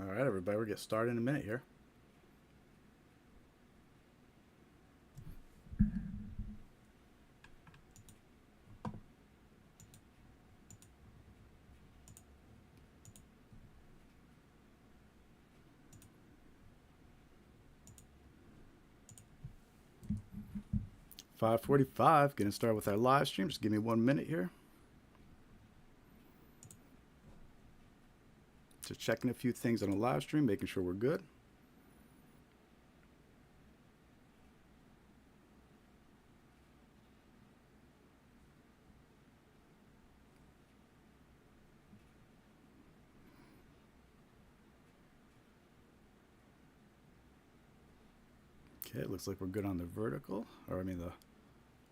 All right, everybody, we'll get started in a minute here. $5:45, getting started with our live stream. Just give me 1 minute here. Just checking a few things on the live stream, making sure we're good. Okay, it looks like we're good on the vertical, or I mean the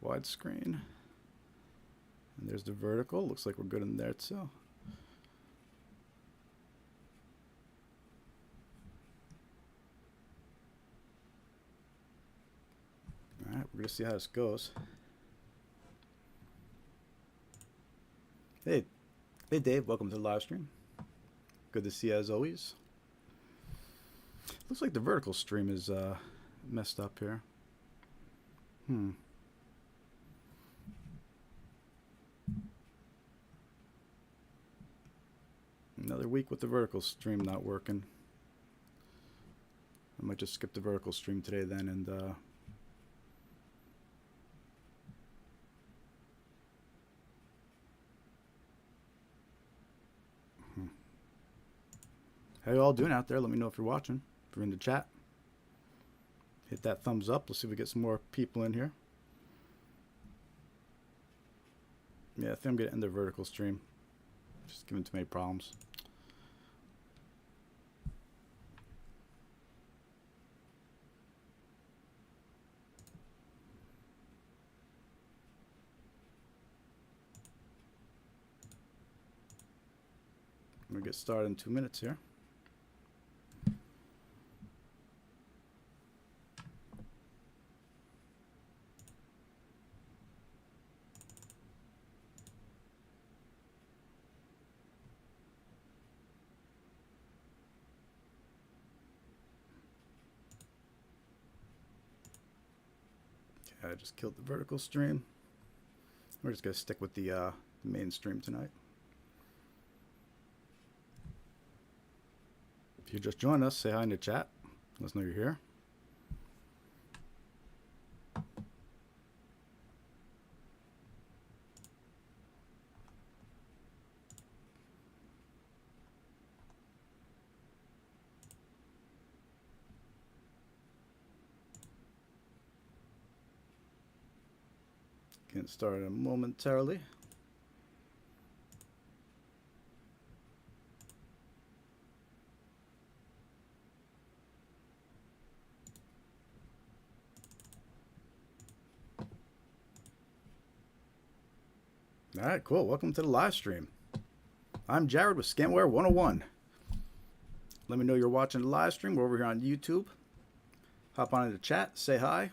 widescreen. And there's the vertical. Looks like we're good in there too. All right, we're gonna see how this goes. Hey, Dave, welcome to the live stream. Good to see you as always. Looks like the vertical stream is messed up here. Another week with the vertical stream not working. I might just skip the vertical stream today then and how you all doing out there? Let me know if you're watching. If you're in the chat, hit that thumbs up. Let's see if we get some more people in here. Yeah, I think I'm gonna end the vertical stream. Just giving too many problems. I'm gonna get started in 2 minutes here. I just killed the vertical stream. We're just gonna stick with the main stream tonight. If you just joined us, say hi in the chat. Let us know you're here. Getting started momentarily. All right, cool. Welcome to the live stream. I'm Jared with Scamware 101. Let me know you're watching the live stream. We're over here on YouTube. Hop on into the chat, say hi.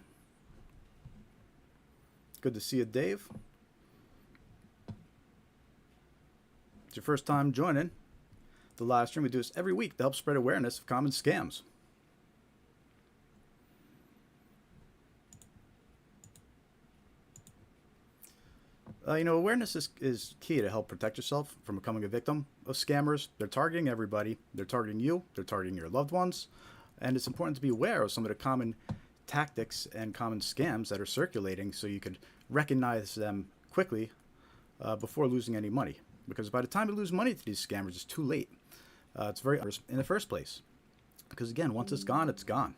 Good to see you, Dave. It's your first time joining the live stream. We do this every week to help spread awareness of common scams. Awareness is key to help protect yourself from becoming a victim of scammers. They're targeting everybody. They're targeting you. They're targeting your loved ones. And it's important to be aware of some of the common tactics and common scams that are circulating so you can recognize them quickly before losing any money. Because by the time you lose money to these scammers, it's too late. It's very in the first place. Because again, once it's gone, it's gone.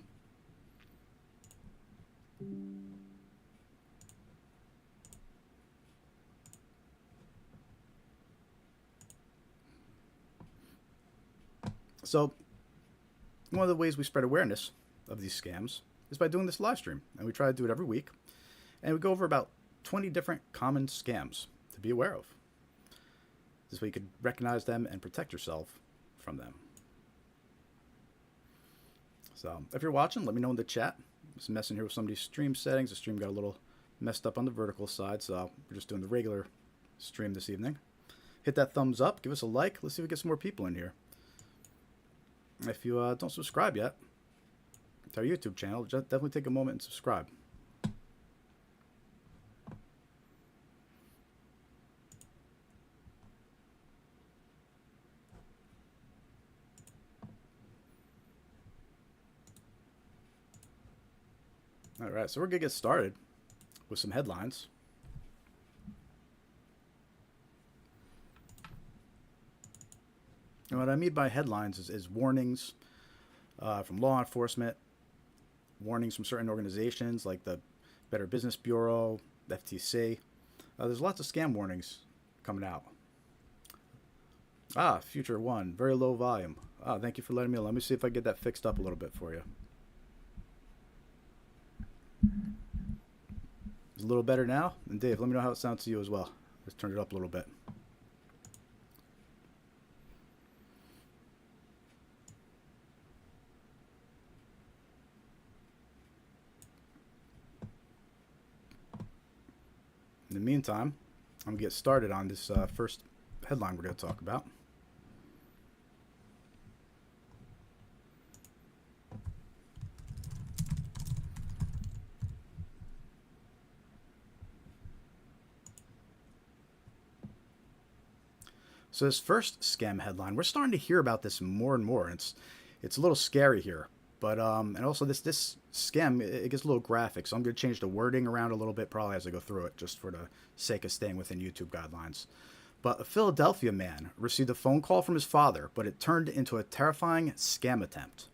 So one of the ways we spread awareness of these scams is by doing this live stream. And we try to do it every week. And we go over about 20 different common scams to be aware of. This way you could recognize them and protect yourself from them. So if you're watching, let me know in the chat. I'm just messing here with some of these stream settings. The stream got a little messed up on the vertical side, so we're just doing the regular stream this evening. Hit that thumbs up. Give us a like. Let's see if we get some more people in here. If you don't subscribe yet to our YouTube channel, just definitely take a moment and subscribe. All right, so we're going to get started with some headlines. And what I mean by headlines is warnings from law enforcement, warnings from certain organizations like the Better Business Bureau, the FTC. There's lots of scam warnings coming out. Future 1, very low volume. Thank you for letting me know. Let me see if I get that fixed up a little bit for you. It's a little better now. And Dave, let me know how it sounds to you as well. Let's turn it up a little bit. In the meantime, I'm going to get started on this first headline we're going to talk about. So this first scam headline, we're starting to hear about this more and more. And it's a little scary here. But and also this scam, it gets a little graphic, so I'm going to change the wording around a little bit probably as I go through it, just for the sake of staying within YouTube guidelines. But a Philadelphia man received a phone call from his father, but it turned into a terrifying scam attempt.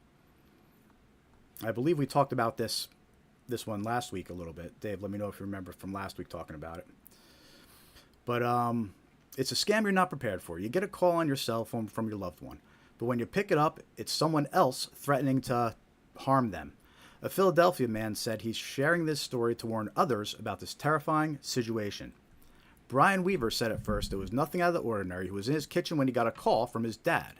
I believe we talked about this one last week a little bit. Dave, let me know if you remember from last week talking about it. But it's a scam you're not prepared for. You get a call on your cell phone from your loved one. But when you pick it up, it's someone else threatening to harm them. A Philadelphia man said he's sharing this story to warn others about this terrifying situation. Brian Weaver said at first it was nothing out of the ordinary. He was in his kitchen when he got a call from his dad.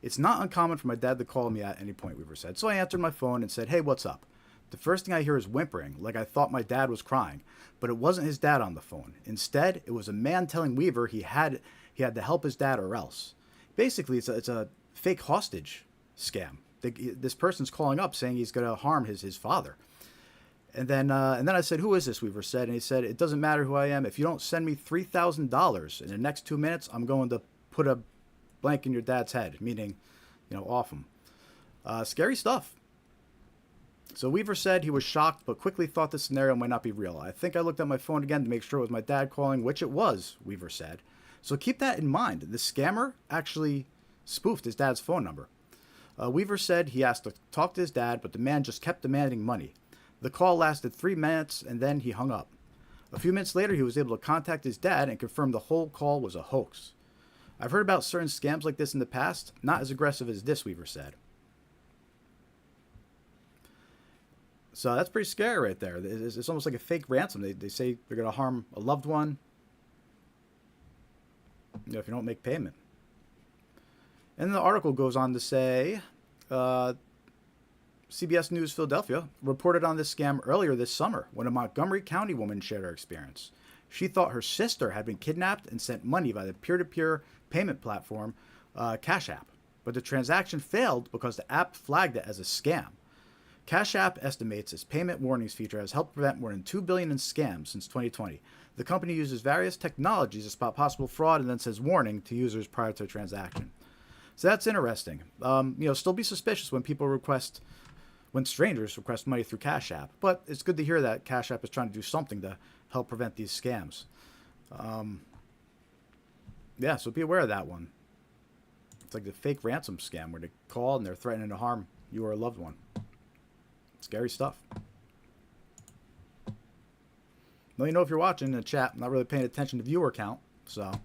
It's not uncommon for my dad to call me at any point, Weaver said. So I answered my phone and said, "Hey, what's up?" The first thing I hear is whimpering, like I thought my dad was crying. But it wasn't his dad on the phone. Instead, it was a man telling Weaver he had to help his dad or else. Basically, it's a fake hostage scam. This person's calling up saying he's going to harm his father. And then I said, "Who is this?" Weaver said. And he said, "It doesn't matter who I am. If you don't send me $3,000 in the next 2 minutes, I'm going to put a blank in your dad's head," meaning, off him. Scary stuff. So Weaver said he was shocked, but quickly thought the scenario might not be real. "I think I looked at my phone again to make sure it was my dad calling," which it was, Weaver said. So keep that in mind. The scammer actually spoofed his dad's phone number. Weaver said he asked to talk to his dad, but the man just kept demanding money. The call lasted 3 minutes, and then he hung up. A few minutes later, he was able to contact his dad and confirm the whole call was a hoax. "I've heard about certain scams like this in the past, not as aggressive as this," Weaver said. So that's pretty scary right there. It's almost like a fake ransom. They say they're going to harm a loved one if you don't make payment. And the article goes on to say, CBS News Philadelphia reported on this scam earlier this summer when a Montgomery County woman shared her experience. She thought her sister had been kidnapped and sent money by the peer-to-peer payment platform Cash App. But the transaction failed because the app flagged it as a scam. Cash App estimates its payment warnings feature has helped prevent more than $2 billion in scams since 2020. The company uses various technologies to spot possible fraud and then says warning to users prior to a transaction. So that's interesting. Still be suspicious when strangers request money through Cash App. But it's good to hear that Cash App is trying to do something to help prevent these scams. So be aware of that one. It's like the fake ransom scam where they call and they're threatening to harm you or a loved one. Scary stuff. Let me know if you're watching in the chat. I'm not really paying attention to viewer count. So the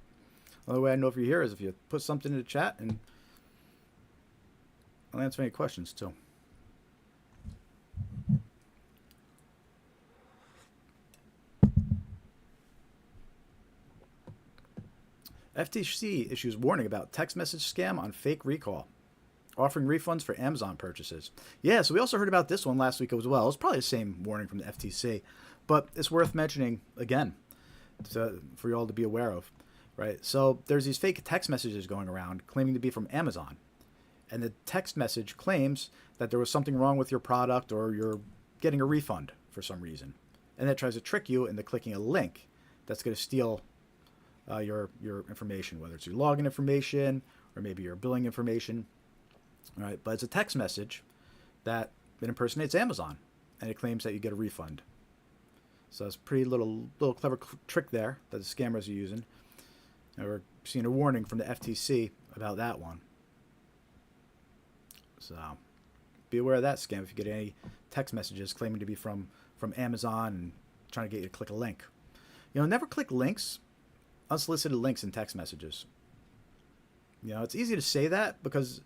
only way I know if you're here is if you put something in the chat, and I'll answer any questions too. FTC issues warning about text message scam on fake recall, offering refunds for Amazon purchases. Yeah, so we also heard about this one last week as well. It's probably the same warning from the FTC, but it's worth mentioning again for you all to be aware of, right? So there's these fake text messages going around claiming to be from Amazon. and the text message claims that there was something wrong with your product or you're getting a refund for some reason. And it tries to trick you into clicking a link that's going to steal your information, whether it's your login information or maybe your billing information. All right, but it's a text message that impersonates Amazon, and it claims that you get a refund. So it's a pretty little clever trick there that the scammers are using. And we're seeing a warning from the FTC about that one. So be aware of that scam if you get any text messages claiming to be from Amazon and trying to get you to click a link. Never click links, unsolicited links in text messages. It's easy to say that because,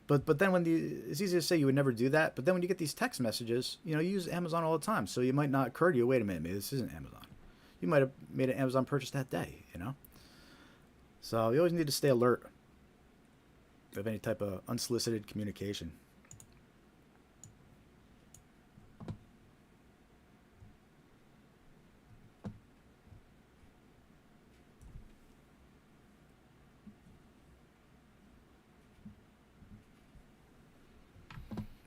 but then it's easy to say you would never do that. But then when you get these text messages, you use Amazon all the time. So you might not occur to you, wait a minute, maybe this isn't Amazon. You might have made an Amazon purchase that day, So you always need to stay alert of any type of unsolicited communication.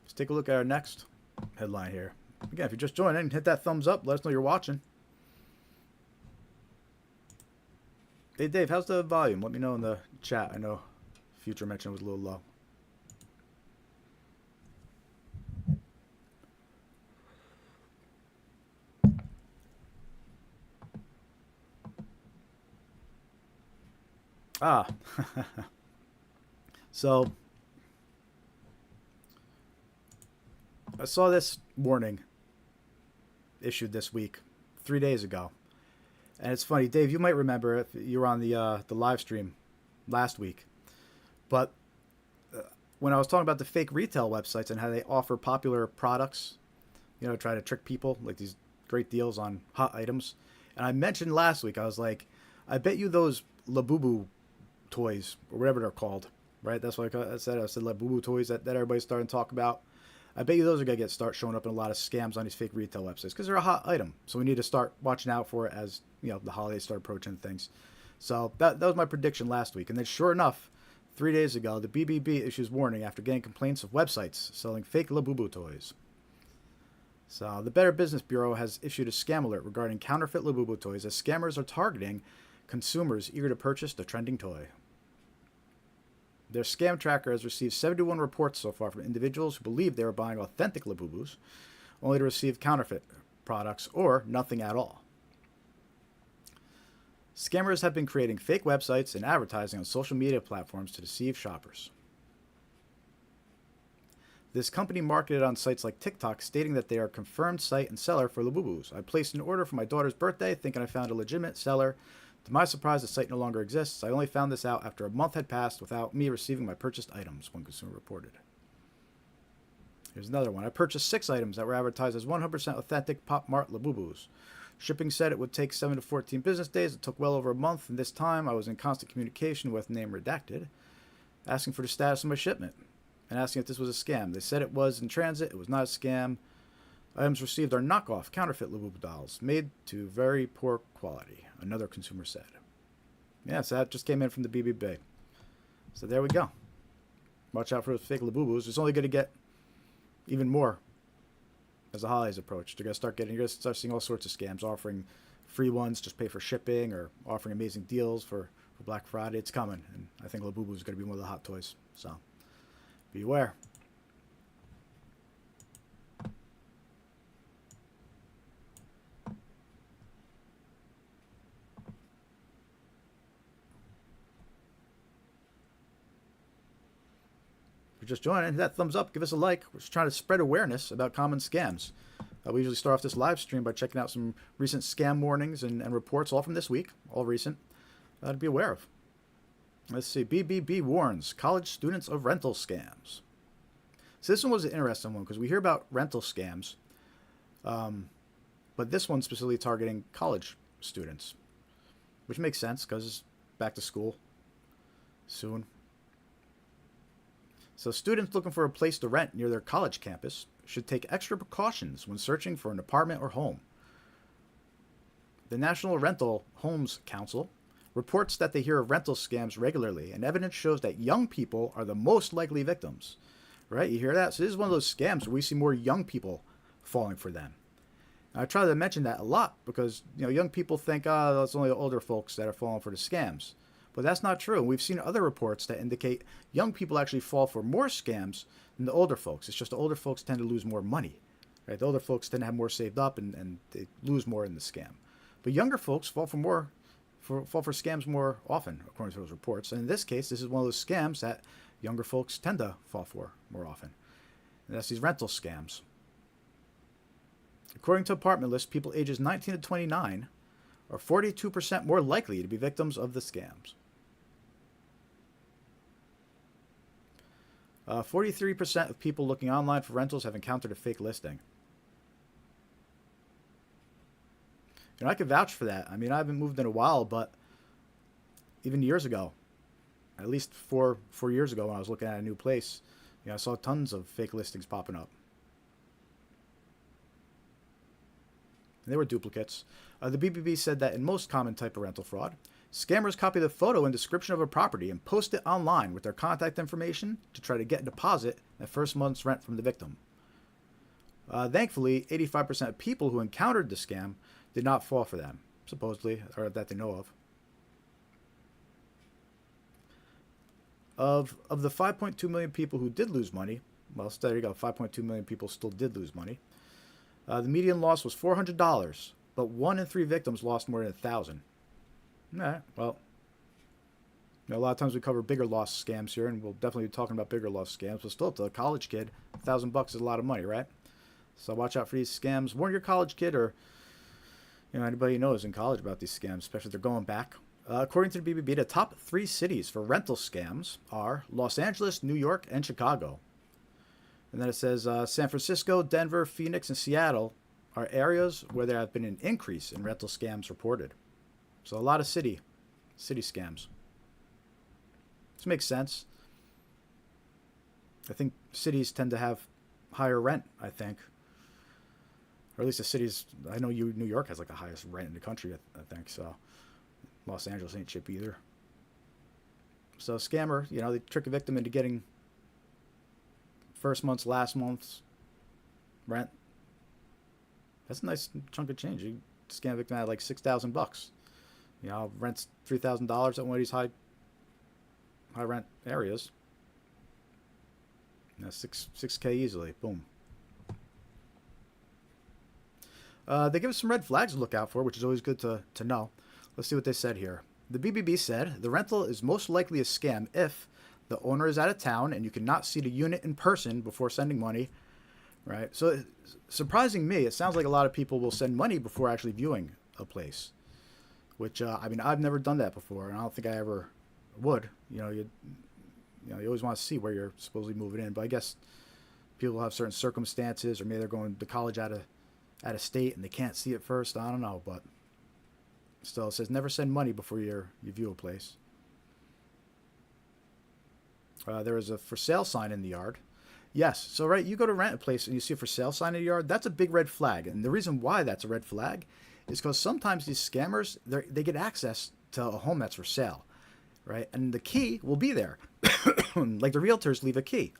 Let's take a look at our next headline here. Again, if you're just joining, hit that thumbs up. Let us know you're watching. Hey, Dave, how's the volume? Let me know in the chat. I know Future mentioned it was a little low. So I saw this warning issued this week, 3 days ago. And it's funny, Dave, you might remember if you were on the live stream last week. But when I was talking about the fake retail websites and how they offer popular products, try to trick people, like these great deals on hot items. And I mentioned last week, I was like, I bet you those Labubu toys, or whatever they're called, right? That's what I said. I said Labubu toys that everybody's starting to talk about. I bet you those are going to start showing up in a lot of scams on these fake retail websites because they're a hot item. So we need to start watching out for it as the holidays start approaching things. So that was my prediction last week. And then sure enough, 3 days ago, the BBB issues warning after getting complaints of websites selling fake Labubu toys. So the Better Business Bureau has issued a scam alert regarding counterfeit Labubu toys as scammers are targeting consumers eager to purchase the trending toy. Their scam tracker has received 71 reports so far from individuals who believe they were buying authentic Labubus, only to receive counterfeit products or nothing at all. Scammers have been creating fake websites and advertising on social media platforms to deceive shoppers. This company marketed on sites like TikTok, stating that they are a confirmed site and seller for Labubus. I placed an order for my daughter's birthday, thinking I found a legitimate seller. To my surprise, the site no longer exists. I only found this out after a month had passed without me receiving my purchased items, one consumer reported. Here's another one. I purchased 6 items that were advertised as 100% authentic Pop Mart Labubus. Shipping said it would take 7 to 14 business days. It took well over a month, and this time I was in constant communication with name redacted, asking for the status of my shipment and asking if this was a scam. They said it was in transit. It was not a scam. Items received are knockoff, counterfeit Labubu dolls, made to very poor quality, another consumer said. Yeah, so that just came in from the BBB. So there we go. Watch out for those fake Labubus. It's only going to get even more as the holidays approach. You're going to start seeing all sorts of scams, offering free ones, just pay for shipping, or offering amazing deals for Black Friday. It's coming, and I think Labubu is going to be one of the hot toys. So beware. If you're just joining, hit that thumbs up, give us a like. We're just trying to spread awareness about common scams. We usually start off this live stream by checking out some recent scam warnings and reports, all from this week, all recent, to be aware of. Let's see. BBB warns college students of rental scams. So this one was an interesting one because we hear about rental scams, but this one's specifically targeting college students, which makes sense because it's back to school soon. So students looking for a place to rent near their college campus should take extra precautions when searching for an apartment or home. The National Rental Homes Council reports that they hear of rental scams regularly, and evidence shows that young people are the most likely victims. Right? You hear that? So this is one of those scams where we see more young people falling for them. I try to mention that a lot because, young people think, oh, it's only the older folks that are falling for the scams. But that's not true. We've seen other reports that indicate young people actually fall for more scams than the older folks. It's just the older folks tend to lose more money. Right? The older folks tend to have more saved up and they lose more in the scam. But younger folks fall for scams more often, according to those reports. And in this case, this is one of those scams that younger folks tend to fall for more often. And that's these rental scams. According to Apartment List, people ages 19 to 29 are 42% more likely to be victims of the scams. 43% of people looking online for rentals have encountered a fake listing. I can vouch for that. I mean, I haven't moved in a while, but even years ago, at least four years ago when I was looking at a new place, I saw tons of fake listings popping up. And they were duplicates. The BBB said that in most common type of rental fraud, scammers copy the photo and description of a property and post it online with their contact information to try to get a deposit and first month's rent from the victim. Thankfully, 85% of people who encountered the scam did not fall for them, supposedly, or that they know of. Of the 5.2 million people who did lose money, well, there you go, 5.2 million people still did lose money. The median loss was $400, but 1 in 3 victims lost more than $1,000. All right, well, a lot of times we cover bigger loss scams here, and we'll definitely be talking about bigger loss scams, but still, to a college kid, $1,000 is a lot of money, right? So watch out for these scams. Warn your college kid or anybody you know is in college about these scams, especially if they're going back. According to the BBB, the top 3 cities for rental scams are Los Angeles, New York, and Chicago. And then it says San Francisco, Denver, Phoenix, and Seattle are areas where there have been an increase in rental scams reported. So a lot of city scams. This makes sense. I think cities tend to have higher rent, I think. Or at least the cities, I know New York has like the highest rent in the country, I think. So Los Angeles ain't cheap either. So scammer, they trick a victim into getting first month's, last month's rent. That's a nice chunk of change. You scam a victim out of like $6,000. Rent's $3,000 at one of these high rent areas. $6K easily. Boom. They give us some red flags to look out for, which is always good to know. Let's see what they said here. The BBB said, the rental is most likely a scam if the owner is out of town and you cannot see the unit in person before sending money, right? So surprising me, it sounds like a lot of people will send money before actually viewing a place, which, I've never done that before, and I don't think I ever would. You always want to see where you're supposedly moving in, but I guess people have certain circumstances, or maybe they're going to college out of state and they can't see it first. I don't know, but still, it says never send money before you view a place. There is a for sale sign in the yard. Yes, so right, you go to rent a place and you see a for sale sign in the yard, that's a big red flag. And the reason why that's a red flag is because sometimes these scammers, they get access to a home that's for sale, right? And the key will be there. Like the realtors leave a key,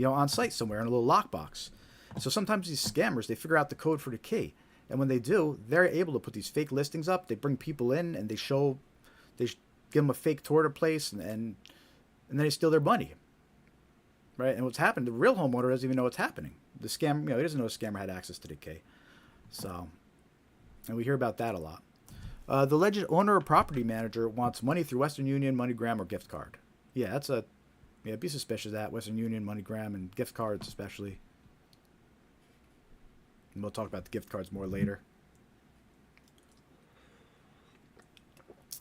on site somewhere in a little lockbox. So sometimes these scammers, they figure out the code for the key. And when they do, they're able to put these fake listings up. They bring people in and they give them a fake tour to place and then they steal their money. Right? And what's happened, the real homeowner doesn't even know what's happening. The scam, he doesn't know a scammer had access to the key. So, and we hear about that a lot. The alleged owner or property manager wants money through Western Union, MoneyGram, or gift card. Yeah, be suspicious of that. Western Union, MoneyGram, and gift cards especially. And we'll talk about the gift cards more later.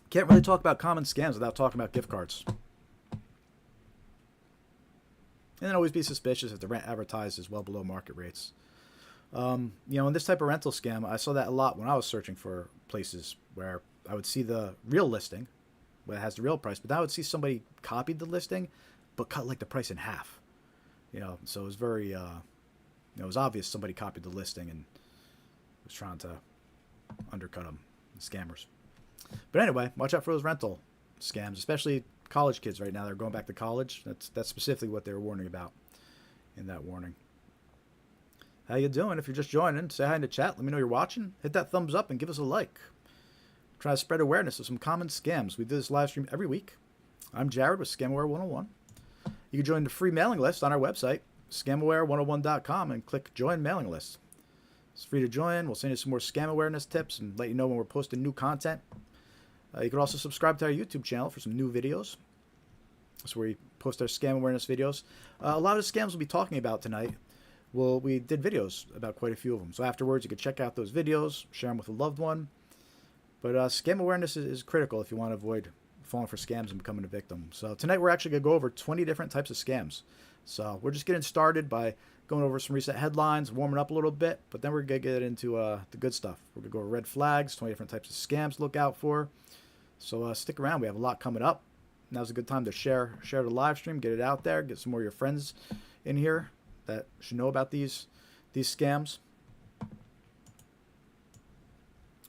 Can't really talk about common scams without talking about gift cards. And then always be suspicious if the rent advertised is well below market rates. In this type of rental scam, I saw that a lot when I was searching for places where I would see the real listing, where it has the real price, but then I would see somebody copied the listing, but cut like the price in half. So it was very, it was obvious somebody copied the listing and was trying to undercut them, scammers. But anyway, watch out for those rental scams, especially college kids right now. They're going back to college. That's specifically what they were warning about in that warning. How you doing? If you're just joining, say hi in the chat. Let me know you're watching. Hit that thumbs up and give us a like. Try to spread awareness of some common scams. We do this live stream every week. I'm Jared with Scamaware 101. You can join the free mailing list on our website, scamaware101.com, and click Join Mailing List. It's free to join. We'll send you some more scam awareness tips and let you know when we're posting new content. You can also subscribe to our YouTube channel for some new videos. That's where we post our scam awareness videos. A lot of the scams we'll be talking about tonight, well, we did videos about quite a few of them. So afterwards, you can check out those videos, share them with a loved one. But scam awareness is critical if you want to avoid falling for scams and becoming a victim. So tonight we're actually going to go over 20 different types of scams. So we're just getting started by going over some recent headlines, warming up a little bit, but then we're going to get into the good stuff. We're going to go over red flags, 20 different types of scams to look out for. So stick around. We have a lot coming up. Now's a good time to share the live stream, get it out there, get some more of your friends in here that should know about these scams.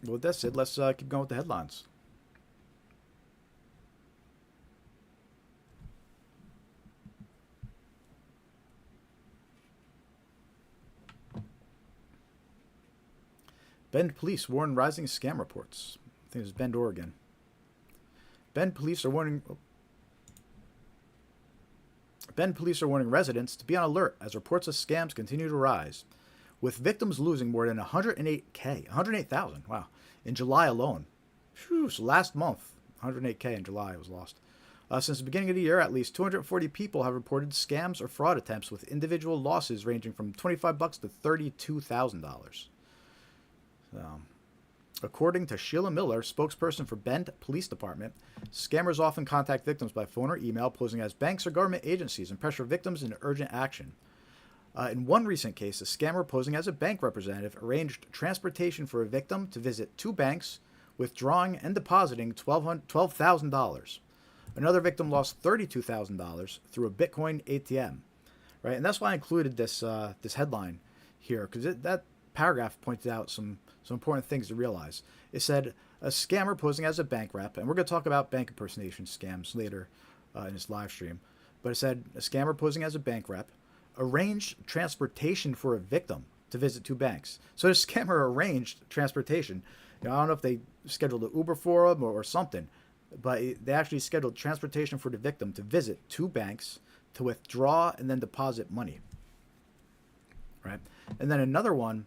But with that said, let's keep going with the headlines. Bend police warn rising scam reports. I think it was Bend, Oregon. Bend police are warning residents to be on alert as reports of scams continue to rise, with victims losing more than 108,000, wow, in July alone. Whew, so last month, 108K in July was lost. Since the beginning of the year, at least 240 people have reported scams or fraud attempts with individual losses ranging from $25 to $32,000. According to Sheila Miller, spokesperson for Bend Police Department, scammers often contact victims by phone or email posing as banks or government agencies and pressure victims into urgent action. In one recent case, a scammer posing as a bank representative arranged transportation for a victim to visit two banks, withdrawing and depositing $12,000. Another victim lost $32,000 through a Bitcoin ATM. Right, and that's why I included this headline here, because that paragraph pointed out some important things to realize. It said a scammer posing as a bank rep, and we're going to talk about bank impersonation scams later in this live stream, but it said a scammer posing as a bank rep arranged transportation for a victim to visit two banks. So the scammer arranged transportation. I don't know if they scheduled an Uber for him or something, but they actually scheduled transportation for the victim to visit two banks to withdraw and then deposit money. Right? And then another one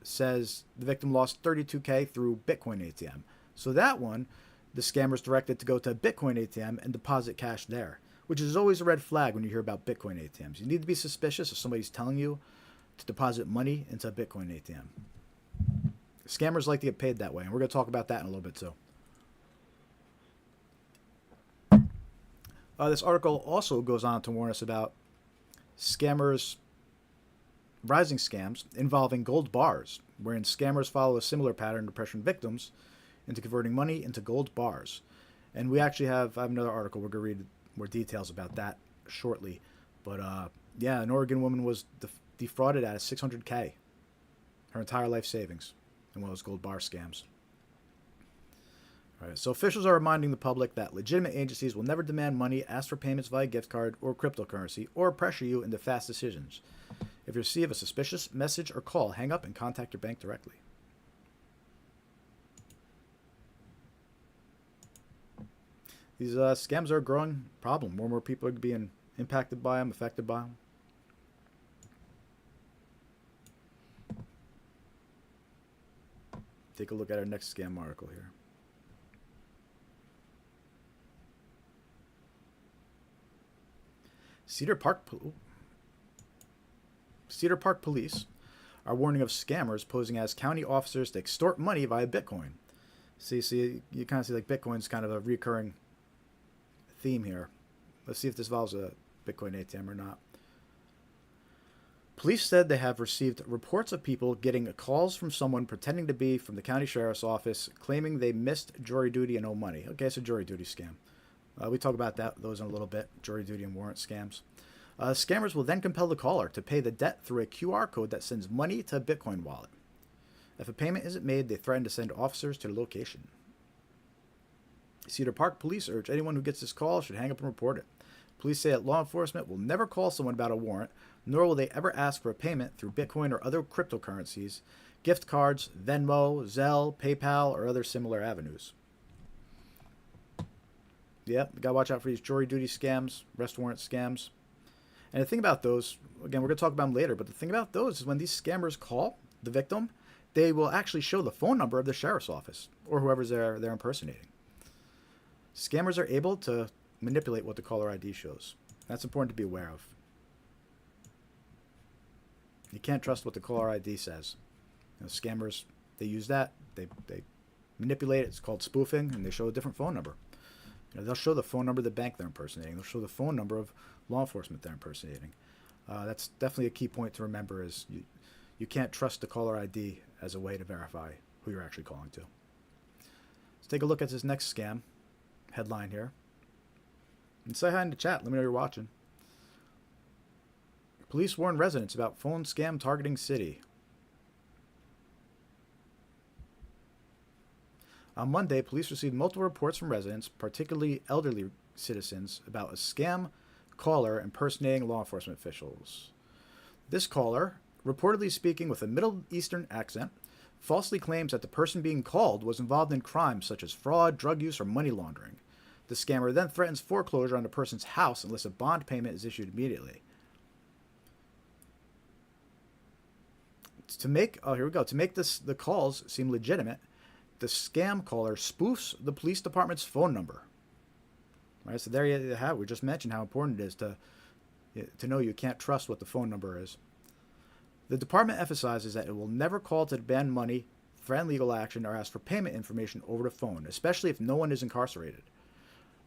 says the victim lost $32K through Bitcoin ATM. So that one, the scammer's directed to go to a Bitcoin ATM and deposit cash there, which is always a red flag when you hear about Bitcoin ATMs. You need to be suspicious if somebody's telling you to deposit money into a Bitcoin ATM. Scammers like to get paid that way, and we're going to talk about that in a little bit too. This article also goes on to warn us about rising scams involving gold bars, wherein scammers follow a similar pattern to pressuring victims into converting money into gold bars. And I have another article. We're going to read more details about that shortly. But yeah, an Oregon woman was defrauded out of $600K, her entire life savings, in one of those gold bar scams. All right, so officials are reminding the public that legitimate agencies will never demand money, ask for payments via gift card or cryptocurrency, or pressure you into fast decisions. If you receive a suspicious message or call, hang up and contact your bank directly. These scams are a growing problem. More and more people are being impacted by them, affected by them. Take a look at our next scam article here. Cedar Park police are warning of scammers posing as county officers to extort money via Bitcoin. See, you kind of see like Bitcoin's kind of a recurring theme here. Let's see if this involves a Bitcoin ATM or not. Police said they have received reports of people getting calls from someone pretending to be from the county sheriff's office, claiming they missed jury duty and owe money. Okay, it's a jury duty scam. We talk about those in a little bit, jury duty and warrant scams. Scammers will then compel the caller to pay the debt through a QR code that sends money to a Bitcoin wallet. If a payment isn't made, they threaten to send officers to the location. Cedar Park police urge anyone who gets this call should hang up and report it. Police say that law enforcement will never call someone about a warrant, nor will they ever ask for a payment through Bitcoin or other cryptocurrencies, gift cards, Venmo, Zelle, PayPal, or other similar avenues. Yep, you gotta watch out for these jury duty scams, arrest warrant scams. And the thing about those, again, we're gonna talk about them later, but the thing about those is when these scammers call the victim, they will actually show the phone number of the sheriff's office or whoever's they're impersonating. Scammers are able to manipulate what the caller ID shows. That's important to be aware of. You can't trust what the caller ID says. You know, scammers, they use that. They manipulate it. It's called spoofing, and they show a different phone number. You know, they'll show the phone number of the bank they're impersonating. They'll show the phone number of law enforcement they're impersonating. That's definitely a key point to remember is you can't trust the caller ID as a way to verify who you're actually calling to. Let's take a look at this next scam headline here. And say hi in the chat. Let me know you're watching. Police warn residents about phone scam targeting city. On Monday, police received multiple reports from residents, particularly elderly citizens, about a scam caller impersonating law enforcement officials. This caller, reportedly speaking with a Middle Eastern accent, falsely claims that the person being called was involved in crimes such as fraud, drug use, or money laundering. The scammer then threatens foreclosure on the person's house unless a bond payment is issued immediately. To make the calls seem legitimate, the scam caller spoofs the police department's phone number. Right, so there you have it. We just mentioned how important it is to know you can't trust what the phone number is. The department emphasizes that it will never call to demand money, threaten legal action, or ask for payment information over the phone, especially if no one is incarcerated.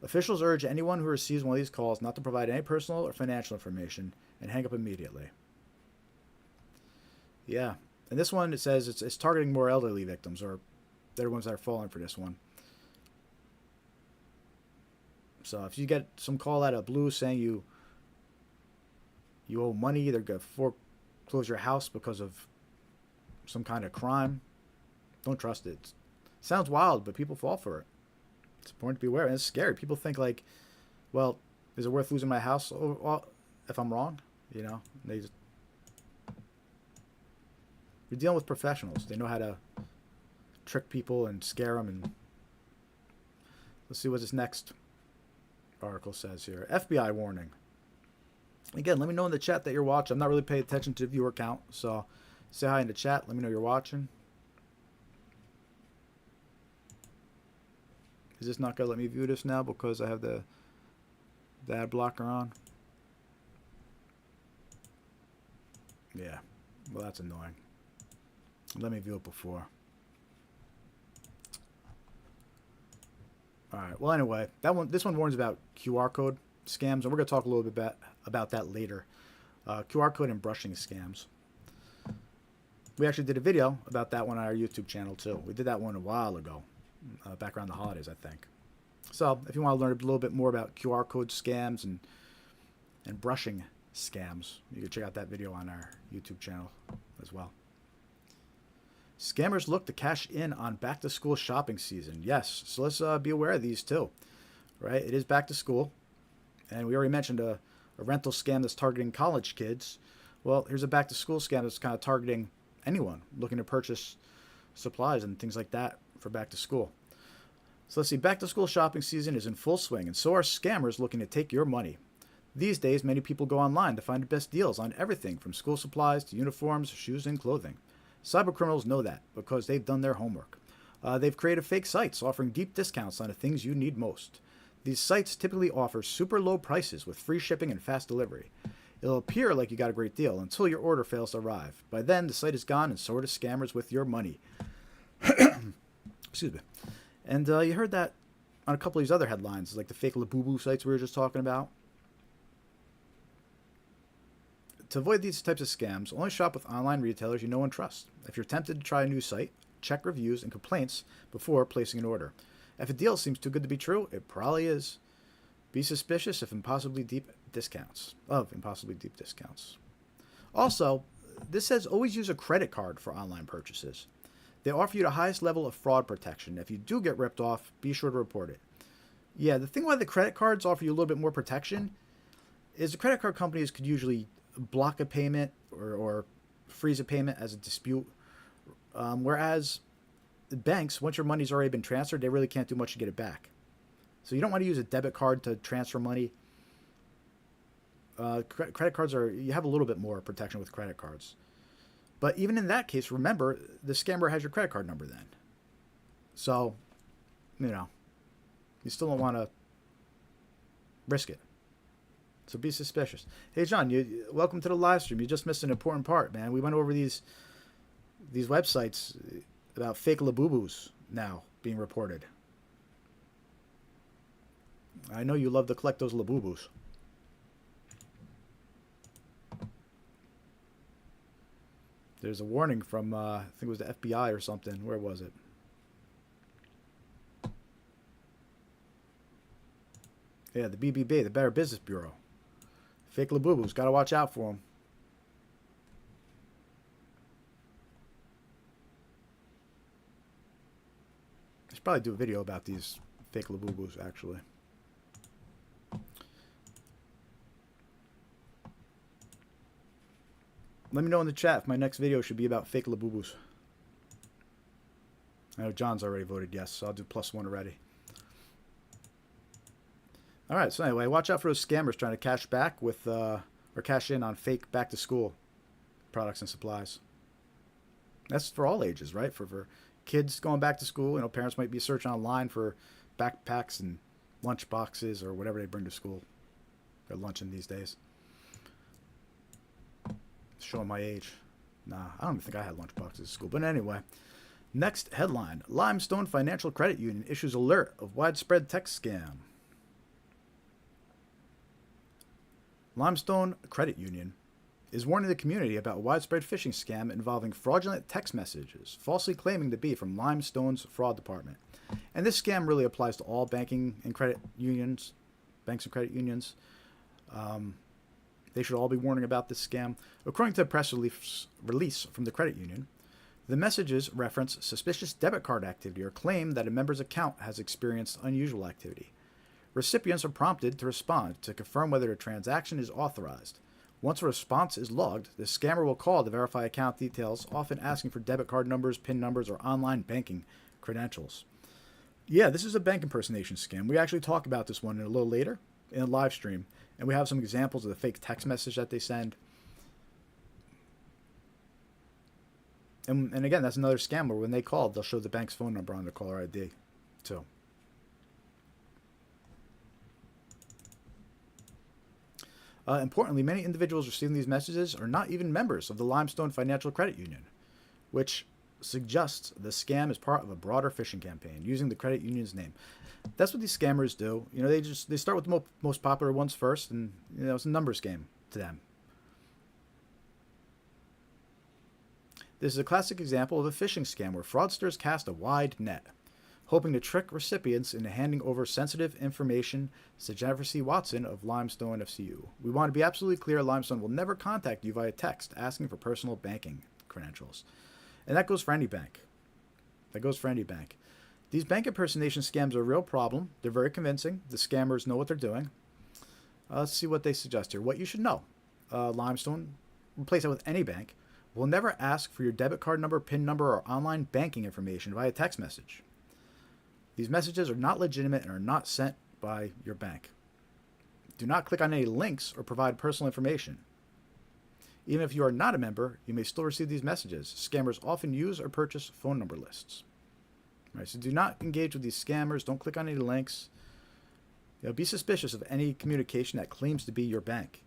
Officials urge anyone who receives one of these calls not to provide any personal or financial information and hang up immediately. Yeah, and this one, it says it's targeting more elderly victims, or they're the ones that are falling for this one. So if you get some call out of blue saying you owe money, they're going to foreclose your house because of some kind of crime, don't trust it. It sounds wild, but people fall for it. It's important to be aware, and it's scary. People think like, well, is it worth losing my house if I'm wrong? You know, you're dealing with professionals. They know how to trick people and scare them. And let's see what this next article says here. FBI warning. Again, let me know in the chat that you're watching. I'm not really paying attention to the viewer count, so say hi in the chat. Let me know you're watching. Is this not going to let me view this now because I have the ad blocker on? Yeah, well, that's annoying. Let me view it before. All right. Well, anyway, this one warns about QR code scams, and we're going to talk a little bit about that later. QR code and brushing scams. We actually did a video about that one on our YouTube channel too. We did that one a while ago, back around the holidays, I think. So, if you want to learn a little bit more about QR code scams and brushing scams, you can check out that video on our YouTube channel as well. Scammers look to cash in on back-to-school shopping season. Yes, so let's be aware of these too, right? It is back to school, and we already mentioned a rental scam that's targeting college kids. Well, here's a back-to-school scam that's kind of targeting anyone looking to purchase supplies and things like that for back to school. So let's see, back-to-school shopping season is in full swing, and so are scammers looking to take your money. These days, many people go online to find the best deals on everything from school supplies to uniforms, shoes, and clothing. Cybercriminals know that because they've done their homework. They've created fake sites offering deep discounts on the things you need most. These sites typically offer super low prices with free shipping and fast delivery. It'll appear like you got a great deal until your order fails to arrive. By then, the site is gone and so are the scammers with your money. Excuse me. And you heard that on a couple of these other headlines, like the fake Labubu sites we were just talking about. To avoid these types of scams, only shop with online retailers you know and trust. If you're tempted to try a new site, check reviews and complaints before placing an order. If a deal seems too good to be true, it probably is. Be suspicious of impossibly deep discounts. Also, this says always use a credit card for online purchases. They offer you the highest level of fraud protection. If you do get ripped off, be sure to report it. Yeah, the thing why the credit cards offer you a little bit more protection is the credit card companies could usually block a payment or freeze a payment as a dispute, whereas the banks, once your money's already been transferred, they really can't do much to get it back. So you don't want to use a debit card to transfer money. Credit cards you have a little bit more protection with credit cards. But even in that case, remember, the scammer has your credit card number then. So, you still don't want to risk it. So be suspicious. Hey, John, welcome to the live stream. You just missed an important part, man. We went over these websites about fake Labubus now being reported. I know you love to collect those Labubus. There's a warning from, I think it was the FBI or something. Where was it? Yeah, the BBB, the Better Business Bureau. Fake Labubus. Got to watch out for them. I should probably do a video about these fake Labubus, actually. Let me know in the chat if my next video should be about fake Labubus. I know John's already voted yes, so I'll do +1 already. All right, so anyway, watch out for those scammers trying to cash back with, or cash in on fake back-to-school products and supplies. That's for all ages, right? For kids going back to school, parents might be searching online for backpacks and lunch boxes or whatever they bring to school. They're lunching these days. Showing my age. Nah, I don't even think I had lunch boxes at school. But anyway, next headline. Limestone Financial Credit Union issues alert of widespread text scam. Limestone Credit Union is warning the community about a widespread phishing scam involving fraudulent text messages, falsely claiming to be from Limestone's fraud department. And this scam really applies to all banking and credit unions, banks and credit unions. They should all be warning about this scam. According to a press release from the credit union, the messages reference suspicious debit card activity or claim that a member's account has experienced unusual activity. Recipients are prompted to respond to confirm whether a transaction is authorized. Once a response is logged, the scammer will call to verify account details, often asking for debit card numbers, PIN numbers, or online banking credentials. Yeah, this is a bank impersonation scam. We actually talk about this one a little later in a live stream, and we have some examples of the fake text message that they send. And again, that's another scam where when they call, they'll show the bank's phone number on their caller ID too. Importantly, many individuals receiving these messages are not even members of the Limestone Financial Credit Union, which suggests the scam is part of a broader phishing campaign using the credit union's name. That's what these scammers do. They start with the most popular ones first, and it's a numbers game to them. This is a classic example of a phishing scam where fraudsters cast a wide net, hoping to trick recipients into handing over sensitive information, said Jennifer C. Watson of Limestone FCU. We want to be absolutely clear, Limestone will never contact you via text asking for personal banking credentials. And that goes for any bank. These bank impersonation scams are a real problem. They're very convincing. The scammers know what they're doing. Let's see what they suggest here. What you should know. Limestone, replace that with any bank, will never ask for your debit card number, PIN number, or online banking information via text message. These messages are not legitimate and are not sent by your bank. Do not click on any links or provide personal information. Even if you are not a member, you may still receive these messages. Scammers often use or purchase phone number lists. Right, so do not engage with these scammers. Don't click on any links. Be suspicious of any communication that claims to be your bank.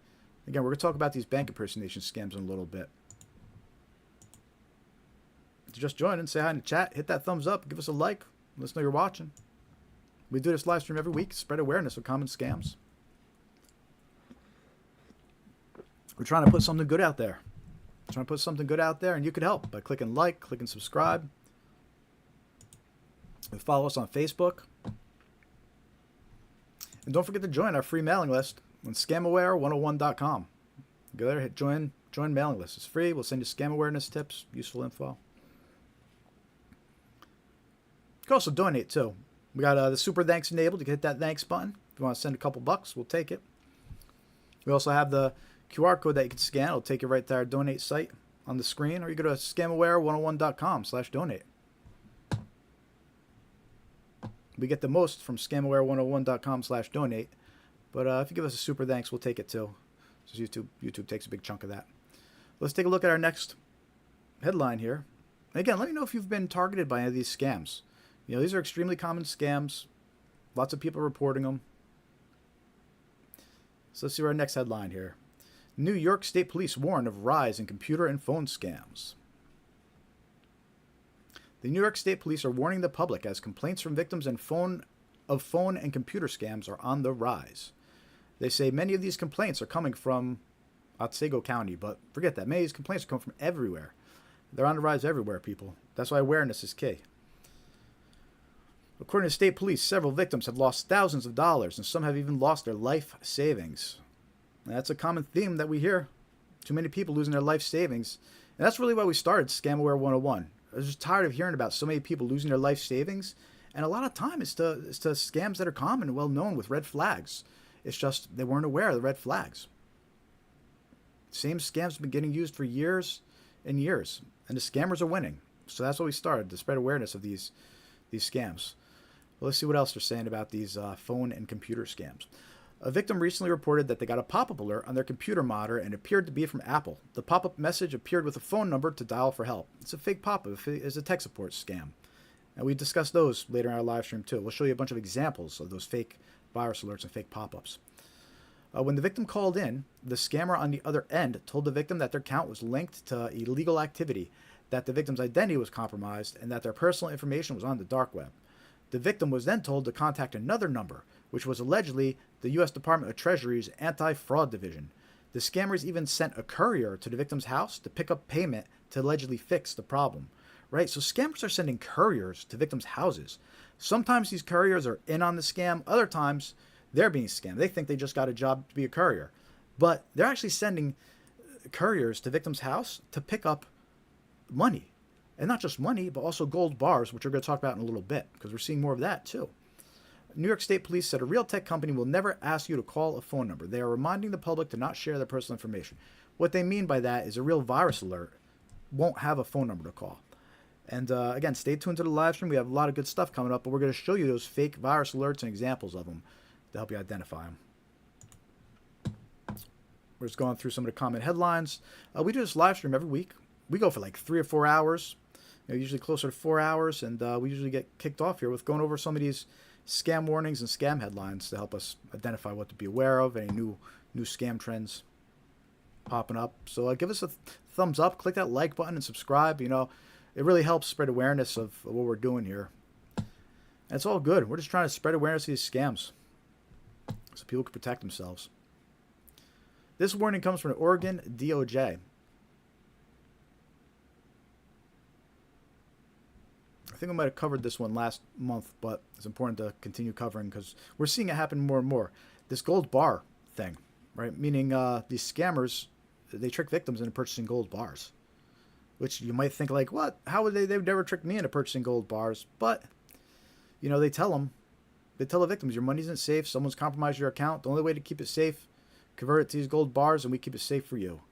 Again, we're going to talk about these bank impersonation scams in a little bit. To just join and say hi in the chat, hit that thumbs up, give us a like, let us know you're watching. We do this live stream every week, spread awareness of common scams. We're trying to put something good out there. And you could help by clicking like, clicking subscribe. And follow us on Facebook. And don't forget to join our free mailing list on scamaware101.com. Go there, hit join mailing list. It's free. We'll send you scam awareness tips, useful info. You can also donate too. We got the super thanks enabled. You can hit that thanks button. If you want to send a couple bucks, we'll take it. We also have the QR code that you can scan. It'll take you right to our donate site on the screen, or you go to scamaware101.com/donate. We get the most from scamaware101.com/donate, but if you give us a super thanks, we'll take it too. So YouTube takes a big chunk of that. Let's take a look at our next headline here. And again, let me know if you've been targeted by any of these scams. You know, these are extremely common scams. Lots of people reporting them. So let's see our next headline here. New York State Police warn of rise in computer and phone scams. The New York State Police are warning the public as complaints from victims of phone and computer scams are on the rise. They say many of these complaints are coming from Otsego County, but forget that. Many of these complaints come from everywhere. They're on the rise everywhere, people. That's why awareness is key. According to state police, several victims have lost thousands of dollars, and some have even lost their life savings. And that's a common theme that we hear. Too many people losing their life savings. And that's really why we started Scamaware 101. I was just tired of hearing about so many people losing their life savings. And a lot of time it's to scams that are common and well known with red flags. It's just they weren't aware of the red flags. Same scams have been getting used for years and years. And the scammers are winning. So that's what we started, to spread awareness of these scams. Well, let's see what else they're saying about these phone and computer scams. A victim recently reported that they got a pop-up alert on their computer monitor and it appeared to be from Apple. The pop-up message appeared with a phone number to dial for help. It's a fake pop-up. It's a tech support scam. And we discuss those later in our live stream too. We'll show you a bunch of examples of those fake virus alerts and fake pop-ups. When the victim called in, the scammer on the other end told the victim that their account was linked to illegal activity, that the victim's identity was compromised, and that their personal information was on the dark web. The victim was then told to contact another number, which was allegedly the U.S. Department of Treasury's Anti-Fraud Division. The scammers even sent a courier to the victim's house to pick up payment to allegedly fix the problem. Right? So scammers are sending couriers to victims' houses. Sometimes these couriers are in on the scam. Other times they're being scammed. They think they just got a job to be a courier. But they're actually sending couriers to victims' house to pick up money. And not just money, but also gold bars, which we're going to talk about in a little bit, because we're seeing more of that too. New York State Police said a real tech company will never ask you to call a phone number. They are reminding the public to not share their personal information. What they mean by that is a real virus alert won't have a phone number to call. And again, stay tuned to the live stream. We have a lot of good stuff coming up, but we're going to show you those fake virus alerts and examples of them to help you identify them. We're just going through some of the common headlines. We do this live stream every week. We go for like 3 or 4 hours, usually closer to 4 hours, and we usually get kicked off here with going over some of these scam warnings and scam headlines to help us identify what to be aware of, any new scam trends popping up. So give us a thumbs up, click that like button, and subscribe. You know, it really helps spread awareness of what we're doing here. And it's all good. We're just trying to spread awareness of these scams so people can protect themselves. This warning comes from the Oregon DOJ. I think I might have covered this one last month, but it's important to continue covering because we're seeing it happen more and more. This gold bar thing, right? Meaning these scammers, they trick victims into purchasing gold bars, which you might think like, what? How would they would never trick me into purchasing gold bars? But, you know, they tell the victims, your money isn't safe. Someone's compromised your account. The only way to keep it safe, convert it to these gold bars and we keep it safe for you,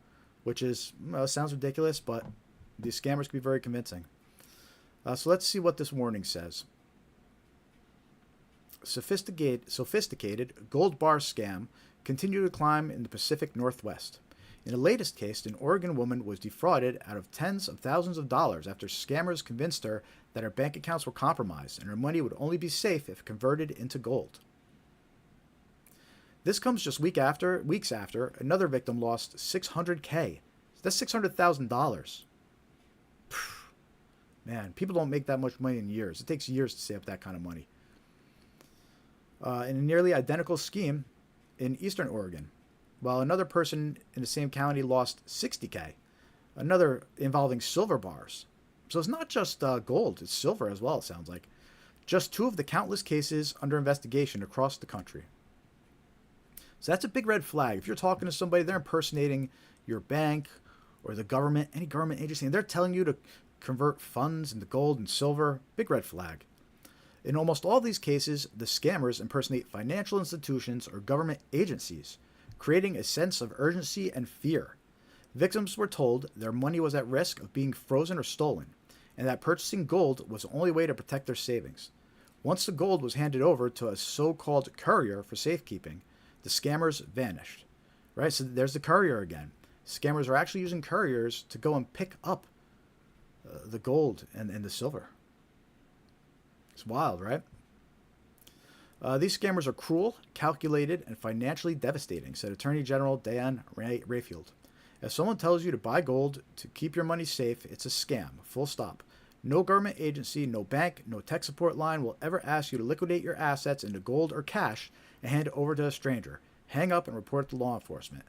which is, well, sounds ridiculous, but these scammers can be very convincing. So let's see what this warning says. Sophisticated gold bar scam continue to climb in the Pacific Northwest. In the latest case, an Oregon woman was defrauded out of tens of thousands of dollars after scammers convinced her that her bank accounts were compromised and her money would only be safe if converted into gold. This comes just weeks after another victim lost $600K. That's $600,000. Man, people don't make that much money in years. It takes years to save up that kind of money. In a nearly identical scheme in Eastern Oregon, while another person in the same county lost $60K, another involving silver bars. So it's not just gold, it's silver as well, it sounds like. Just 2 of the countless cases under investigation across the country. So that's a big red flag. If you're talking to somebody, they're impersonating your bank or the government, any government agency, and they're telling you to convert funds into gold and silver, big red flag. In almost all these cases, the scammers impersonate financial institutions or government agencies, creating a sense of urgency and fear. Victims were told their money was at risk of being frozen or stolen, and that purchasing gold was the only way to protect their savings. Once the gold was handed over to a so-called courier for safekeeping, the scammers vanished. Right? So there's the courier again. Scammers are actually using couriers to go and pick up the gold and the silver. It's wild, right? These scammers are cruel, calculated, and financially devastating, said Attorney General Dan Rayfield. If someone tells you to buy gold to keep your money safe, it's a scam, full stop. No government agency, no bank, no tech support line will ever ask you to liquidate your assets into gold or cash and hand it over to a stranger. Hang up and report it to law enforcement.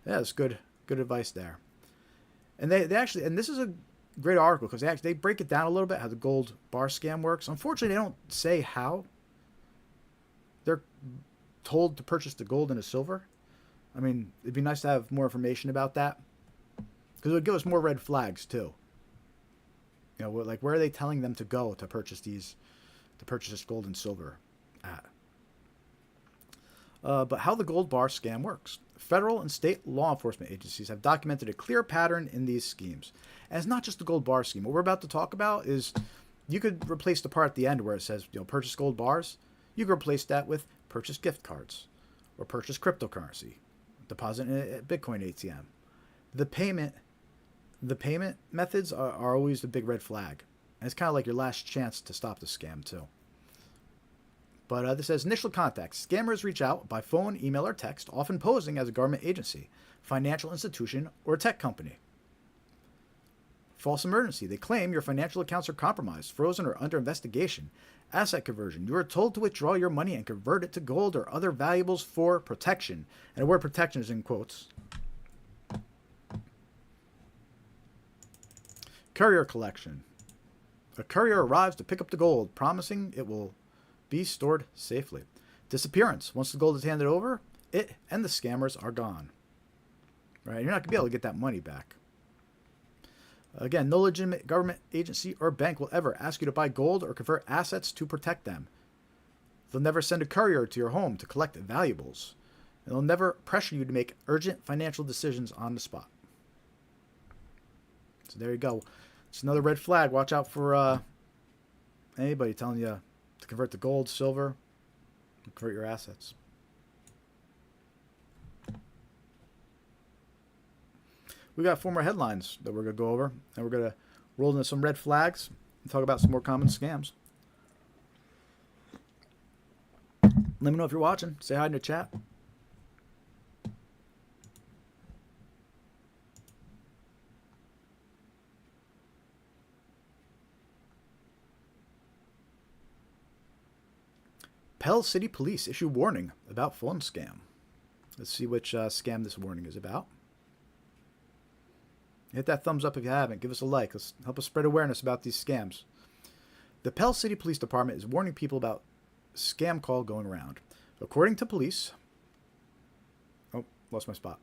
Yeah, that's good advice there. And they actually, and this is a great article because they break it down a little bit how the gold bar scam works. Unfortunately, they don't say how they're told to purchase the gold and the silver. I mean, it'd be nice to have more information about that because it would give us more red flags too. You know, like where are they telling them to go to purchase this gold and silver at? But how the gold bar scam works. Federal and state law enforcement agencies have documented a clear pattern in these schemes. And it's not just the gold bar scheme. What we're about to talk about is you could replace the part at the end where it says, purchase gold bars. You could replace that with purchase gift cards or purchase cryptocurrency, deposit in a Bitcoin ATM. The payment methods are always the big red flag. And it's kind of like your last chance to stop the scam too. But this says initial contact. Scammers reach out by phone, email, or text, often posing as a government agency, financial institution, or a tech company. False emergency. They claim your financial accounts are compromised, frozen, or under investigation. Asset conversion. You are told to withdraw your money and convert it to gold or other valuables for protection. And the word protection is in quotes. Courier collection. A courier arrives to pick up the gold, promising it will be stored safely. Disappearance. Once the gold is handed over, it and the scammers are gone. Right? You're not going to be able to get that money back. Again, no legitimate government agency or bank will ever ask you to buy gold or convert assets to protect them. They'll never send a courier to your home to collect valuables. And they'll never pressure you to make urgent financial decisions on the spot. So there you go. It's another red flag. Watch out for anybody telling you to convert to gold, silver, and convert your assets. We got 4 more headlines that we're going to go over, and we're going to roll into some red flags and talk about some more common scams. Let me know if you're watching. Say hi in the chat. Pell City Police issue warning about phone scam. Let's see which scam this warning is about. Hit that thumbs up if you haven't. Give us a like. Let's help us spread awareness about these scams. The Pell City Police Department is warning people about scam call going around. According to police... Oh, lost my spot.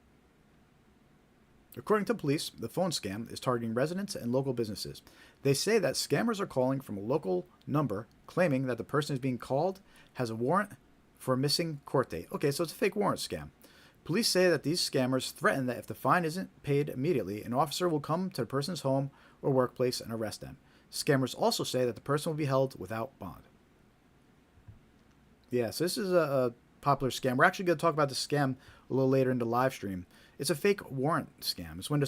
According to police, the phone scam is targeting residents and local businesses. They say that scammers are calling from a local number, claiming that the person is being called has a warrant for a missing court date. Okay, so it's a fake warrant scam. Police say that these scammers threaten that if the fine isn't paid immediately, an officer will come to the person's home or workplace and arrest them. Scammers also say that the person will be held without bond. Yeah, so this is a popular scam. We're actually going to talk about this scam a little later in the live stream. It's a fake warrant scam. It's when the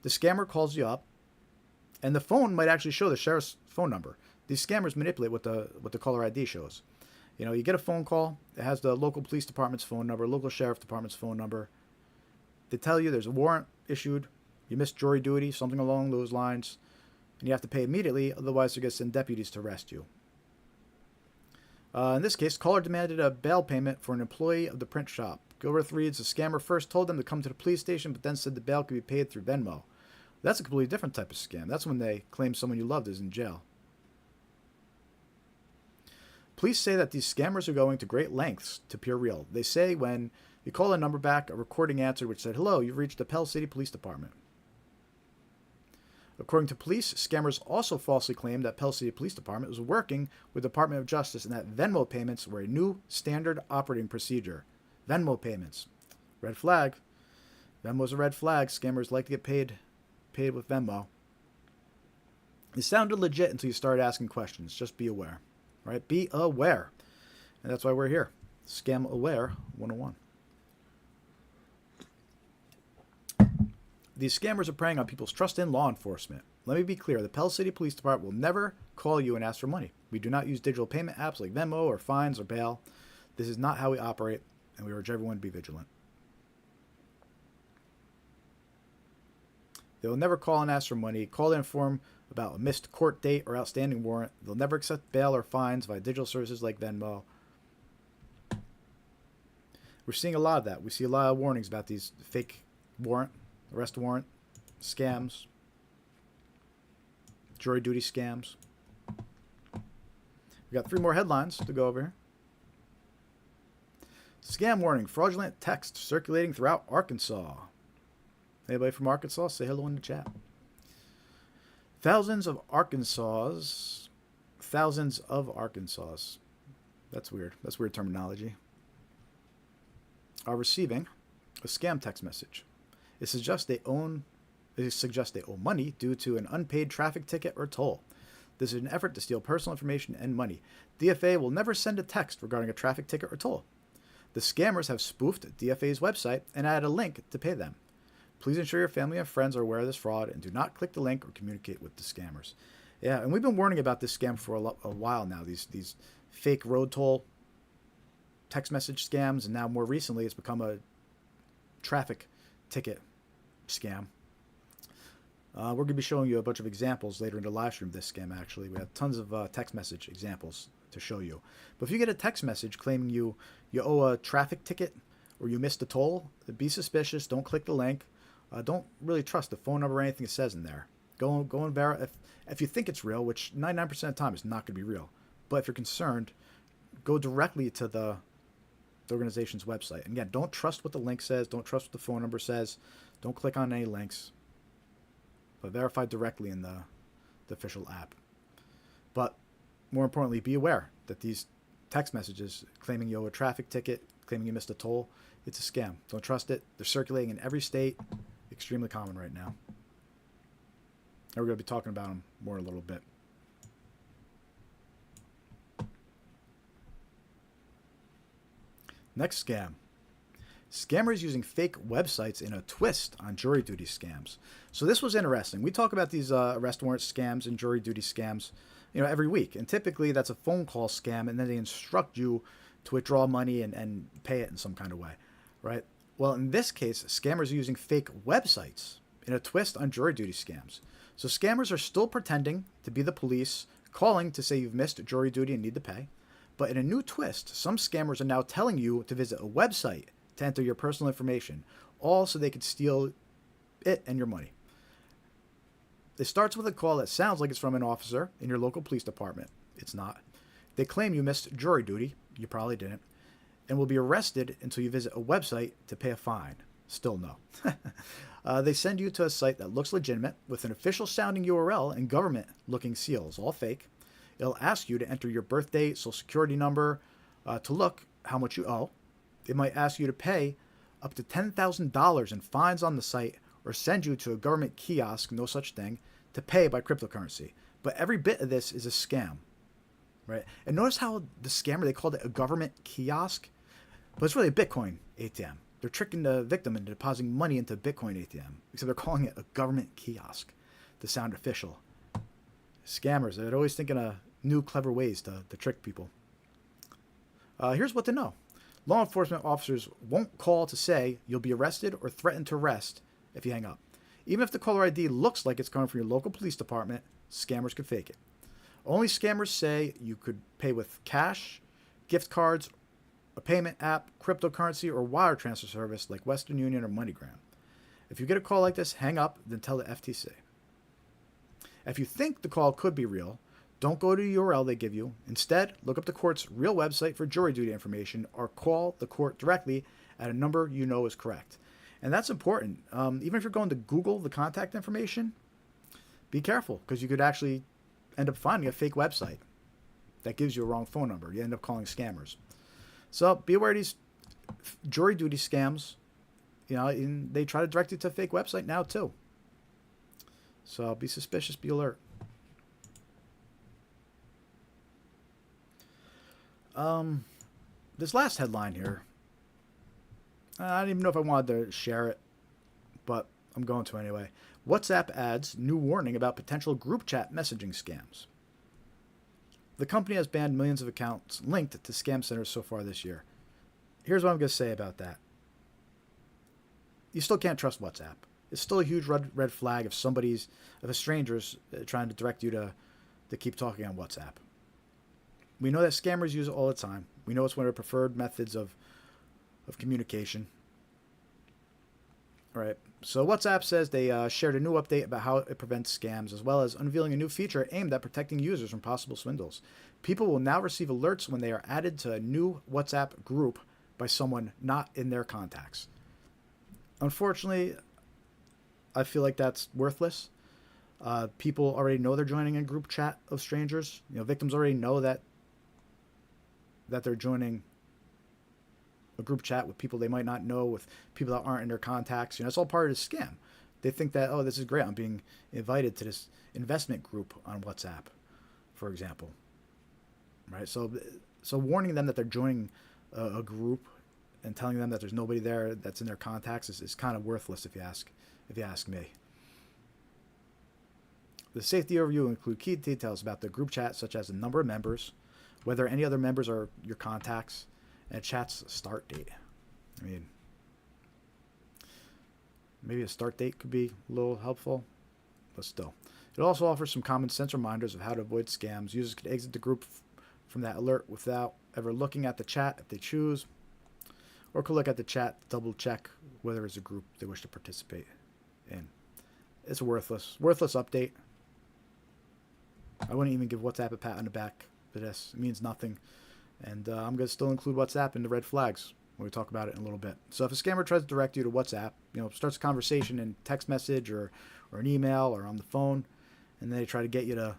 scammer calls you up, and the phone might actually show the sheriff's phone number. These scammers manipulate what the caller ID shows. You know, you get a phone call. It has the local police department's phone number, local sheriff department's phone number. They tell you there's a warrant issued. You missed jury duty, something along those lines, and you have to pay immediately. Otherwise, they're going to send deputies to arrest you. In this case, the caller demanded a bail payment for an employee of the print shop. Gilbert reads, the scammer first told them to come to the police station, but then said the bail could be paid through Venmo. That's a completely different type of scam. That's when they claim someone you loved is in jail. Police say that these scammers are going to great lengths to appear real. They say when you call a number back, a recording answered which said, hello, you've reached the Pell City Police Department. According to police, scammers also falsely claimed that Pell City Police Department was working with the Department of Justice and that Venmo payments were a new standard operating procedure. Venmo payments. Red flag. Venmo's a red flag. Scammers like to get paid with Venmo. It sounded legit until you started asking questions. Just be aware. Right? Be aware. And that's why we're here. Scam Aware 101. These scammers are preying on people's trust in law enforcement. Let me be clear. The Pell City Police Department will never call you and ask for money. We do not use digital payment apps like Venmo or fines or bail. This is not how we operate, and we urge everyone to be vigilant. They will never call and ask for money, call to inform about a missed court date or outstanding warrant. They'll never accept bail or fines via digital services like Venmo. We're seeing a lot of that. We see a lot of warnings about these fake arrest warrant scams, jury duty scams. We got 3 more headlines to go over here. Scam warning, fraudulent text circulating throughout Arkansas. Anybody from Arkansas? Say hello in the chat. Thousands of Arkansas. That's weird. That's weird terminology. Are receiving a scam text message. It suggests they owe money due to an unpaid traffic ticket or toll. This is an effort to steal personal information and money. DFA will never send a text regarding a traffic ticket or toll. The scammers have spoofed DFA's website and added a link to pay them. Please ensure your family and friends are aware of this fraud and do not click the link or communicate with the scammers. Yeah, and we've been warning about this scam for a while now. These fake road toll text message scams, and now more recently it's become a traffic ticket scam. We're going to be showing you a bunch of examples later in the live stream of this scam, actually. We have tons of text message examples to show you. But if you get a text message claiming you owe a traffic ticket or you missed a toll, be suspicious. Don't click the link. Don't really trust the phone number or anything it says in there. Go and verify. If you think it's real, which 99% of the time is not going to be real, but if you're concerned, go directly to the organization's website. And again, don't trust what the link says. Don't trust what the phone number says. Don't click on any links. But verify directly in the official app. But more importantly, be aware that these text messages claiming you owe a traffic ticket, claiming you missed a toll, it's a scam. Don't trust it. They're circulating in every state. Extremely common right now. And we're going to be talking about them more in a little bit. Next scam. Scammers using fake websites in a twist on jury duty scams. So this was interesting. We talk about these arrest warrant scams and jury duty scams, every week. And typically that's a phone call scam, and then they instruct you to withdraw money and pay it in some kind of way, right? Well, in this case, scammers are using fake websites in a twist on jury duty scams. So scammers are still pretending to be the police, calling to say you've missed jury duty and need to pay. But in a new twist, some scammers are now telling you to visit a website to enter your personal information, all so they could steal it and your money. It starts with a call that sounds like it's from an officer in your local police department. It's not. They claim you missed jury duty. You probably didn't. And will be arrested until you visit a website to pay a fine. Still no. They send you to a site that looks legitimate with an official sounding URL and government looking seals, all fake. It'll ask you to enter your birth date, social security number, to look how much you owe. It might ask you to pay up to $10,000 in fines on the site or send you to a government kiosk, no such thing, to pay by cryptocurrency. But every bit of this is a scam, right? And notice how the scammer, they called it a government kiosk, but it's really a Bitcoin ATM. They're tricking the victim into depositing money into Bitcoin ATM, except they're calling it a government kiosk to sound official. Scammers, they're always thinking of new clever ways to trick people. Here's what to know. Law enforcement officers won't call to say you'll be arrested or threatened to arrest if you hang up. Even if the caller ID looks like it's coming from your local police department, scammers could fake it. Only scammers say you could pay with cash, gift cards, a payment app, cryptocurrency, or wire transfer service like Western Union or MoneyGram. If you get a call like this, hang up, then tell the FTC. If you think the call could be real, don't go to the URL they give you. Instead, look up the court's real website for jury duty information or call the court directly at a number you know is correct. And that's important. Even if you're going to Google the contact information, be careful, because you could actually end up finding a fake website that gives you a wrong phone number. You end up calling scammers. So be aware of these jury duty scams. You know, and they try to direct you to a fake website now too. So be suspicious, be alert. This last headline here, I don't even know if I wanted to share it, but I'm going to anyway. WhatsApp adds new warning about potential group chat messaging scams. The company has banned millions of accounts linked to scam centers so far this year. Here's what I'm going to say about that. You still can't trust WhatsApp. It's still a huge red flag if a stranger's trying to direct you to keep talking on WhatsApp. We know that scammers use it all the time. We know it's one of their preferred methods of communication. All right. So WhatsApp says they shared a new update about how it prevents scams, as well as unveiling a new feature aimed at protecting users from possible swindles. People will now receive alerts when they are added to a new WhatsApp group by someone not in their contacts. Unfortunately, I feel like that's worthless. People already know they're joining a group chat of strangers. You know, victims already know that they're joining a group chat with people they might not know, with people that aren't in their contacts. You know, it's all part of the scam. They think that, oh, this is great, I'm being invited to this investment group on WhatsApp, for example. Right? So warning them that they're joining a group and telling them that there's nobody there that's in their contacts is kind of worthless, if you ask me. The safety overview will include key details about the group chat, such as the number of members, whether any other members are your contacts, and a chat's start date. I mean, maybe a start date could be a little helpful, but still. It also offers some common sense reminders of how to avoid scams. Users can exit the group from that alert without ever looking at the chat if they choose, or could look at the chat to double check whether it's a group they wish to participate in. It's a worthless update. I wouldn't even give WhatsApp a pat on the back for this. It means nothing. And I'm going to still include WhatsApp in the red flags when we talk about it in a little bit. So if a scammer tries to direct you to WhatsApp, you know, starts a conversation in text message or an email or on the phone, and they try to get you to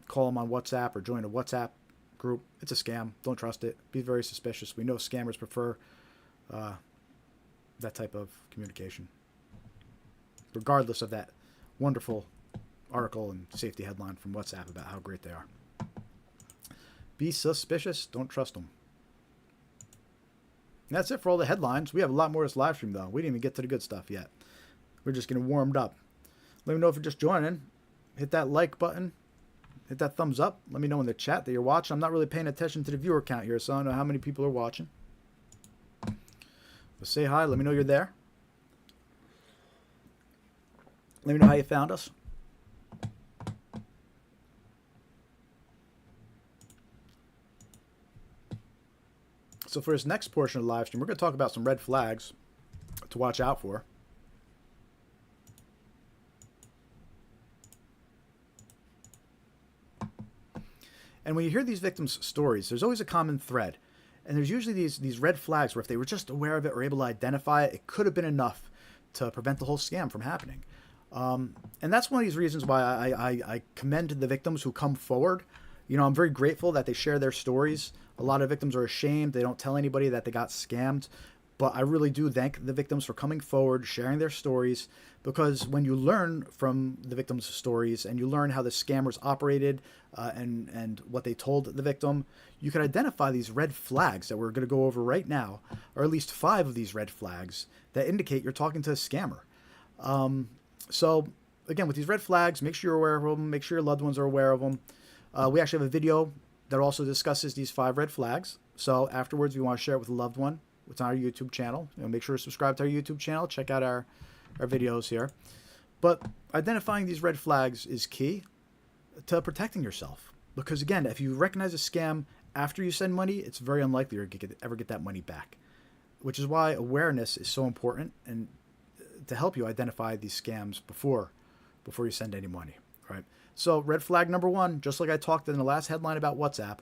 call them on WhatsApp or join a WhatsApp group, it's a scam. Don't trust it. Be very suspicious. We know scammers prefer that type of communication, regardless of that wonderful article and safety headline from WhatsApp about how great they are. Be suspicious. Don't trust them. And that's it for all the headlines. We have a lot more of this live stream, though. We didn't even get to the good stuff yet. We're just getting warmed up. Let me know if you're just joining. Hit that like button. Hit that thumbs up. Let me know in the chat that you're watching. I'm not really paying attention to the viewer count here, so I don't know how many people are watching. But say hi. Let me know you're there. Let me know how you found us. So for this next portion of the live stream, we're going to talk about some red flags to watch out for. And when you hear these victims' stories, there's always a common thread. And there's usually these red flags where if they were just aware of it or able to identify it, it could have been enough to prevent the whole scam from happening. And that's one of these reasons why I commend the victims who come forward. You know, I'm very grateful that they share their stories. A lot of victims are ashamed. They don't tell anybody that they got scammed. But I really do thank the victims for coming forward, sharing their stories, because when you learn from the victims' stories and you learn how the scammers operated and what they told the victim, you can identify these red flags that we're going to go over right now, or at least 5 of these red flags that indicate you're talking to a scammer. So, again, with these red flags, make sure you're aware of them. Make sure your loved ones are aware of them. We actually have a video that also discusses these 5 red flags. So afterwards, we want to share it with a loved one. It's on our YouTube channel. You know, make sure to subscribe to our YouTube channel. Check out our videos here. But identifying these red flags is key to protecting yourself. Because again, if you recognize a scam after you send money, it's very unlikely you're going to ever get that money back. Which is why awareness is so important, and to help you identify these scams before you send any money. Right? So red flag number 1, just like I talked in the last headline about WhatsApp,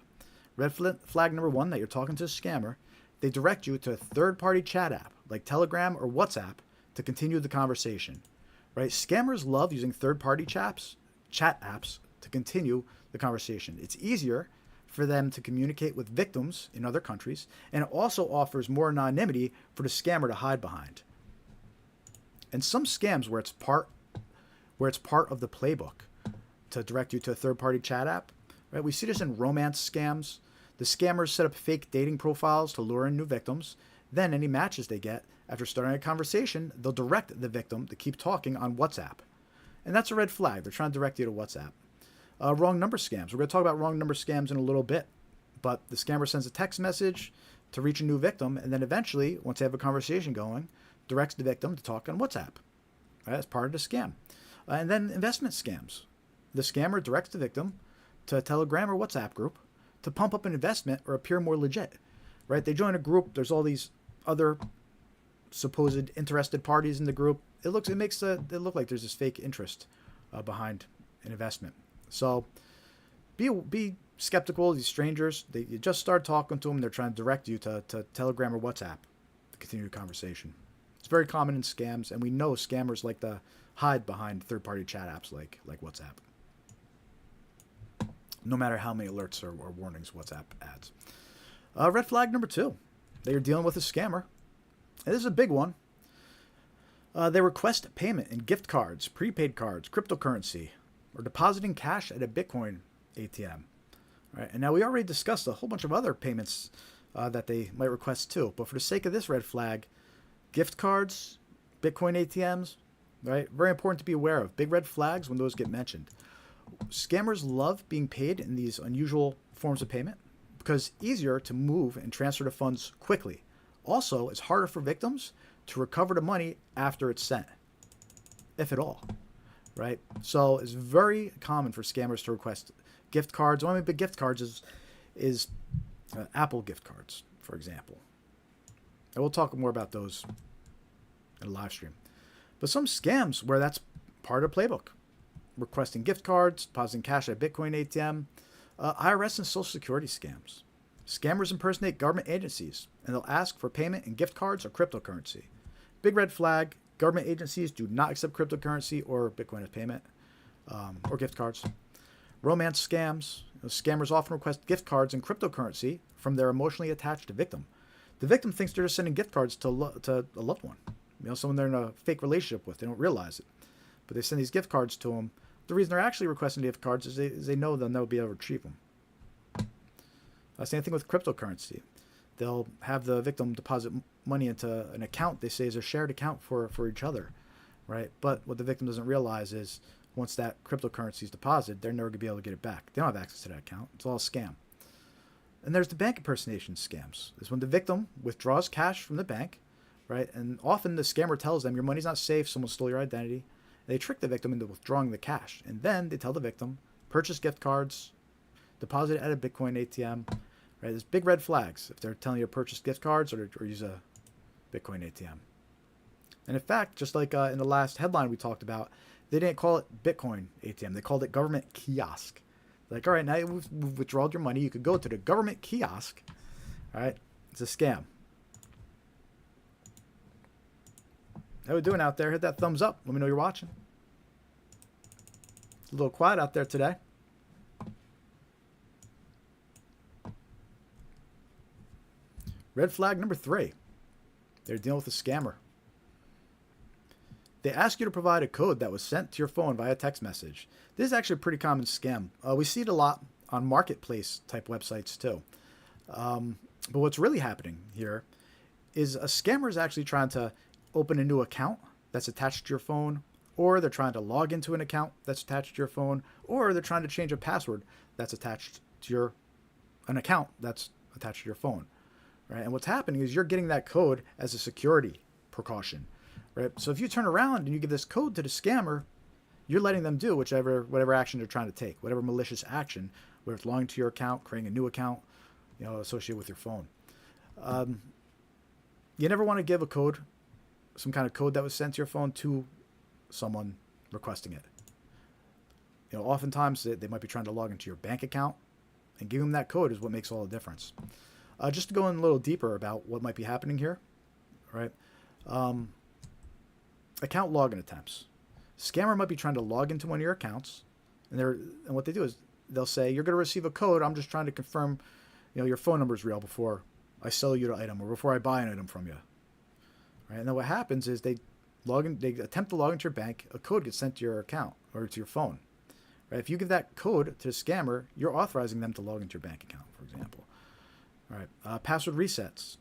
red flag number 1, that you're talking to a scammer, they direct you to a third-party chat app like Telegram or WhatsApp to continue the conversation. right? Scammers love using third-party chat apps to continue the conversation. It's easier for them to communicate with victims in other countries, and it also offers more anonymity for the scammer to hide behind. And some scams where it's part of the playbook to direct you to a third-party chat app, right? We see this in romance scams. The scammers set up fake dating profiles to lure in new victims. Then any matches they get, after starting a conversation, they'll direct the victim to keep talking on WhatsApp. And that's a red flag. They're trying to direct you to WhatsApp. Wrong number scams. We're going to talk about wrong number scams in a little bit. But the scammer sends a text message to reach a new victim, and then eventually, once they have a conversation going, directs the victim to talk on WhatsApp. Right? That's part of the scam. And then investment scams. The scammer directs the victim to a Telegram or WhatsApp group to pump up an investment or appear more legit. Right? They join a group. There's all these other supposed interested parties in the group. It makes it look like there's this fake interest behind an investment. So be skeptical of these strangers. You just start talking to them. They're trying to direct you to Telegram or WhatsApp to continue the conversation. It's very common in scams, and we know scammers like to hide behind third-party chat apps like WhatsApp. No matter how many alerts or warnings WhatsApp adds. Red flag number 2. They are dealing with a scammer. And this is a big one. They request payment in gift cards, prepaid cards, cryptocurrency, or depositing cash at a Bitcoin ATM. Right? And now we already discussed a whole bunch of other payments that they might request too. But for the sake of this red flag, gift cards, Bitcoin ATMs, right? Very important to be aware of. Big red flags when those get mentioned. Scammers love being paid in these unusual forms of payment because it's easier to move and transfer the funds quickly. Also, it's harder for victims to recover the money after it's sent, if at all, right? So it's very common for scammers to request gift cards. One of the big gift cards is Apple gift cards, for example. And we'll talk more about those in a live stream. But some scams where that's part of the playbook. Requesting gift cards, depositing cash at a Bitcoin ATM, IRS and Social Security scams. Scammers impersonate government agencies, and they'll ask for payment in gift cards or cryptocurrency. Big red flag, government agencies do not accept cryptocurrency or Bitcoin as payment, or gift cards. Romance scams. Scammers often request gift cards and cryptocurrency from their emotionally attached victim. The victim thinks they're just sending gift cards to a loved one, someone they're in a fake relationship with. They don't realize it. But they send these gift cards to them. The reason they're actually requesting gift cards is they know they'll never be able to retrieve them. Same thing with cryptocurrency. They'll have the victim deposit money into an account they say is a shared account for each other, right? But what the victim doesn't realize is once that cryptocurrency is deposited, they're never going to be able to get it back. They don't have access to that account. It's all a scam. And there's the bank impersonation scams. It's when the victim withdraws cash from the bank, right? And often the scammer tells them your money's not safe, someone stole your identity. They trick the victim into withdrawing the cash. And then they tell the victim, purchase gift cards, deposit it at a Bitcoin ATM. Right? There's big red flags if they're telling you to purchase gift cards or use a Bitcoin ATM. And in fact, just like in the last headline we talked about, they didn't call it Bitcoin ATM. They called it government kiosk. Like, all right, now we've withdrawn your money. You could go to the government kiosk. All right? It's a scam. How we doing out there? Hit that thumbs up. Let me know you're watching. It's a little quiet out there today. Red flag number 3. They're dealing with a scammer. They ask you to provide a code that was sent to your phone via text message. This is actually a pretty common scam. We see it a lot on marketplace type websites too. But what's really happening here is a scammer is actually trying to open a new account that's attached to your phone, or they're trying to log into an account that's attached to your phone, or they're trying to change a password that's attached to an account that's attached to your phone. Right? And what's happening is you're getting that code as a security precaution. Right? So if you turn around and you give this code to the scammer, you're letting them do whatever action they're trying to take, whatever malicious action, whether it's logging to your account, creating a new account, associated with your phone. You never want to give a code, some kind of code that was sent to your phone to someone requesting it. Oftentimes they might be trying to log into your bank account, and giving them that code is what makes all the difference. Just to go in a little deeper about what might be happening here, right? Account login attempts. Scammer might be trying to log into one of your accounts, and what they do is they'll say, you're going to receive a code. I'm just trying to confirm, your phone number is real before I sell you the item or before I buy an item from you. Right? And then what happens is they attempt to log into your bank. A code gets sent to your account or to your phone. Right? If you give that code to the scammer, you're authorizing them to log into your bank account, for example. Right? Password resets.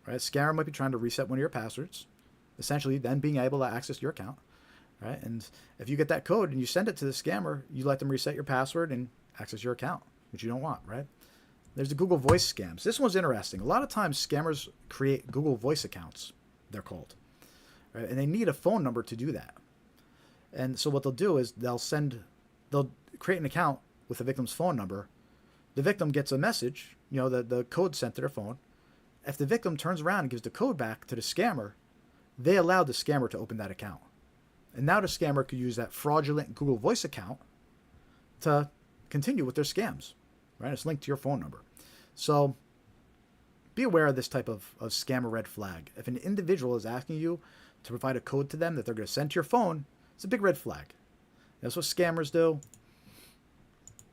Right? Scammer might be trying to reset one of your passwords, essentially then being able to access your account. Right? And if you get that code and you send it to the scammer, you let them reset your password and access your account, which you don't want, right? There's the Google Voice scams. This one's interesting. A lot of times scammers create Google Voice accounts, they're called. Right? And they need a phone number to do that. And so what they'll do is they'll create an account with the victim's phone number. The victim gets a message, the code sent to their phone. If the victim turns around and gives the code back to the scammer, they allow the scammer to open that account. And now the scammer could use that fraudulent Google Voice account to continue with their scams, right? It's linked to your phone number. So be aware of this type of scammer red flag. If an individual is asking you to provide a code to them that they're going to send to your phone, it's a big red flag. That's what scammers do.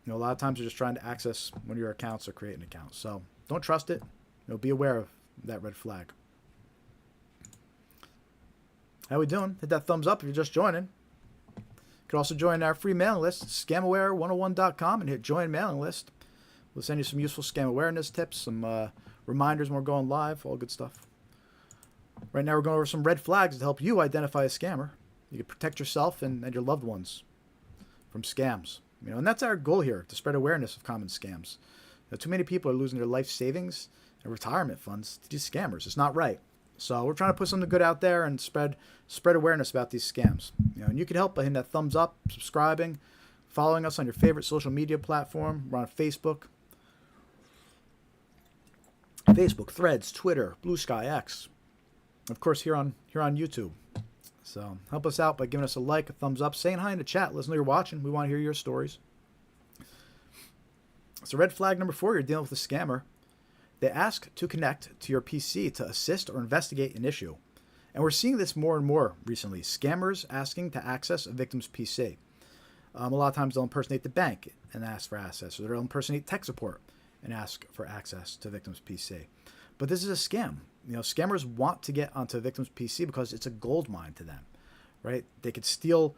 A lot of times they're just trying to access one of your accounts or create an account. So don't trust it. Be aware of that red flag. How we doing? Hit that thumbs up if you're just joining. You can also join our free mailing list, scamaware101.com, and hit join mailing list. We'll send you some useful scam awareness tips, some reminders when we're going live, all good stuff. Right now we're going over some red flags to help you identify a scammer. You can protect yourself and your loved ones from scams. And that's our goal here, to spread awareness of common scams. Too many people are losing their life savings and retirement funds to these scammers. It's not right. So we're trying to put something good out there and spread awareness about these scams. And you can help by hitting that thumbs up, subscribing, following us on your favorite social media platform. We're on Facebook, Threads, Twitter, Blue Sky X, of course here on YouTube. So help us out by giving us a like, a thumbs up, saying hi in the chat. Let us know you're watching. We want to hear your stories. So red flag number 4, you're dealing with a scammer. They ask to connect to your PC to assist or investigate an issue. And we're seeing this more and more recently. Scammers asking to access a victim's PC. A lot of times they'll impersonate the bank and ask for access, or they'll impersonate tech support and ask for access to the victim's PC. But this is a scam. Scammers want to get onto a victim's PC because it's a gold mine to them, right? They could steal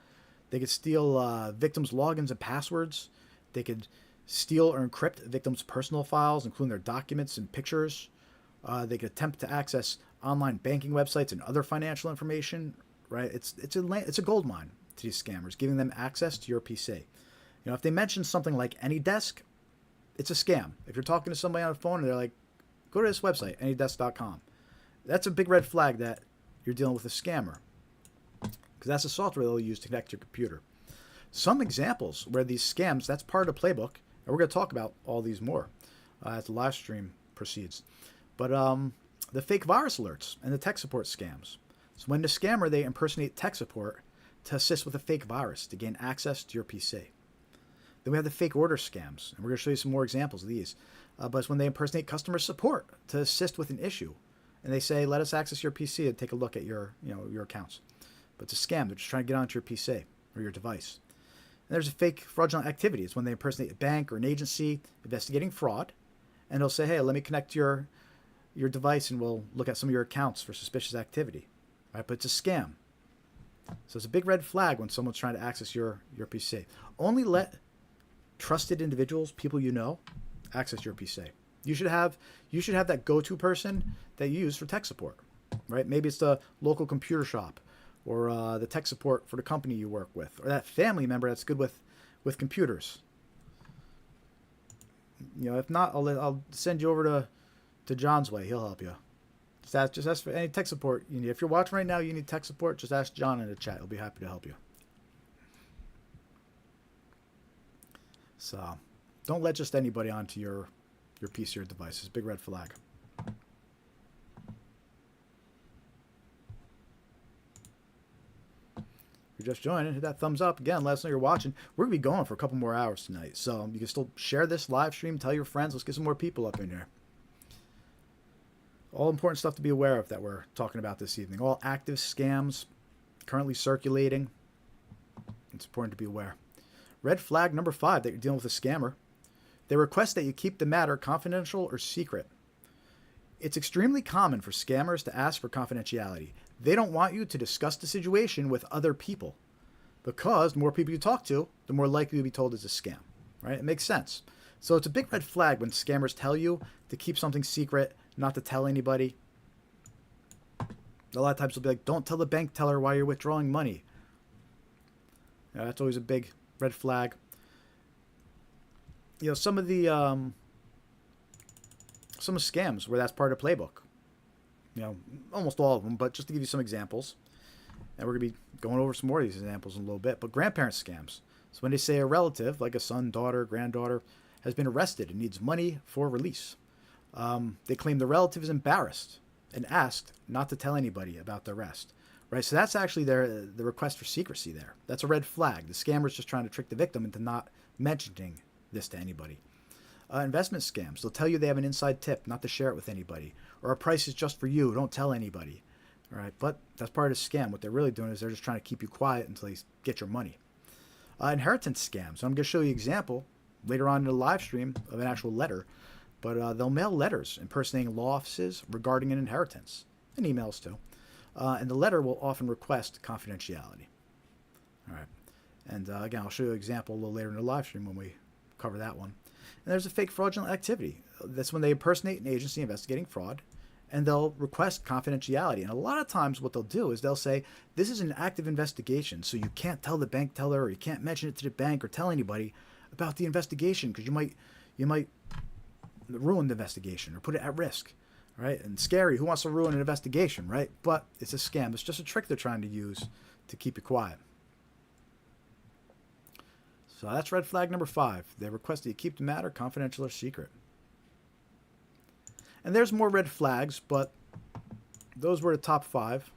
victims' logins and passwords. They could steal or encrypt victims' personal files, including their documents and pictures. They could attempt to access online banking websites and other financial information. Right? It's a gold mine to these scammers, giving them access to your PC. If they mention something like AnyDesk, it's a scam. If you're talking to somebody on the phone and they're like, go to this website, anydesk.com, that's a big red flag that you're dealing with a scammer, because that's the software they'll use to connect to your computer. Some examples where these scams, that's part of the playbook. And we're going to talk about all these more as the live stream proceeds. But the fake virus alerts and the tech support scams. So when the scammer, they impersonate tech support to assist with a fake virus to gain access to your PC. Then we have the fake order scams. And we're going to show you some more examples of these. But it's when they impersonate customer support to assist with an issue. And they say, let us access your PC and take a look at your accounts. But it's a scam. They're just trying to get onto your PC or your device. There's a fake fraudulent activity. It's when they impersonate a bank or an agency investigating fraud, and they'll say, hey, let me connect your device and we'll look at some of your accounts for suspicious activity. Right? But it's a scam. So it's a big red flag when someone's trying to access your PC. Only let trusted individuals, people you know, access your PC. You should have that go-to person that you use for tech support. Right? Maybe it's the local computer shop, or the tech support for the company you work with, or that family member that's good with computers. If not, I'll send you over to John's way. He'll help you. Just ask for any tech support you need. If you're watching right now, you need tech support, just ask John in the chat. He'll be happy to help you. So don't let just anybody onto your PC or device. It's a big red flag. You're just joining, hit that thumbs up. Again, let us know you're watching. We're going to be going for a couple more hours tonight, so you can still share this live stream, tell your friends. Let's get some more people up in here. All important stuff to be aware of that we're talking about this evening. All active scams currently circulating. It's important to be aware. Red flag number 5 that you're dealing with a scammer. They request that you keep the matter confidential or secret. It's extremely common for scammers to ask for confidentiality. They don't want you to discuss the situation with other people, because the more people you talk to, the more likely you'll be told it's a scam, right? It makes sense. So it's a big red flag when scammers tell you to keep something secret, not to tell anybody. A lot of times they'll be like, don't tell the bank teller why you're withdrawing money. That's always a big red flag. Some of the scams where that's part of the playbook. Almost all of them, but just to give you some examples. And we're going to be going over some more of these examples in a little bit. But grandparent scams. So when they say a relative, like a son, daughter, granddaughter, has been arrested and needs money for release, they claim the relative is embarrassed and asked not to tell anybody about the arrest. Right? So that's actually the request for secrecy there. That's a red flag. The scammer's just trying to trick the victim into not mentioning this to anybody. Investment scams. They'll tell you they have an inside tip not to share it with anybody. Or a price is just for you. Don't tell anybody. All right, but that's part of the scam. What they're really doing is they're just trying to keep you quiet until they get your money. Inheritance scams. So I'm going to show you an example later on in the live stream of an actual letter. But they'll mail letters impersonating law offices regarding an inheritance. And emails too. And the letter will often request confidentiality. All right. And again, I'll show you an example a little later in the live stream when we cover that one. And there's a fake fraudulent activity. That's when they impersonate an agency investigating fraud, and they'll request confidentiality. And a lot of times what they'll do is they'll say, this is an active investigation, so you can't tell the bank teller, or you can't mention it to the bank or tell anybody about the investigation, because you might ruin the investigation or put it at risk. Right? And scary, who wants to ruin an investigation, right? But it's a scam. It's just a trick they're trying to use to keep you quiet. So that's red flag number 5. They request that you keep the matter confidential or secret. And there's more red flags, but those were the top 5.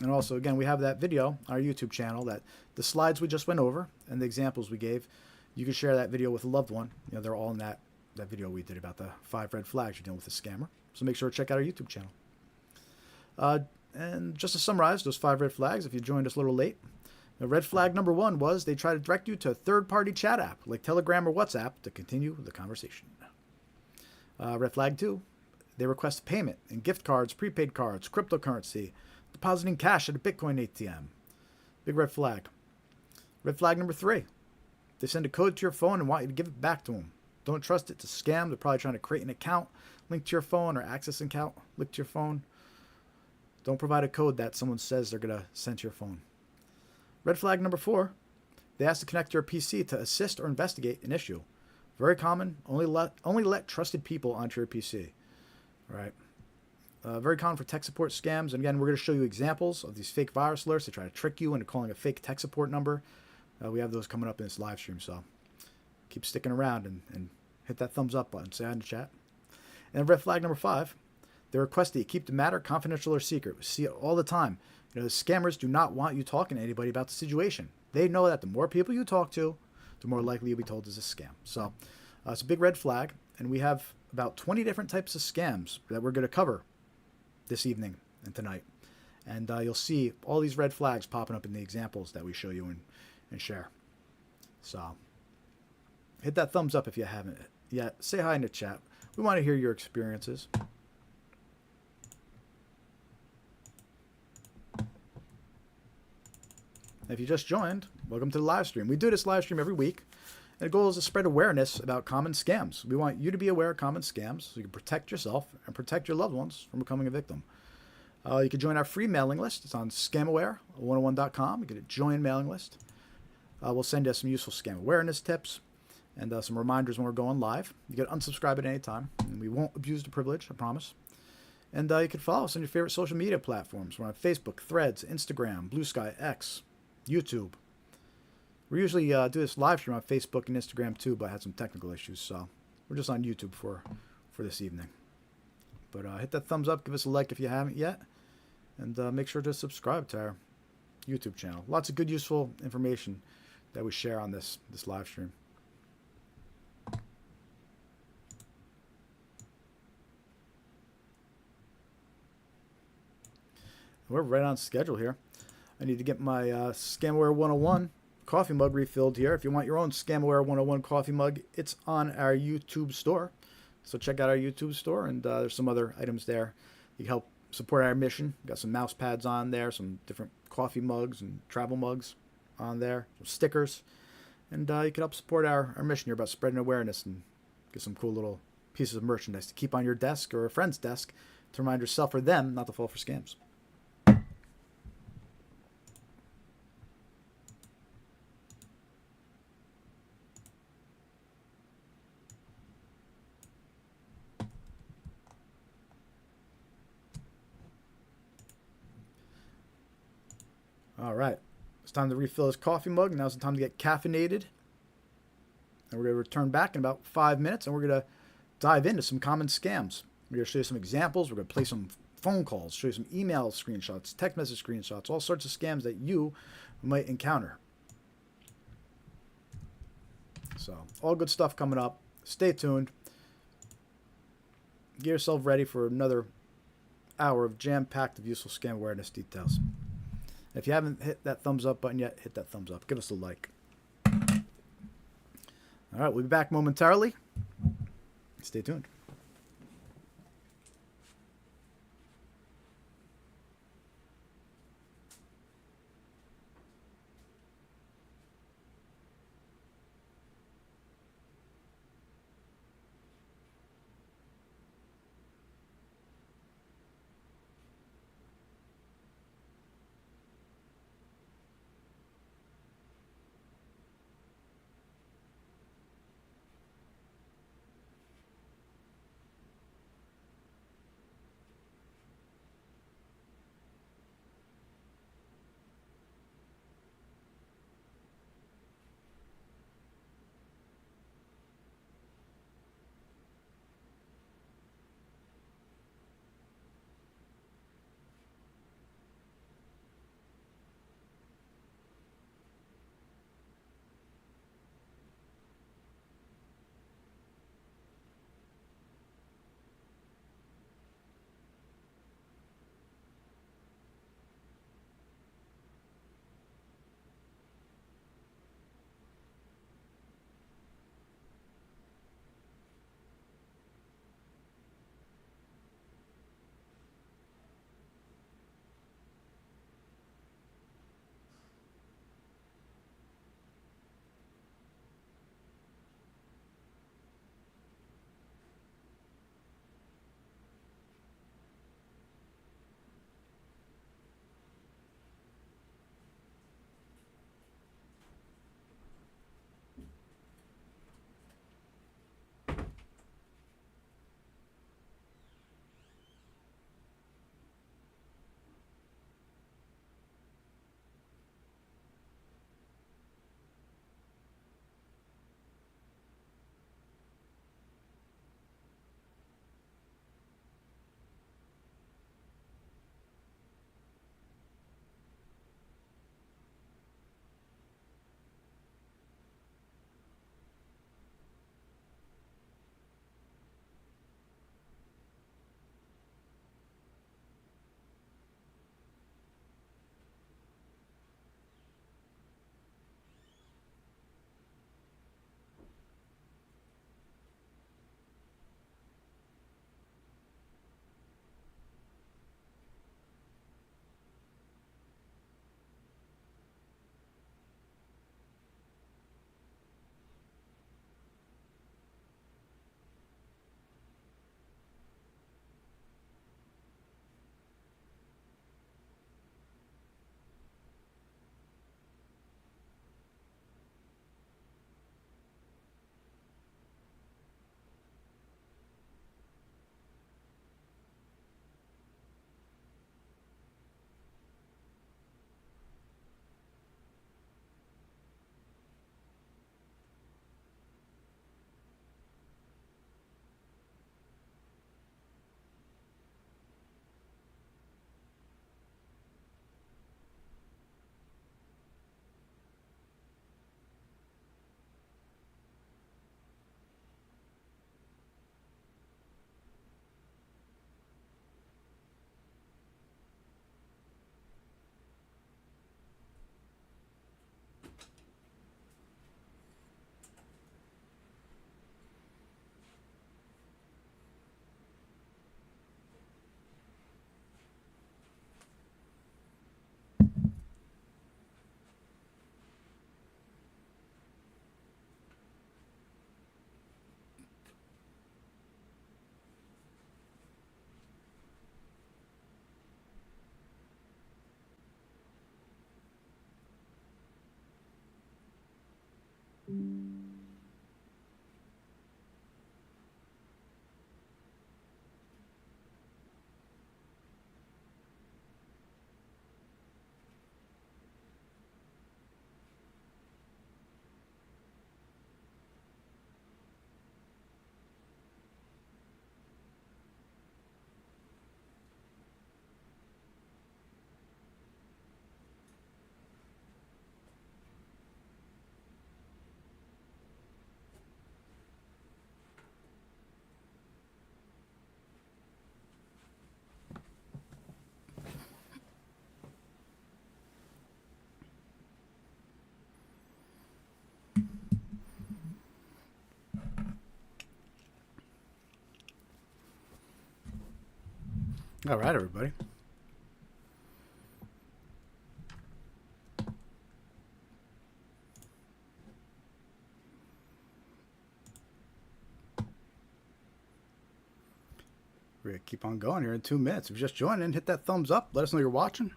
And also, again, we have that video on our YouTube channel, that the slides we just went over and the examples we gave. You can share that video with a loved one. They're all in that video we did about the 5 red flags you're dealing with a scammer. So make sure to check out our YouTube channel. And just to summarize those 5 red flags, if you joined us a little late, the red flag number 1 was they try to direct you to a third-party chat app like Telegram or WhatsApp to continue the conversation. Red flag 2, they request payment in gift cards, prepaid cards, cryptocurrency, depositing cash at a Bitcoin ATM. Big red flag. Red flag number 3, they send a code to your phone and want you to give it back to them. Don't trust it. It's a scam. They're probably trying to create an account linked to your phone, or access an account linked to your phone. Don't provide a code that someone says they're going to send to your phone. Red flag number 4, they ask to connect your PC to assist or investigate an issue. Very common. Only let trusted people onto your PC. All right. Very common for tech support scams. And again, we're going to show you examples of these fake virus alerts to try to trick you into calling a fake tech support number. We have those coming up in this live stream, so keep sticking around and hit that thumbs up button. Say hi in the chat. And red flag number 5, they request that you keep the matter confidential or secret. We see it all the time. The scammers do not want you talking to anybody about the situation. They know that the more people you talk to, the more likely you'll be told it's a scam. So it's a big red flag, and we have about 20 different types of scams that we're going to cover this evening and tonight. And you'll see all these red flags popping up in the examples that we show you and share. So hit that thumbs up if you haven't yet. Say hi in the chat. We want to hear your experiences. If you just joined, welcome to the live stream. We do this live stream every week, and the goal is to spread awareness about common scams. We want you to be aware of common scams so you can protect yourself and protect your loved ones from becoming a victim. You can join our free mailing list. It's on scamaware101.com. You get a join mailing list. We'll send you some useful scam awareness tips and some reminders when we're going live. You can unsubscribe at any time, and we won't abuse the privilege, I promise. And you can follow us on your favorite social media platforms. We're on Facebook, Threads, Instagram, Blue Sky, X, YouTube. We usually do this live stream on Facebook and Instagram too, but I had some technical issues, so we're just on YouTube for this evening. But hit that thumbs up, give us a like if you haven't yet, and make sure to subscribe to our YouTube channel. Lots of good, useful information that we share on this live stream. We're right on schedule here. I need to get my Scamware 101 coffee mug refilled here. If you want your own Scamware 101 coffee mug, it's on our YouTube store. So check out our YouTube store, and there's some other items there. You can help support our mission. Got some mouse pads on there, some different coffee mugs and travel mugs on there, some stickers. And you can help support our mission here about spreading awareness and get some cool little pieces of merchandise to keep on your desk or a friend's desk to remind yourself or them not to fall for scams. All right. It's time to refill his coffee mug. Now's the time to get caffeinated. And we're going to return back in about 5 minutes, and we're going to dive into some common scams. We're going to show you some examples. We're going to play some phone calls, show you some email screenshots, text message screenshots, all sorts of scams that you might encounter. So, all good stuff coming up. Stay tuned. Get yourself ready for another hour of jam-packed of useful scam awareness details. If you haven't hit that thumbs up button yet, hit that thumbs up. Give us a like. All right, we'll be back momentarily. Stay tuned. All right, everybody. We're going to keep on going here in 2 minutes. If you just joined in, hit that thumbs up. Let us know you're watching.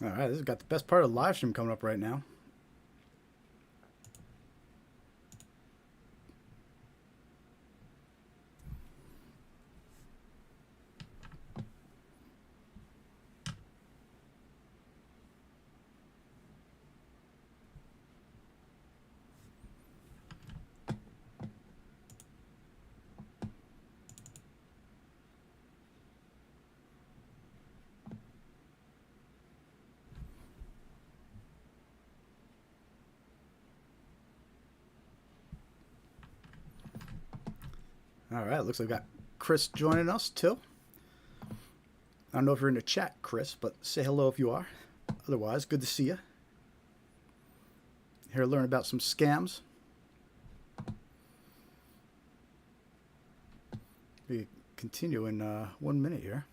All right, this has got the best part of the live stream coming up right now. All right, looks like we got Chris joining us too. I don't know if you're in the chat, Chris, but say hello if you are. Otherwise, good to see you. Here to learn about some scams. We continue in 1 minute here.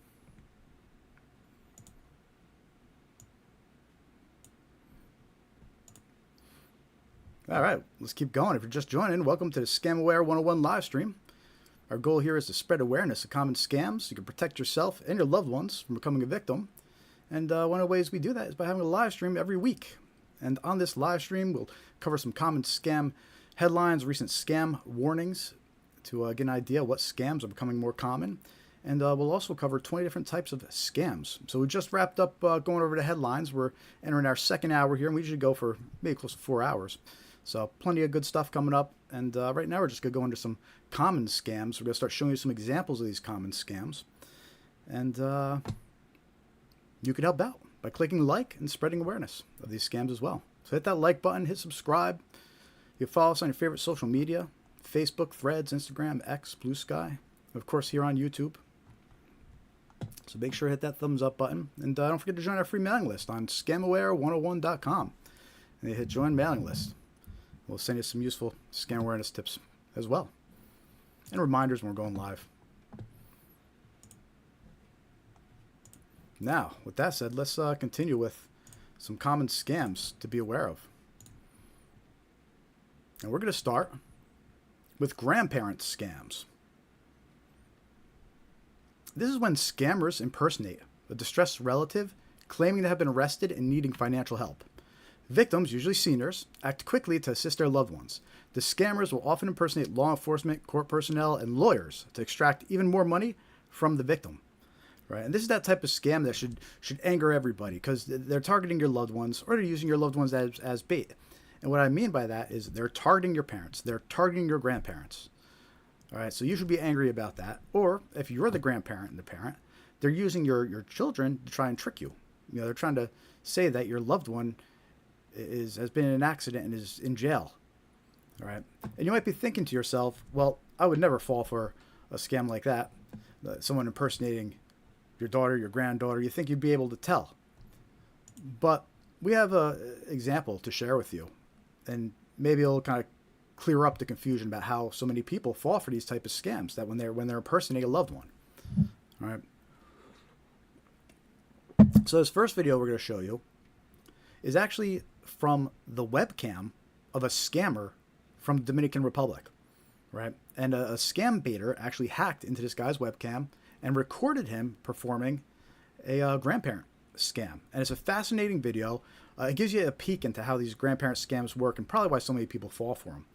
All right, let's keep going. If you're just joining, welcome to the Scam Aware 101 live stream. Our goal here is to spread awareness of common scams so you can protect yourself and your loved ones from becoming a victim. And one of the ways we do that is by having a live stream every week. And on this live stream, we'll cover some common scam headlines, recent scam warnings to get an idea of what scams are becoming more common. And we'll also cover 20 different types of scams. So we just wrapped up going over the headlines. We're entering our second hour here, and we usually go for maybe close to 4 hours. So plenty of good stuff coming up. And right now we're just going to go into some common scams. We're going to start showing you some examples of these common scams. And you can help out by clicking like and spreading awareness of these scams as well. So hit that like button, hit subscribe. You can follow us on your favorite social media, Facebook, Threads, Instagram, X, Blue Sky. Of course, here on YouTube. So make sure to hit that thumbs up button. And don't forget to join our free mailing list on scamaware101.com. And you hit join mailing list. We'll send you some useful scam awareness tips as well. And reminders when we're going live. Now, with that said, let's continue with some common scams to be aware of. And we're going to start with grandparent scams. This is when scammers impersonate a distressed relative claiming to have been arrested and needing financial help. Victims, usually seniors, act quickly to assist their loved ones. The scammers will often impersonate law enforcement, court personnel, and lawyers to extract even more money from the victim. Right? And this is that type of scam that should anger everybody because they're targeting your loved ones or they're using your loved ones as bait. And what I mean by that is they're targeting your parents. They're targeting your grandparents. All right, so you should be angry about that. Or if you're the grandparent and the parent, they're using your children to try and trick you. You know, they're trying to say that your loved one has been in an accident and is in jail. All right. And you might be thinking to yourself, well, I would never fall for a scam like that. Someone impersonating your daughter, your granddaughter. You think you'd be able to tell. But we have an example to share with you. And maybe it'll kind of clear up the confusion about how so many people fall for these type of scams that when they're impersonating a loved one. All right. So this first video we're going to show you is actually from the webcam of a scammer from the Dominican Republic, right? And a scam baiter actually hacked into this guy's webcam and recorded him performing a grandparent scam. And it's a fascinating video. It gives you a peek into how these grandparent scams work and probably why so many people fall for them.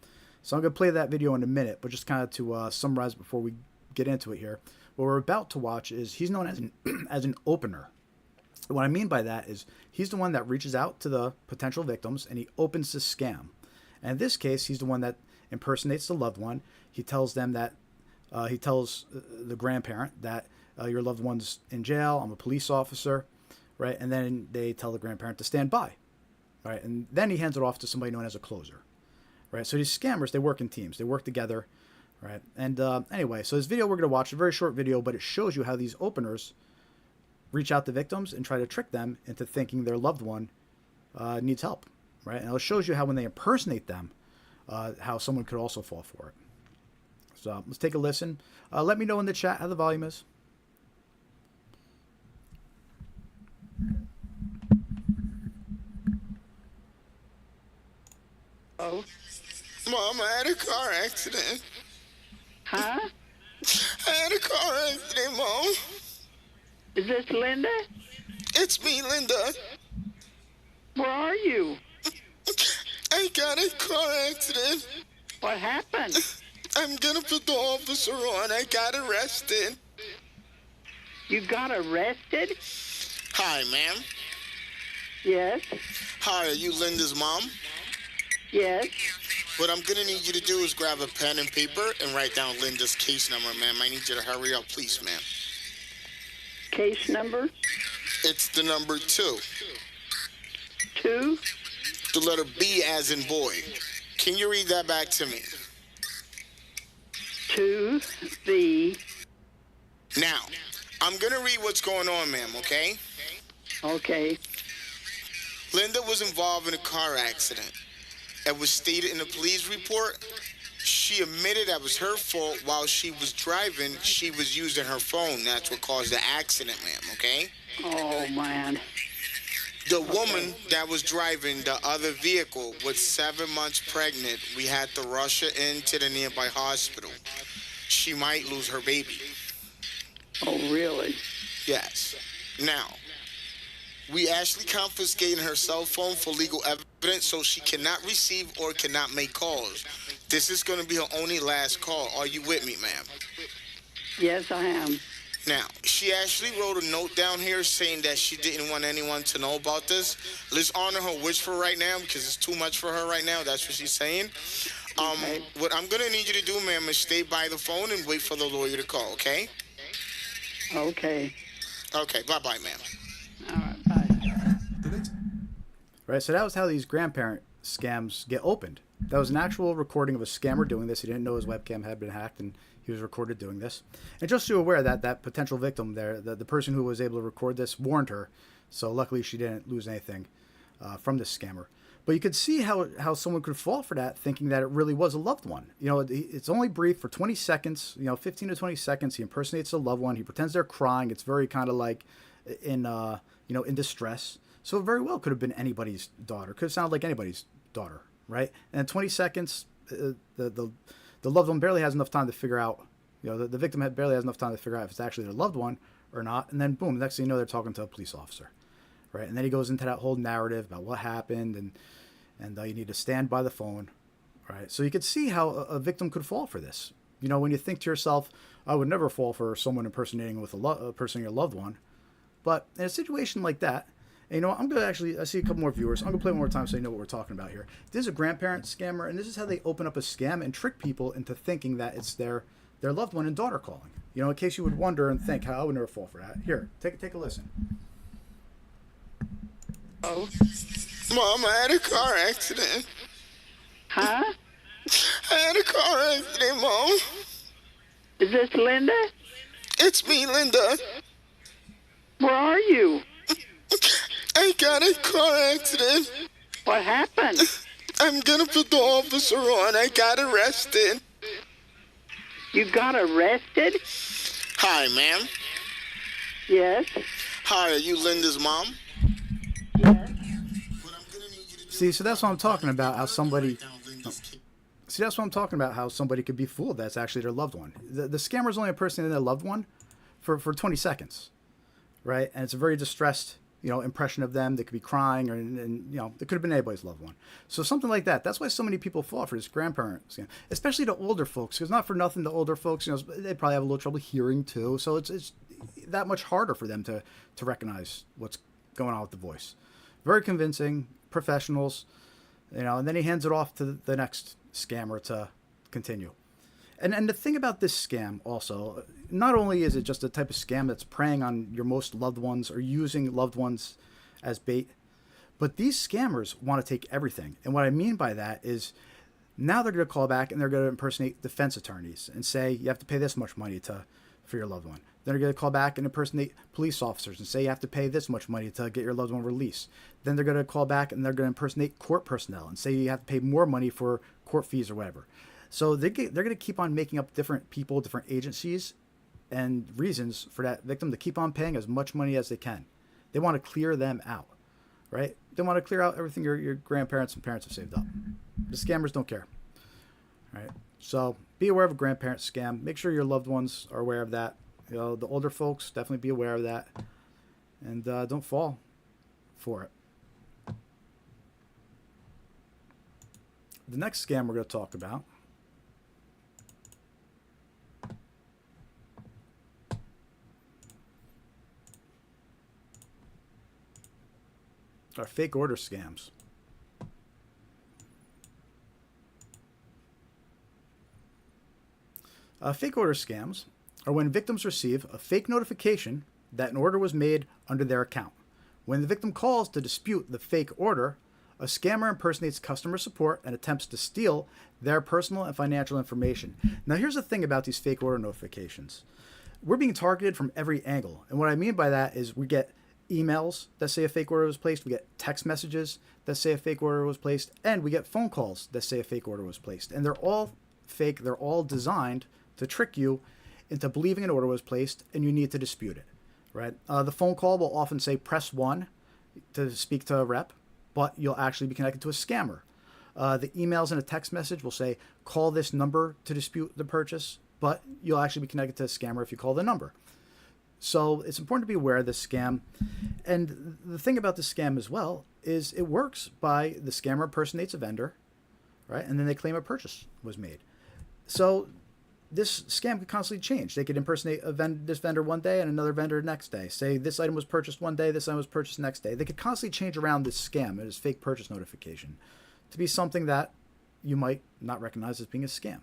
So I'm going to play that video in a minute, but just kind of to summarize before we get into it here. What we're about to watch is he's known as as an opener. What I mean by that is he's the one that reaches out to the potential victims and he opens the scam. And in this case, he's the one that impersonates the loved one. He tells them that, he tells the grandparent that your loved one's in jail, I'm a police officer, right? And then they tell the grandparent to stand by, right? And then he hands it off to somebody known as a closer, right? So these scammers, they work in teams. They work together right? And anyway, so this video we're going to watch, a very short video, but it shows you how these openers reach out to victims and try to trick them into thinking their loved one needs help, right? And it shows you how when they impersonate them, how someone could also fall for it. So let's take a listen. Let me know in the chat how the volume is. Oh. Mom, I had a car accident. Huh? I had a car accident, Mom. Is this Linda? It's me, Linda. Where are you? I got a car accident. What happened? I'm gonna put the officer on. I got arrested. You got arrested? Hi, ma'am. Yes. Hi, are you Linda's mom? Yes. What I'm gonna need you to do is grab a pen and paper and write down Linda's case number, ma'am. I need you to hurry up, please, ma'am. Case number? It's the number 2. 2? The letter B as in boy. Can you read that back to me? 2, B. Now, I'm gonna read what's going on, ma'am, okay? Okay. Linda was involved in a car accident. It was stated in the police report. She admitted that was her fault. While she was driving, she was using her phone. That's what caused the accident, ma'am, okay? Oh, man. The woman that was driving the other vehicle was 7 months pregnant. We had to rush her into the nearby hospital. She might lose her baby. Oh, really? Yes. Now, we actually confiscated her cell phone for legal evidence, so she cannot receive or cannot make calls. This is going to be her only last call. Are you with me, ma'am? Yes, I am. Now, she actually wrote a note down here saying that she didn't want anyone to know about this. Let's honor her wish for right now because it's too much for her right now. That's what she's saying. Okay. What I'm going to need you to do, ma'am, is stay by the phone and wait for the lawyer to call, okay? Okay. Okay, bye-bye, ma'am. All right, bye. Right, so that was how these grandparent scams get opened. That was an actual recording of a scammer doing this. He didn't know his webcam had been hacked, and he was recorded doing this. And just so you're aware that potential victim there, the person who was able to record this, warned her. So luckily she didn't lose anything from this scammer. But you could see how someone could fall for that, thinking that it really was a loved one. You know, it's only brief for 20 seconds, 15 to 20 seconds. He impersonates a loved one. He pretends they're crying. It's very kind of like in distress. So it very well could have been anybody's daughter. Could have sounded like anybody's daughter, right? And in 20 seconds, the loved one barely has enough time to figure out, the victim barely has enough time to figure out if it's actually their loved one or not. And then boom, the next thing you know, they're talking to a police officer, right? And then he goes into that whole narrative about what happened and you need to stand by the phone, right? So you could see how a victim could fall for this. When you think to yourself, I would never fall for someone impersonating with a person, your loved one. But in a situation like that, and I'm going to I see a couple more viewers. I'm going to play one more time so you know what we're talking about here. This is a grandparent scammer, and this is how they open up a scam and trick people into thinking that it's their loved one and daughter calling. In case you would wonder and think, I would never fall for that. Here, take a listen. Oh. Mom, I had a car accident. Huh? I had a car accident, Mom. Is this Linda? It's me, Linda. Where are you? I got a car accident. What happened? I'm gonna put the officer on. I got arrested. You got arrested? Hi, ma'am. Yes. Hi, are you Linda's mom? Yes. See, so that's what I'm talking about, how somebody... See, that's what I'm talking about, how somebody could be fooled that's actually their loved one. The scammer's only impersonating their loved one for 20 seconds, right? And it's a very distressed, impression of them. They could be crying, or it could have been anybody's loved one. So something like that. That's why so many people fall for this grandparent scam, especially the older folks, because not for nothing, the older folks, they probably have a little trouble hearing too. So it's that much harder for them to recognize what's going on with the voice. Very convincing, professionals, and then he hands it off to the next scammer to continue. And the thing about this scam also, not only is it just a type of scam that's preying on your most loved ones or using loved ones as bait, but these scammers want to take everything. And what I mean by that is Now they're going to call back and they're going to impersonate defense attorneys and say you have to pay this much money for your loved one. Then they're going to call back and impersonate police officers and say you have to pay this much money to get your loved one released. Then they're going to call back and they're going to impersonate court personnel and say you have to pay more money for court fees or whatever. So they're going to keep on making up different people, different agencies, and reasons for that victim to keep on paying as much money as they can. They want to clear them out, right? They want to clear out everything your grandparents and parents have saved up. The scammers don't care, right? So be aware of a grandparent scam. Make sure your loved ones are aware of that. You know, the older folks, definitely be aware of that. And don't fall for it. The next scam we're going to talk about are fake order scams. Fake order scams are when victims receive a fake notification that an order was made under their account. When the victim calls to dispute the fake order, a scammer impersonates customer support and attempts to steal their personal and financial information. Now, here's the thing about these fake order notifications. We're being targeted from every angle. And what I mean by that is we get emails that say a fake order was placed, we get text messages that say a fake order was placed, and we get phone calls that say a fake order was placed. And they're all fake. They're all designed to trick you into believing an order was placed and you need to dispute it, right? The phone call will often say press 1 to speak to a rep, but you'll actually be connected to a scammer. The emails and a text message will say call this number to dispute the purchase, but you'll actually be connected to a scammer if you call the number. So it's important to be aware of this scam. And the thing about this scam as well is it works by the scammer impersonates a vendor, right? And then they claim a purchase was made. So this scam could constantly change. They could impersonate this vendor one day and another vendor next day. Say this item was purchased one day, this item was purchased next day. They could constantly change around this scam, this fake purchase notification, to be something that you might not recognize as being a scam.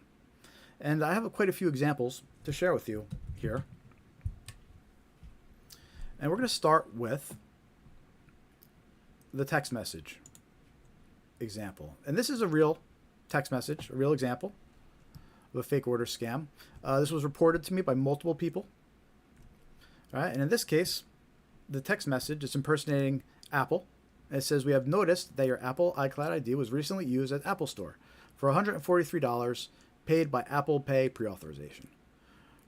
And I have quite a few examples to share with you here. And we're going to start with the text message example. And this is a real text message, a real example of a fake order scam. This was reported to me by multiple people. All right, and in this case, the text message is impersonating Apple. And it says, we have noticed that your Apple iCloud ID was recently used at Apple Store for $143 paid by Apple Pay pre-authorization.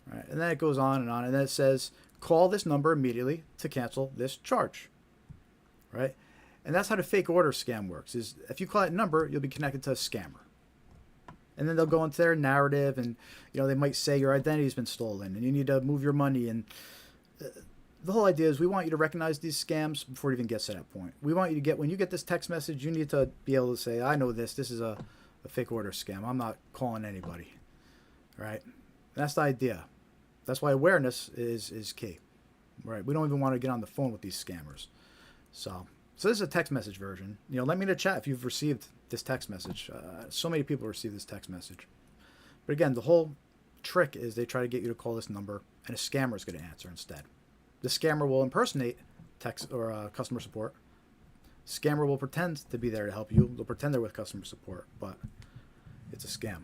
All right, and then it goes on, and then it says, call this number immediately to cancel this charge. Right? And that's how the fake order scam works, is if you call that number, you'll be connected to a scammer. And then they'll go into their narrative and, they might say your identity's been stolen and you need to move your money. And the whole idea is we want you to recognize these scams before it even gets to that point. We want you to when you get this text message, you need to be able to say, I know this is a fake order scam. I'm not calling anybody. Right? And that's the idea. That's why awareness is key. Right? We don't even want to get on the phone with these scammers. So this is a text message version. Let me in the chat if you've received this text message. So many people receive this text message. But again, the whole trick is they try to get you to call this number, and a scammer is going to answer instead. The scammer will impersonate text or customer support. Scammer will pretend to be there to help you. They'll pretend they're with customer support, but it's a scam.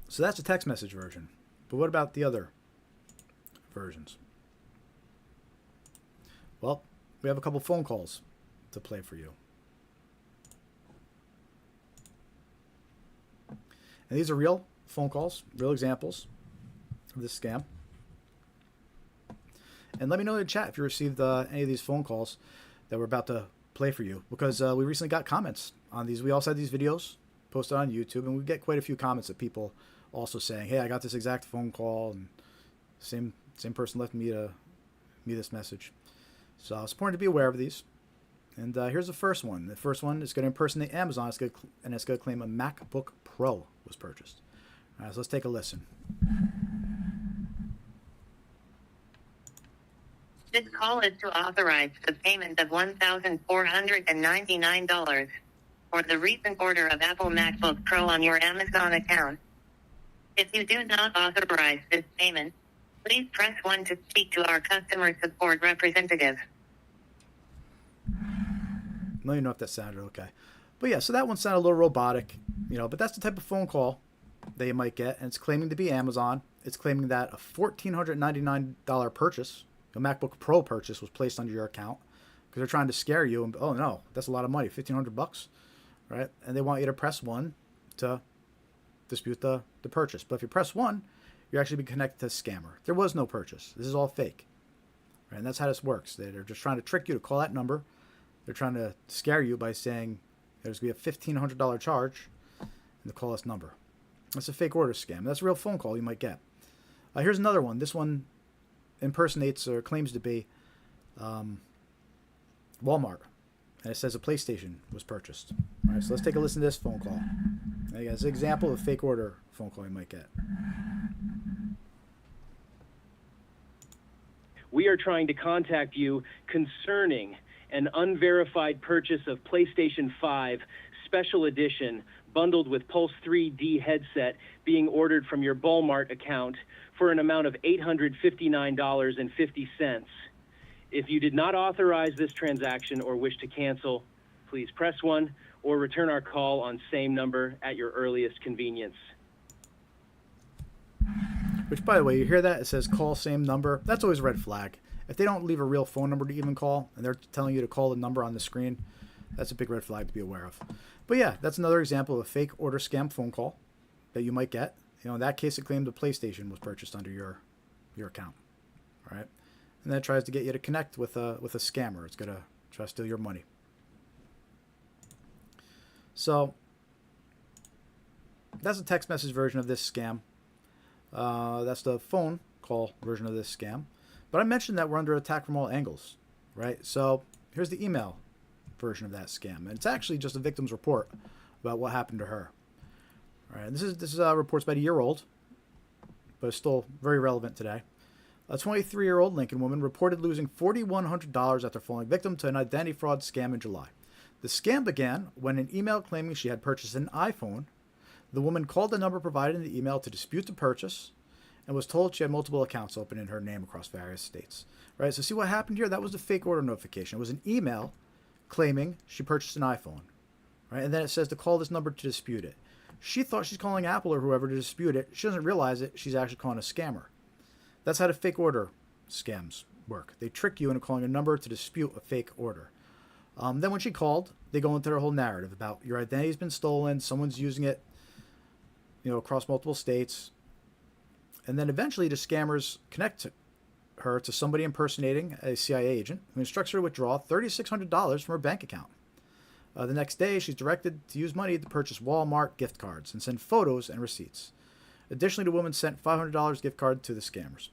So that's a text message version. But what about the other versions? Well, we have a couple phone calls to play for you. And these are real phone calls, real examples of this scam. And let me know in the chat if you received any of these phone calls that we're about to play for you, because we recently got comments on these. We also had these videos posted on YouTube, and we get quite a few comments of people also saying, hey, I got this exact phone call, and same person left me this message. So it's important to be aware of these. And here's the first one. The first one is going to impersonate Amazon, and it's going to claim a MacBook Pro was purchased. All right, so let's take a listen. This call is to authorize the payment of $1,499 for the recent order of Apple MacBook Pro on your Amazon account. If you do not authorize this payment, please press 1 to speak to our customer support representative. Let me know if that sounded okay. But yeah, so that one sounded a little robotic, but that's the type of phone call that you might get, and it's claiming to be Amazon. It's claiming that a $1,499 purchase, a MacBook Pro purchase, was placed under your account because they're trying to scare you. And oh no, that's a lot of money, $1,500, right? And they want you to press 1 to dispute the purchase. But if you press 1, you're actually being connected to a scammer. There was no purchase. This is all fake, right? And that's how this works. They're just trying to trick you to call that number. They're trying to scare you by saying there's going to be a $1,500 charge and to call this number. That's a fake order scam. That's a real phone call you might get. Here's another one. This one impersonates or claims to be Walmart. And it says a PlayStation was purchased. All right, so let's take a listen to this phone call. There you go. It's an example of a fake order phone call you might get. We are trying to contact you concerning an unverified purchase of PlayStation 5 Special Edition bundled with Pulse 3D headset being ordered from your Walmart account for an amount of $859.50. If you did not authorize this transaction or wish to cancel, please press 1 or return our call on same number at your earliest convenience. Which, by the way, you hear that? It says call same number. That's always a red flag. If they don't leave a real phone number to even call, and they're telling you to call the number on the screen, that's a big red flag to be aware of. But yeah, that's another example of a fake order scam phone call that you might get. In that case, it claimed the PlayStation was purchased under your account. All right? And then it tries to get you to connect with a scammer. It's going to try to steal your money. So that's the text message version of this scam. That's the phone call version of this scam. But I mentioned that we're under attack from all angles, right? So here's the email version of that scam. And it's actually just a victim's report about what happened to her. All right, this is report's about a year old, but it's still very relevant today. A 23-year-old Lincoln woman reported losing $4,100 after falling victim to an identity fraud scam in July. The scam began when an email claiming she had purchased an iPhone. The woman called the number provided in the email to dispute the purchase and was told she had multiple accounts open in her name across various states. Right, so see what happened here? That was the fake order notification. It was an email claiming she purchased an iPhone. Right, and then it says to call this number to dispute it. She thought she's calling Apple or whoever to dispute it. She doesn't realize it. She's actually calling a scammer. That's how the fake order scams work. They trick you into calling a number to dispute a fake order. Then when she called, they go into their whole narrative about your identity's been stolen, someone's using it, across multiple states. And then eventually the scammers connect her to somebody impersonating a CIA agent who instructs her to withdraw $3,600 from her bank account. The next day, she's directed to use money to purchase Walmart gift cards and send photos and receipts. Additionally, the woman sent $500 gift card to the scammers.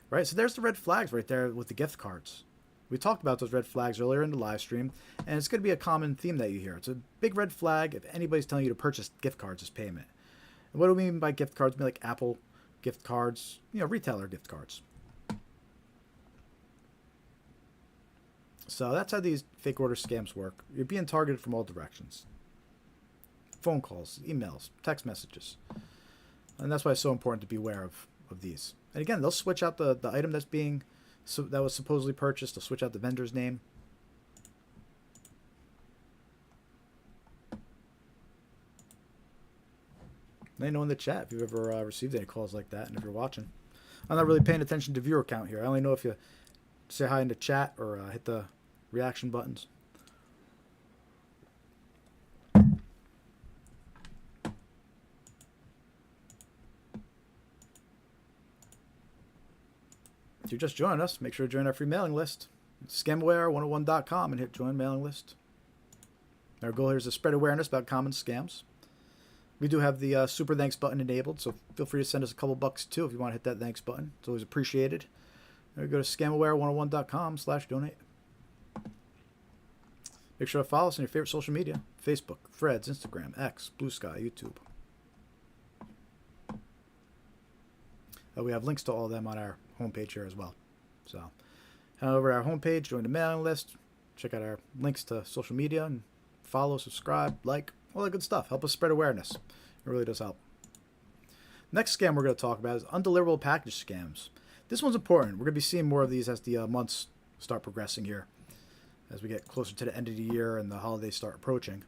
Right, so there's the red flags right there with the gift cards. We talked about those red flags earlier in the live stream, and it's going to be a common theme that you hear. It's a big red flag if anybody's telling you to purchase gift cards as payment. And what do we mean by gift cards? We mean like Apple gift cards, retailer gift cards. So that's how these fake order scams work. You're being targeted from all directions. Phone calls, emails, text messages. And that's why it's so important to be aware of these. And again, they'll switch out the item that was supposedly purchased. They'll switch out the vendor's name. Let me know in the chat if you've ever received any calls like that, and if you're watching. I'm not really paying attention to viewer count here. I only know if you say hi in the chat or hit the reaction buttons. If you're just joining us, make sure to join our free mailing list. Scamware101.com and hit join mailing list. Our goal here is to spread awareness about common scams. We do have the super thanks button enabled, so feel free to send us a couple bucks too if you want to hit that thanks button. It's always appreciated. Go to scamware101.com/donate. Make sure to follow us on your favorite social media: Facebook, Threads, Instagram, X, Blue Sky, YouTube. We have links to all of them on our homepage here as well. So head over to our homepage, join the mailing list, check out our links to social media, and follow, subscribe, like, all that good stuff. Help us spread awareness. It really does help. Next scam we're going to talk about is undeliverable package scams. This one's important. We're going to be seeing more of these as the months start progressing here. as we get closer to the end of the year and the holidays start approaching.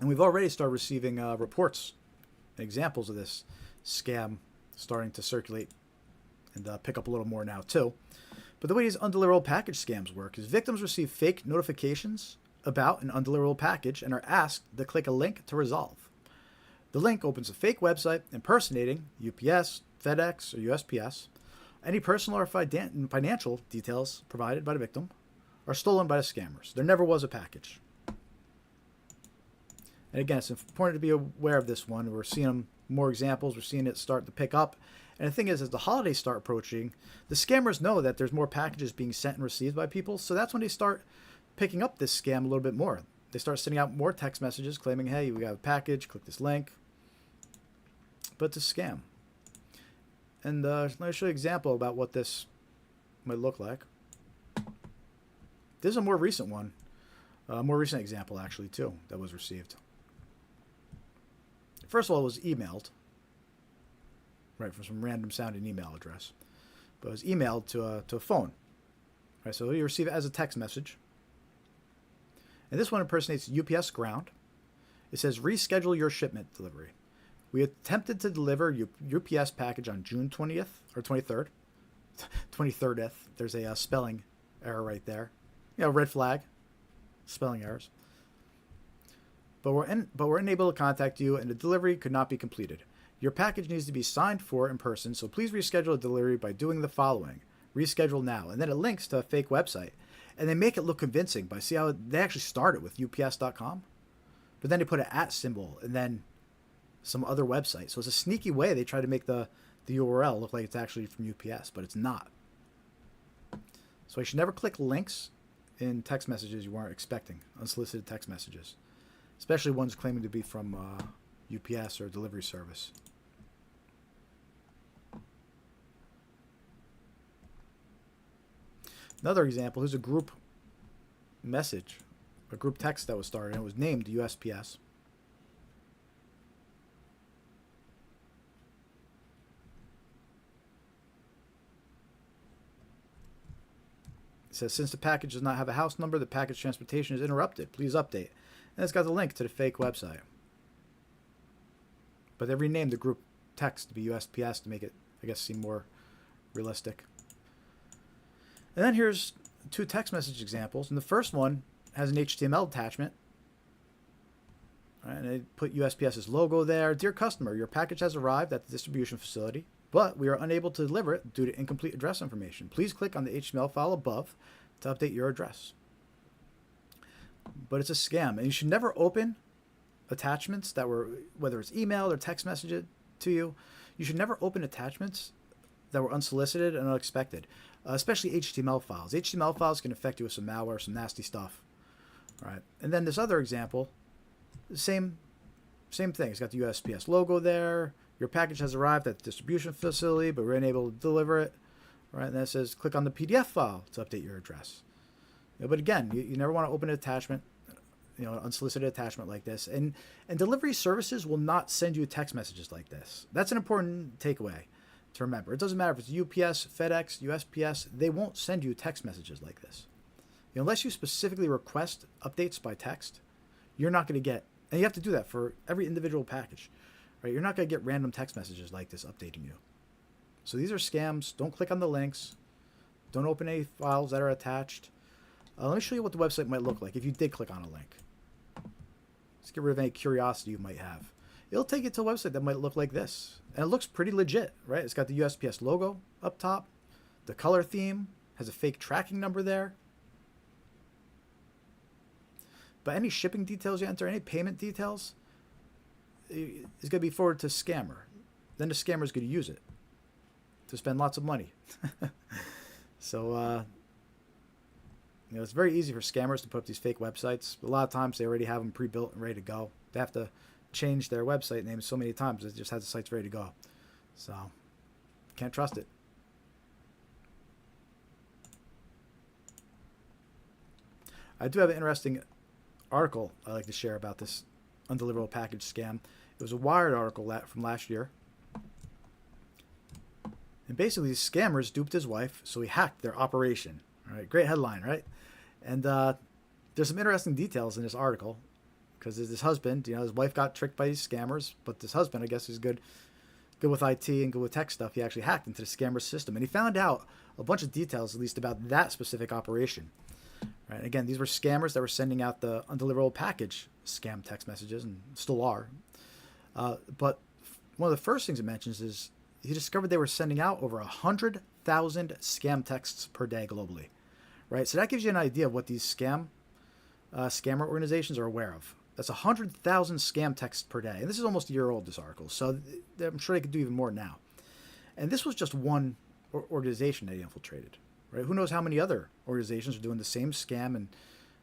And we've already started receiving reports and examples of this scam starting to circulate and pick up a little more now too. But the way these undeliverable package scams work is victims receive fake notifications about an undeliverable package and are asked to click a link to resolve. The link opens a fake website impersonating UPS, FedEx, or USPS. Any personal or financial details provided by the victim are stolen by the scammers. There never was a package. And again, it's important to be aware of this one. We're seeing more examples. We're seeing it start to pick up. And the thing is, as the holidays start approaching, the scammers know that there's more packages being sent and received by people. So that's when they start picking up this scam a little bit more. They start sending out more text messages claiming, hey, we got a package, click this link. But it's a scam. And let me show you an example about what this might look like. This is a more recent one. A more recent example, actually, too, that was received. First of all, it was emailed. Right, from some random sounding email address. But it was emailed to a phone. Right, so you receive it as a text message. And this one impersonates UPS ground. It says, reschedule your shipment delivery. We attempted to deliver UPS package on June 20th or 23rd. 23rd. There's a spelling error right there. Red flag. Spelling errors. But we're unable to contact you, and the delivery could not be completed. Your package needs to be signed for in person, so please reschedule a delivery by doing the following. Reschedule now. And then it links to a fake website. And they make it look convincing by see how they actually started with ups.com. But then they put an @ symbol and then some other website. So it's a sneaky way they try to make the URL look like it's actually from UPS, but it's not. So you should never click links in text messages you weren't expecting, unsolicited text messages, especially ones claiming to be from UPS or delivery service. Another example, here's a group message, a group text that was started, and it was named USPS. It says, since the package does not have a house number, the package transportation is interrupted. Please update. And it's got the link to the fake website. But they renamed the group text to be USPS to make it, I guess, seem more realistic. And then here's two text message examples. And the first one has an HTML attachment. And they put USPS's logo there. Dear customer, your package has arrived at the distribution facility, but we are unable to deliver it due to incomplete address information. Please click on the HTML file above to update your address. But it's a scam, and you should never open attachments that were, whether it's email or text message to you, you should never open attachments that were unsolicited and unexpected, especially HTML files. HTML files can affect you with some malware, some nasty stuff. All right, and then this other example, same thing. It's got the USPS logo there. Your package has arrived at the distribution facility, but we're unable to deliver it. All right, and then it says click on the PDF file to update your address. But again, you never want to open an attachment, an unsolicited attachment like this. And delivery services will not send you text messages like this. That's an important takeaway to remember. It doesn't matter if it's UPS, FedEx, USPS, they won't send you text messages like this. Unless you specifically request updates by text, you're not going to get, and you have to do that for every individual package, right? You're not going to get random text messages like this updating you. So these are scams. Don't click on the links. Don't open any files that are attached. Let me show you what the website might look like if you did click on a link. Let's get rid of any curiosity you might have. It'll take you to a website that might look like this. And it looks pretty legit, right? It's got the USPS logo up top. The color theme has a fake tracking number there. But any shipping details you enter, any payment details, is going to be forwarded to scammer. Then the scammer is going to use it to spend lots of money. So, it's very easy for scammers to put up these fake websites. A lot of times they already have them pre-built and ready to go. They have to change their website name so many times it just has the sites ready to go. So, can't trust it. I do have an interesting article I'd like to share about this undeliverable package scam. It was a Wired article from last year. And basically, these scammers duped his wife, so he hacked their operation. All right, great headline, right? And there's some interesting details in this article because this husband, his wife got tricked by these scammers, but this husband, I guess, is good with IT and good with tech stuff. He actually hacked into the scammer's system, and he found out a bunch of details, at least about that specific operation. Right? Again, these were scammers that were sending out the undeliverable package scam text messages, and still are. But one of the first things it mentions is he discovered they were sending out over 100,000 scam texts per day globally. Right, so that gives you an idea of what these scammer organizations are aware of. That's 100,000 scam texts per day, and this is almost a year old. This article, so I'm sure they could do even more now. And this was just one organization they infiltrated. Right, who knows how many other organizations are doing the same scam and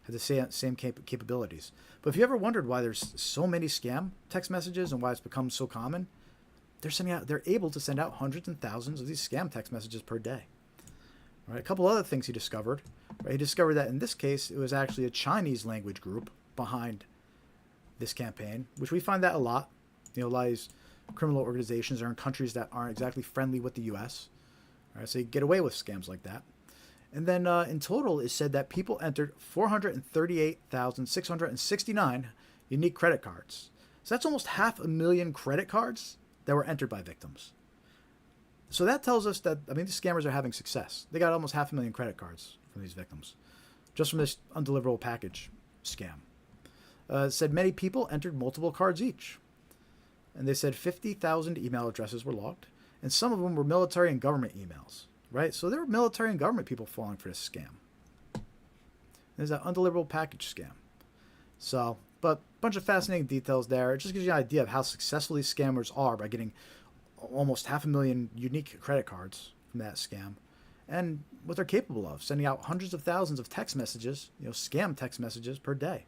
have the same capabilities. But if you ever wondered why there's so many scam text messages and why it's become so common, they're able to send out hundreds and thousands of these scam text messages per day. Right, a couple other things he discovered. Right, he discovered that in this case, it was actually a Chinese language group behind this campaign, which we find that a lot. A lot of these criminal organizations are in countries that aren't exactly friendly with the U.S. Right, so you get away with scams like that. And then in total, it said that people entered 438,669 unique credit cards. So that's almost 500,000 credit cards that were entered by victims. So that tells us that, the scammers are having success. They got almost 500,000 credit cards from these victims, just from this undeliverable package scam. It said many people entered multiple cards each. And they said 50,000 email addresses were logged, and some of them were military and government emails. Right? So there were military and government people falling for this scam. There's that undeliverable package scam. So, but a bunch of fascinating details there. It just gives you an idea of how successful these scammers are by getting almost 500,000 unique credit cards from that scam, and what they're capable of, sending out hundreds of thousands of text messages, scam text messages per day.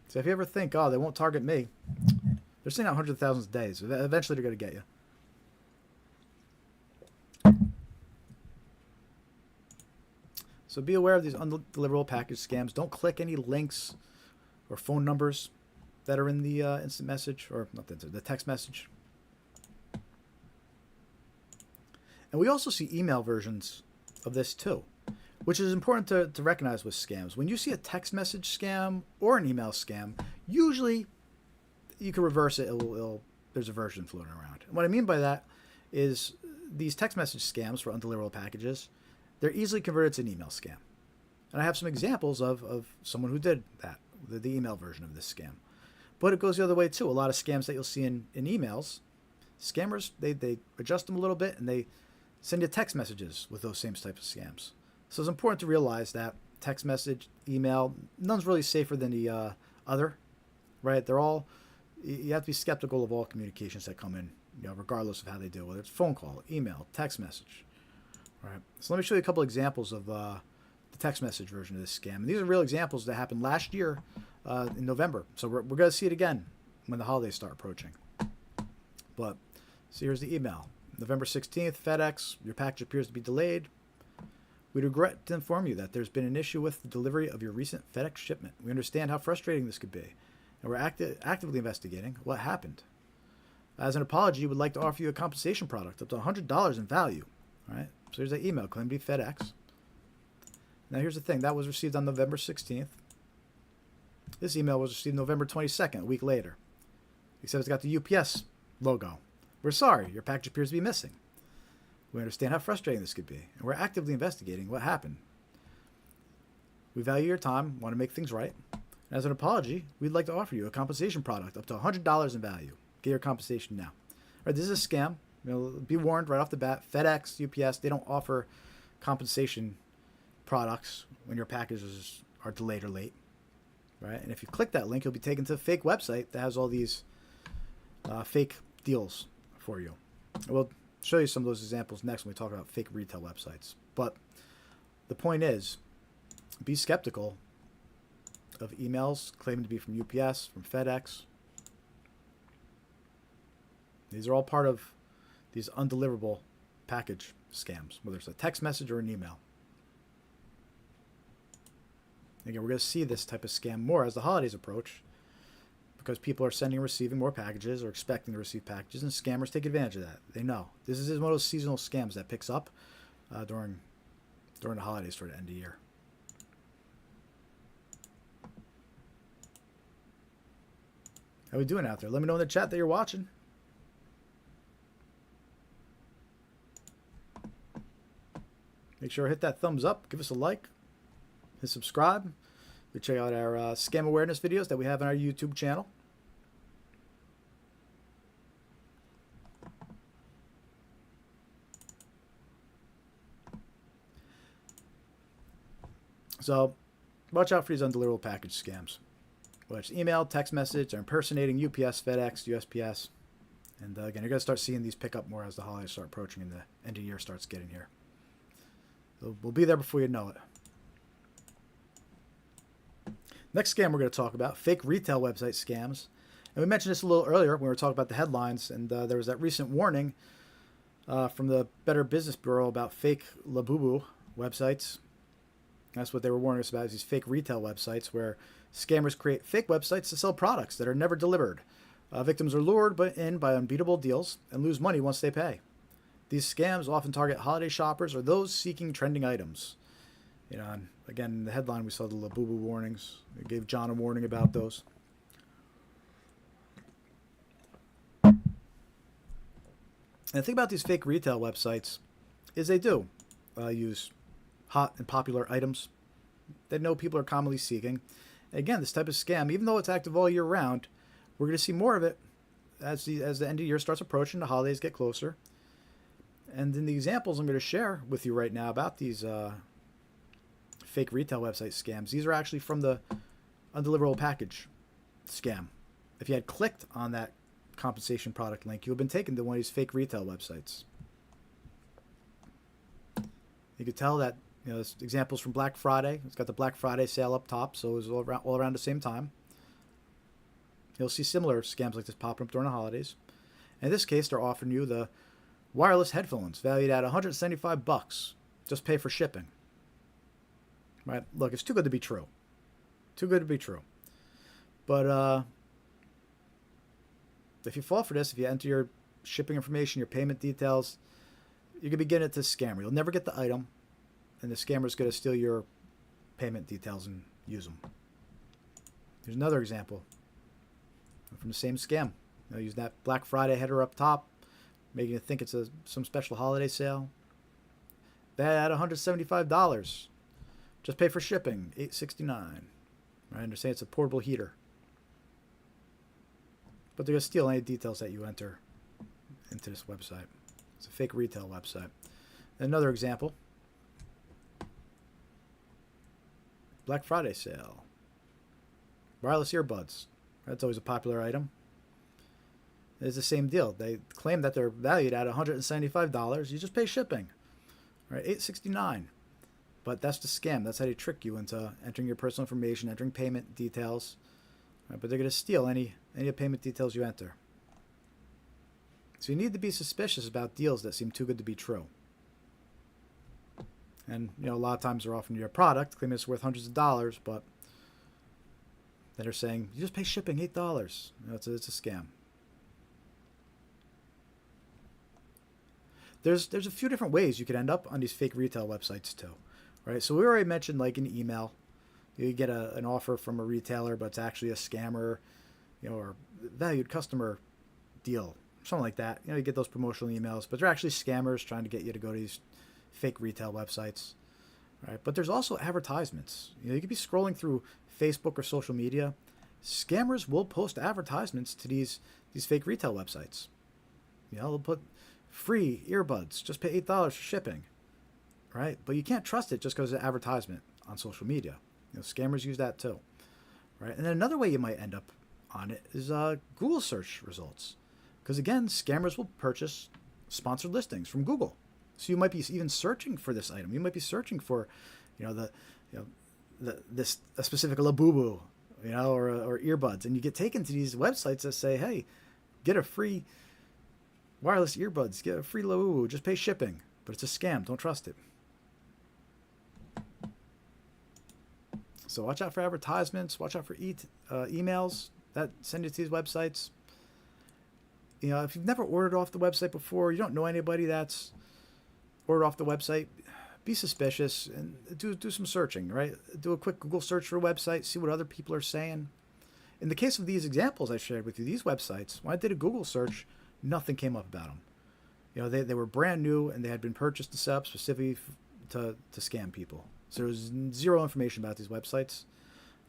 So if you ever think, they won't target me, they're sending out hundreds of thousands a day, so eventually they're going to get you. So be aware of these undeliverable package scams. Don't click any links or phone numbers that are in the instant message, or not the text message. And we also see email versions of this too, which is important to recognize with scams. When you see a text message scam or an email scam, usually you can reverse it. There's a version floating around. And what I mean by that is these text message scams for undeliverable packages, they're easily converted to an email scam. And I have some examples of someone who did that, the email version of this scam. But it goes the other way too. A lot of scams that you'll see in emails, scammers, they adjust them a little bit and they send you text messages with those same types of scams. So it's important to realize that text message, email, none's really safer than the other, right? You have to be skeptical of all communications that come in, regardless of how they do, whether it's phone call, email, text message. All right. So let me show you a couple examples of the text message version of this scam. And these are real examples that happened last year in November. So we're going to see it again when the holidays start approaching. But so here's the email. November 16th, FedEx, your package appears to be delayed. We regret to inform you that there's been an issue with the delivery of your recent FedEx shipment. We understand how frustrating this could be, and we're actively investigating what happened. As an apology, we would like to offer you a compensation product up to $100 in value. All right. So here's that email claimed to be FedEx. Now here's the thing. That was received on November 16th. This email was received November 22nd, a week later. Except it's got the UPS logo. We're sorry. Your package appears to be missing. We understand how frustrating this could be, and we're actively investigating what happened. We value your time, want to make things right. And as an apology, we'd like to offer you a compensation product up to $100 in value. Get your compensation now. All right, this is a scam. Be warned right off the bat. FedEx, UPS, they don't offer compensation products when your packages are delayed or late. Right? And if you click that link, you'll be taken to a fake website that has all these fake deals for you. We'll show you some of those examples next when we talk about fake retail websites. But the point is, be skeptical of emails claiming to be from UPS, from FedEx. These are all part of these undeliverable package scams, whether it's a text message or an email. Again, we're going to see this type of scam more as the holidays approach, because people are sending and receiving more packages or expecting to receive packages, and scammers take advantage of that. They know. This is one of those seasonal scams that picks up during the holidays toward the end of the year. How we doing out there? Let me know in the chat that you're watching. Make sure to hit that thumbs up. Give us a like. Hit subscribe. You check out our scam awareness videos that we have on our YouTube channel. So, watch out for these undeliverable package scams. Whether it's email, text message, or impersonating UPS, FedEx, USPS. And again, you're going to start seeing these pick up more as the holidays start approaching and the end of the year starts getting here. So we'll be there before you know it. Next scam we're going to talk about, fake retail website scams. And we mentioned this a little earlier when we were talking about the headlines, and there was that recent warning from the Better Business Bureau about fake Labubu websites. That's what they were warning us about, is these fake retail websites where scammers create fake websites to sell products that are never delivered. Victims are lured in by unbeatable deals and lose money once they pay. These scams often target holiday shoppers or those seeking trending items. You know, and again, in the headline, we saw the Labubu warnings. We gave John a warning about those. And the thing about these fake retail websites is they do use hot and popular items that know people are commonly seeking. And again, this type of scam, even though it's active all year round, we're going to see more of it as the end of the year starts approaching, the holidays get closer. And in the examples I'm going to share with you right now about these fake retail website scams, these are actually from the undeliverable package scam. If you had clicked on that compensation product link, you would have been taken to one of these fake retail websites. You could tell that, you know, this examples from Black Friday. It's got the Black Friday sale up top, so it was all around the same time. You'll see similar scams like this popping up during the holidays. In this case, they're offering you the wireless headphones valued at $175. Just pay for shipping. Right? Look, it's too good to be true. Too good to be true. But if you fall for this, if you enter your shipping information, your payment details, you could be getting it to a scammer. You'll never get the item, and the scammer's going to steal your payment details and use them. Here's another example from the same scam. You know, use that Black Friday header up top, making it think it's some special holiday sale. That at $175. Just pay for shipping, $869. Right? And they're saying it's a portable heater. But they're going to steal any details that you enter into this website. It's a fake retail website. Another example. Black Friday sale. Wireless earbuds. That's always a popular item. It's the same deal. They claim that they're valued at $175. You just pay shipping. Right? $869. But that's the scam. That's how they trick you into entering your personal information, entering payment details. Right? But they're going to steal any payment details you enter. So you need to be suspicious about deals that seem too good to be true. And, you know, a lot of times they're offering you a product, claiming it's worth hundreds of dollars, but then they're saying, you just pay shipping, $8. You know, it's a scam. There's a few different ways you could end up on these fake retail websites too. Right? So we already mentioned, like, an email. You get an offer from a retailer, but it's actually a scammer, you know, or valued customer deal, something like that. You know, you get those promotional emails, but they're actually scammers trying to get you to go to these fake retail websites. Right? But there's also advertisements. You know, you could be scrolling through Facebook or social media. Scammers will post advertisements to these fake retail websites. You know, they'll put free earbuds, just pay $8 for shipping. Right? But you can't trust it just because of the advertisement on social media. You know, scammers use that too. Right? And then another way you might end up on it is Google search results. Because again, scammers will purchase sponsored listings from Google. So you might be even searching for this item. You might be searching for, a specific Labubu, you know, or earbuds, and you get taken to these websites that say, hey, get a free wireless earbuds, get a free Labubu, just pay shipping. But it's a scam. Don't trust it. So watch out for advertisements. Watch out for emails that send you to these websites. You know, if you've never ordered off the website before, you don't know anybody that's ordered off the website, be suspicious and do some searching, right? Do a quick Google search for a website, see what other people are saying. In the case of these examples I shared with you, these websites, when I did a Google search, nothing came up about them. You know, they were brand new and they had been purchased to set up specifically to scam people. So there was zero information about these websites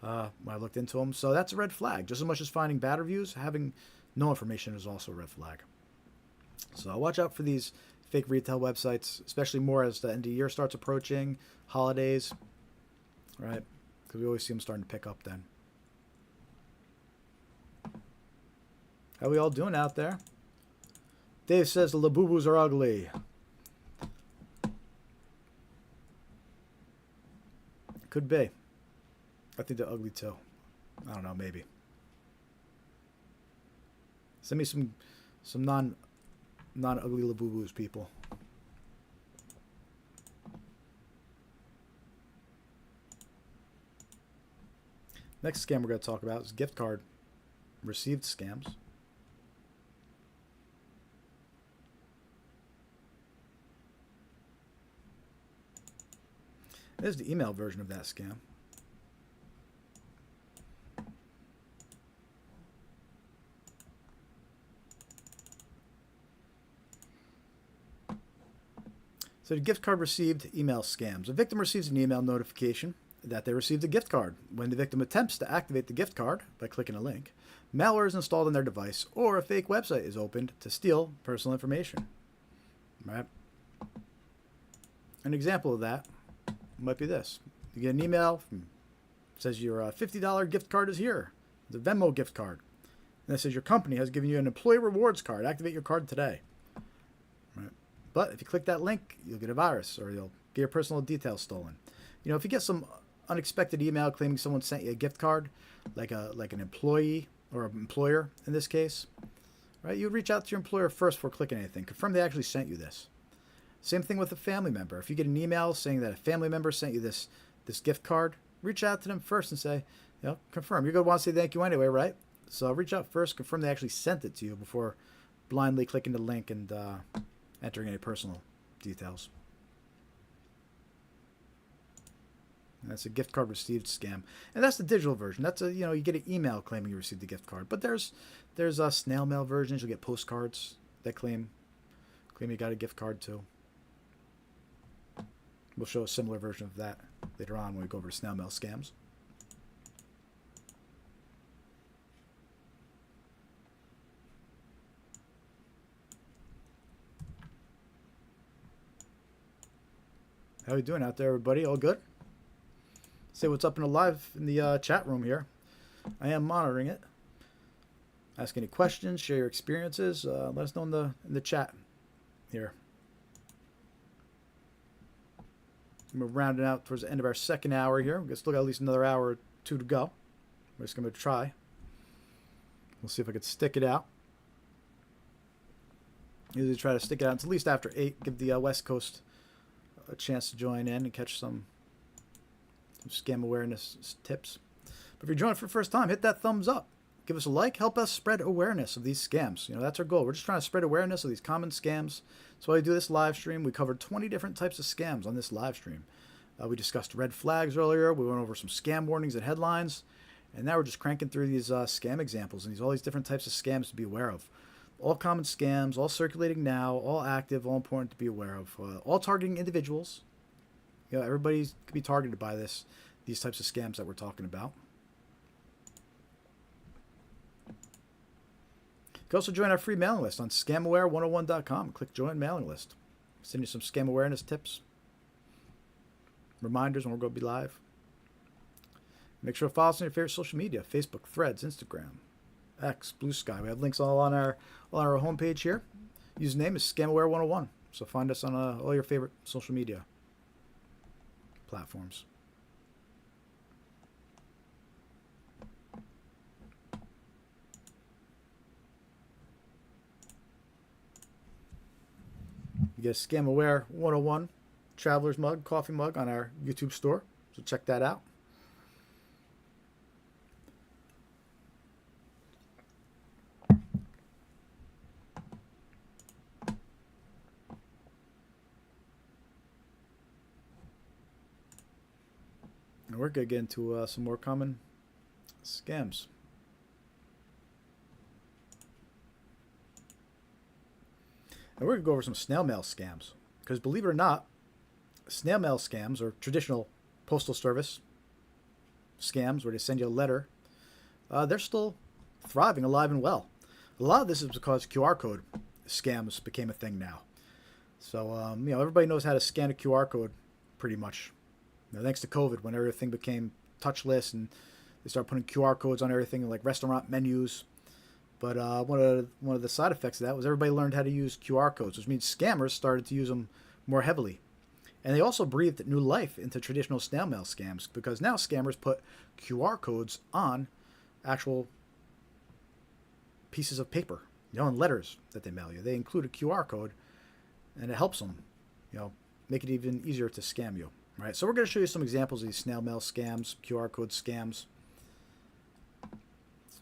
when I looked into them. So that's a red flag. Just as much as finding bad reviews, having no information is also a red flag. So watch out for these fake retail websites, especially more as the end of the year starts approaching, holidays, right? Because we always see them starting to pick up then. How we all doing out there? Dave says the Labubus are ugly. Could be. I think they're ugly too. I don't know, maybe. Send me some non-ugly Labubus, people. Next scam we're going to talk about is gift card received scams. There's the email version of that scam. So the gift card received email scams. A victim receives an email notification that they received a gift card. When the victim attempts to activate the gift card by clicking a link, malware is installed on their device or a fake website is opened to steal personal information. Right? An example of that might be this. You get an email from says your $50 gift card is here. The Venmo gift card. And it says your company has given you an employee rewards card. Activate your card today. Right? But if you click that link, you'll get a virus or you'll get your personal details stolen. You know, if you get some unexpected email claiming someone sent you a gift card, like an employee or an employer in this case, right? You would reach out to your employer first before clicking anything. Confirm they actually sent you this. Same thing with a family member. If you get an email saying that a family member sent you this gift card, reach out to them first and say, you know, confirm. You're going to want to say thank you anyway, right? So reach out first, confirm they actually sent it to you before blindly clicking the link and entering any personal details. And that's a gift card received scam, and that's the digital version. That's you get an email claiming you received the gift card. But there's snail mail versions. You'll get postcards that claim you got a gift card too. We'll show a similar version of that later on when we go over to snail mail scams. How are you doing out there, everybody? All good? Say what's up in the chat room here. I am monitoring it. Ask any questions, share your experiences. Let us know in the chat here. We're rounding out towards the end of our second hour here. We've still got at least another hour or two to go. We're just going to try. We'll see if I can stick it out. Usually try to stick it out until at least after 8. Give the West Coast a chance to join in and catch some scam awareness tips. But if you're joining for the first time, hit that thumbs up. Give us a like. Help us spread awareness of these scams. You know, that's our goal. We're just trying to spread awareness of these common scams. That's why we do this live stream. We covered 20 different types of scams on this live stream. We discussed red flags earlier. We went over some scam warnings and headlines. And now we're just cranking through these scam examples and all these different types of scams to be aware of. All common scams, all circulating now, all active, all important to be aware of. All targeting individuals. You know, everybody could be targeted by these types of scams that we're talking about. You can also join our free mailing list on scamaware101.com. Click join mailing list. Send you some scam awareness tips, reminders when we're going to be live. Make sure to follow us on your favorite social media: Facebook, Threads, Instagram, X, Blue Sky. We have links all on our homepage here. Username is scamaware101. So find us on all your favorite social media platforms. You get a Scam Aware 101 Traveler's Mug, coffee mug on our YouTube store. So check that out. And we're going to get into some more common scams. And we're going to go over some snail mail scams. Because believe it or not, snail mail scams, or traditional postal service scams where they send you a letter, they're still thriving, alive and well. A lot of this is because QR code scams became a thing now. So, everybody knows how to scan a QR code pretty much. Thanks to COVID, when everything became touchless and they started putting QR codes on everything, like restaurant menus. But one of the side effects of that was everybody learned how to use QR codes, which means scammers started to use them more heavily. And they also breathed new life into traditional snail mail scams, because now scammers put QR codes on actual pieces of paper, and letters that they mail you. They include a QR code, and it helps them, make it even easier to scam you. Right? So we're going to show you some examples of these snail mail scams, QR code scams,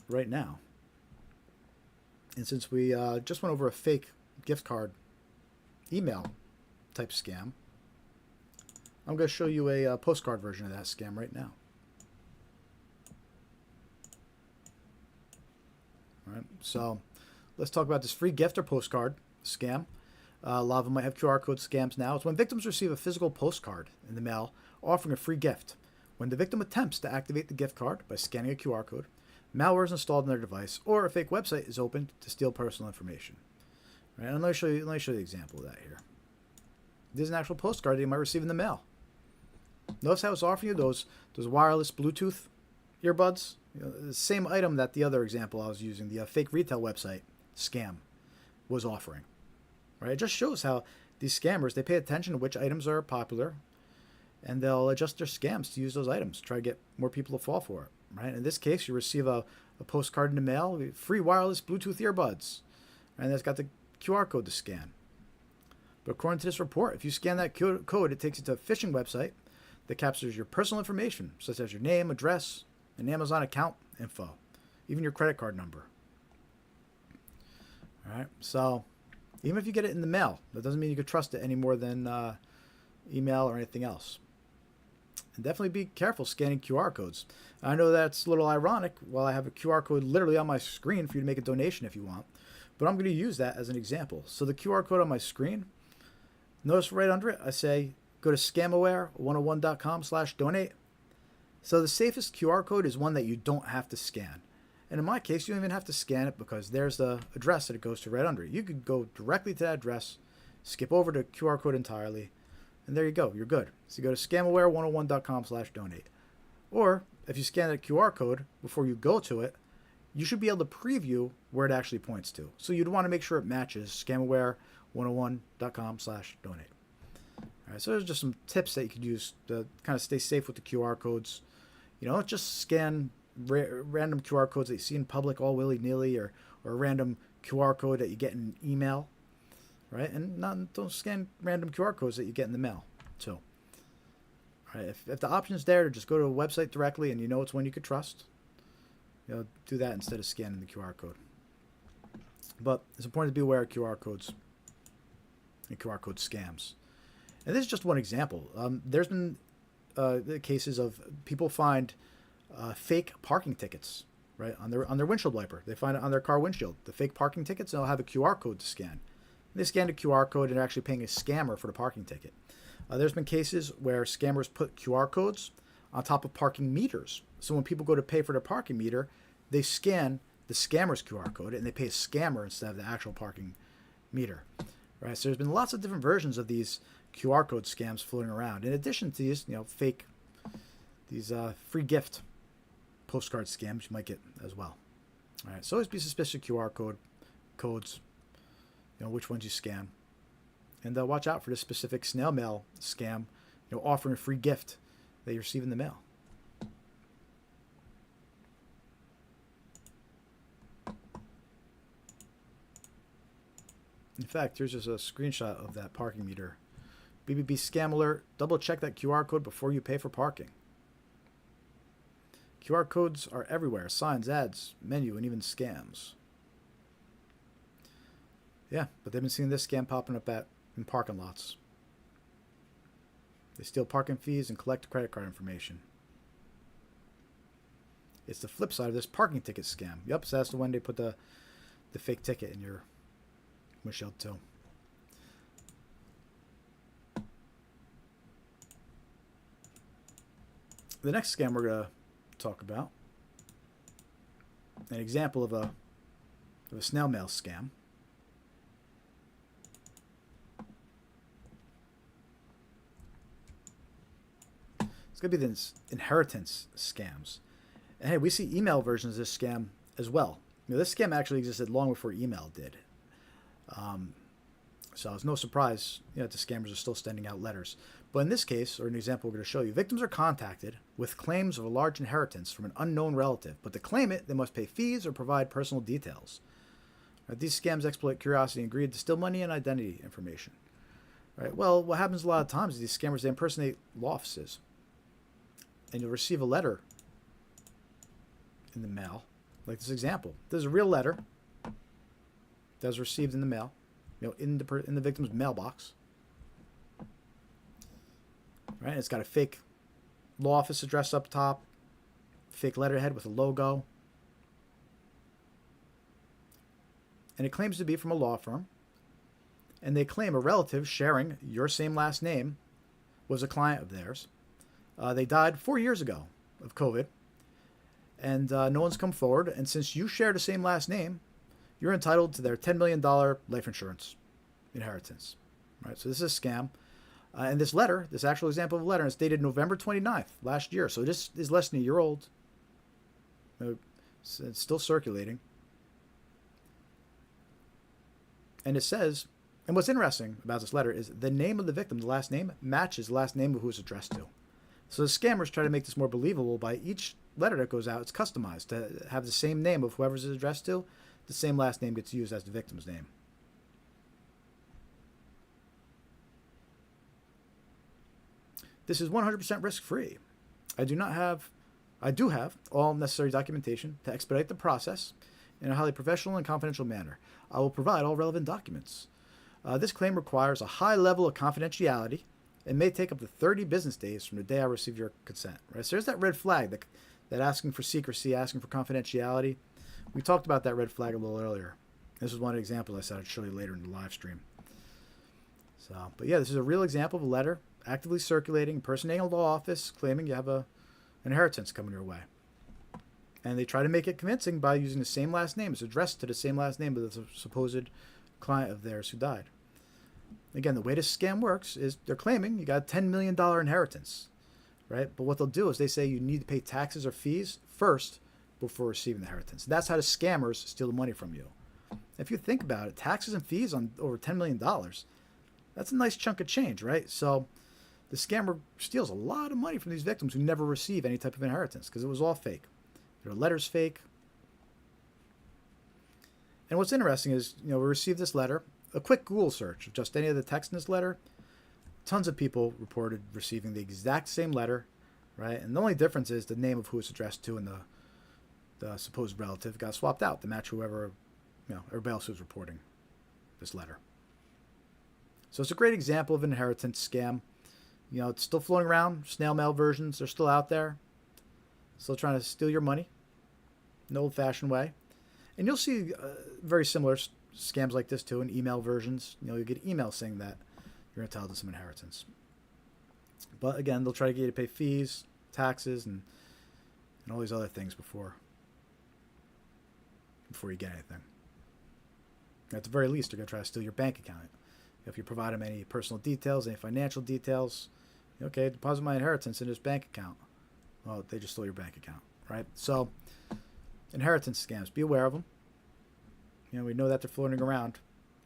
right now. And since we just went over a fake gift card email type scam, I'm going to show you a postcard version of that scam right now. All right, so let's talk about this free gift or postcard scam. A lot of them might have QR code scams now. It's when victims receive a physical postcard in the mail offering a free gift. When the victim attempts to activate the gift card by scanning a QR code, malware is installed on their device, or a fake website is opened to steal personal information. All right, and let me show you the example of that here. This is an actual postcard that you might receive in the mail. Notice how it's offering you those wireless Bluetooth earbuds. The same item that the other example I was using, the fake retail website scam, was offering. Right? It just shows how these scammers, they pay attention to which items are popular, and they'll adjust their scams to use those items, try to get more people to fall for it. Right? In this case, you receive a postcard in the mail, free wireless Bluetooth earbuds, and it's got the QR code to scan. But according to this report, if you scan that code, it takes you to a phishing website that captures your personal information, such as your name, address, and Amazon account info, even your credit card number. All right, so even if you get it in the mail, that doesn't mean you can trust it any more than email or anything else. And definitely be careful scanning QR codes. I know that's a little ironic. While I have a QR code literally on my screen for you to make a donation if you want, but I'm going to use that as an example. So the QR code on my screen, notice right under it, I say go to scamaware101.com/donate. So the safest QR code is one that you don't have to scan. And in my case, you don't even have to scan it because there's the address that it goes to right under it. You could go directly to that address, skip over the QR code entirely, and there you go. You're good. So you go to scamaware101.com/donate. Or if you scan that QR code before you go to it, you should be able to preview where it actually points to. So you'd want to make sure it matches scamaware101.com/donate. All right, so there's just some tips that you could use to kind of stay safe with the QR codes. Don't just scan random QR codes that you see in public all willy-nilly, or a random QR code that you get in email, right? And don't scan random QR codes that you get in the mail, too. All right, if the option's there to just go to a website directly and it's one you could trust, do that instead of scanning the QR code. But it's important to be aware of QR codes and QR code scams. And this is just one example. There's been cases of people find fake parking tickets, right, on their windshield wiper. They find it on their car windshield. The fake parking tickets, and they'll have a QR code to scan. They scan the QR code and they're actually paying a scammer for the parking ticket. There's been cases where scammers put QR codes on top of parking meters. So when people go to pay for their parking meter, they scan the scammer's QR code and they pay a scammer instead of the actual parking meter. Right? So there's been lots of different versions of these QR code scams floating around. In addition to these, fake, these free gift postcard scams you might get as well. All right, so always be suspicious of QR codes, which ones you scan. And watch out for this specific snail mail scam, offering a free gift that you receive in the mail. In fact, here's just a screenshot of that parking meter. BBB scam alert. Double check that QR code before you pay for parking. QR codes are everywhere. Signs, ads, menu, and even scams. Yeah, but they've been seeing this scam popping up in parking lots. They steal parking fees and collect credit card information. It's the flip side of this parking ticket scam. Yep, so that's the one they put the fake ticket in your windshield too. The next scam we're going to talk about, an example of a snail mail scam. It's going to be the inheritance scams. And hey, we see email versions of this scam as well. This scam actually existed long before email did. So it's no surprise that the scammers are still sending out letters. But in this case, or an example we're going to show you, victims are contacted with claims of a large inheritance from an unknown relative. But to claim it, they must pay fees or provide personal details. Right, these scams exploit curiosity and greed to steal money and identity information. Right, well, what happens a lot of times is these scammers, they impersonate law offices. And you'll receive a letter in the mail, like this example. There's a real letter that was received in the mail, in the victim's mailbox. Right, it's got a fake law office address up top, fake letterhead with a logo, and it claims to be from a law firm. And they claim a relative sharing your same last name was a client of theirs. They died 4 years ago of COVID, and no one's come forward. And since you share the same last name, you're entitled to their $10 million life insurance inheritance. Right, so this is a scam. And this letter, this actual example of a letter, is dated November 29th last year. So this is less than a year old. It's still circulating. And it says, and what's interesting about this letter is the name of the victim, the last name, matches the last name of who it's addressed to. So the scammers try to make this more believable by each letter that goes out, it's customized to have the same name of whoever's it's addressed to. The same last name gets used as the victim's name. This is 100% risk-free. I do have all necessary documentation to expedite the process in a highly professional and confidential manner. I will provide all relevant documents. This claim requires a high level of confidentiality and may take up to 30 business days from the day I receive your consent. Right? So there's that red flag that asking for secrecy, asking for confidentiality. We talked about that red flag a little earlier. This is one example I said I'd show you later in the live stream. So, but yeah, this is a real example of a letter actively circulating, impersonating a law office, claiming you have an inheritance coming your way. And they try to make it convincing by using the same last name. It's addressed to the same last name of the supposed client of theirs who died. Again, the way this scam works is they're claiming you got a $10 million inheritance, right? But what they'll do is they say you need to pay taxes or fees first before receiving the inheritance. That's how the scammers steal the money from you. If you think about it, taxes and fees on over $10 million, that's a nice chunk of change, right? So the scammer steals a lot of money from these victims who never receive any type of inheritance because it was all fake. Their letters fake. And what's interesting is, we received this letter. A quick Google search of just any of the text in this letter, tons of people reported receiving the exact same letter, right? And the only difference is the name of who it's addressed to and the supposed relative got swapped out to match whoever, everybody else who's reporting this letter. So it's a great example of an inheritance scam. It's still floating around. Snail mail versions are still out there. Still trying to steal your money in the old-fashioned way. And you'll see very similar scams like this too in email versions. You'll get emails saying that you're entitled to some inheritance. But again, they'll try to get you to pay fees, taxes, and all these other things before you get anything. At the very least, they're going to try to steal your bank account. If you provide them any personal details, any financial details, okay, deposit my inheritance in this bank account. Well, they just stole your bank account, right? So, inheritance scams, be aware of them. We know that they're floating around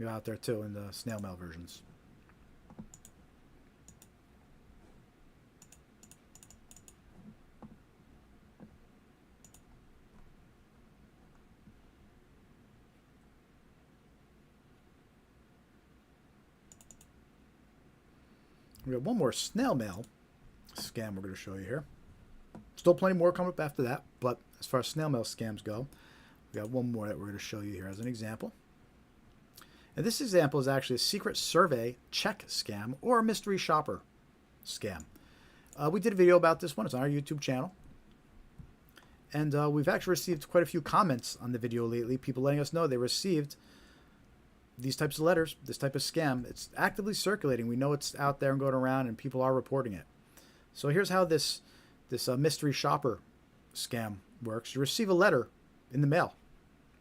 out there too in the snail mail versions. We got one more snail mail scam we're going to show you here. Still plenty more coming up after that, but as far as snail mail scams go, we got one more that we're going to show you here as an example. And this example is actually a secret survey check scam or a mystery shopper scam. We did a video about this one. It's on our YouTube channel. And we've actually received quite a few comments on the video lately, people letting us know they received these types of letters, this type of scam. It's actively circulating. We know it's out there and going around, and people are reporting it. So here's how this this mystery shopper scam works. You receive a letter in the mail,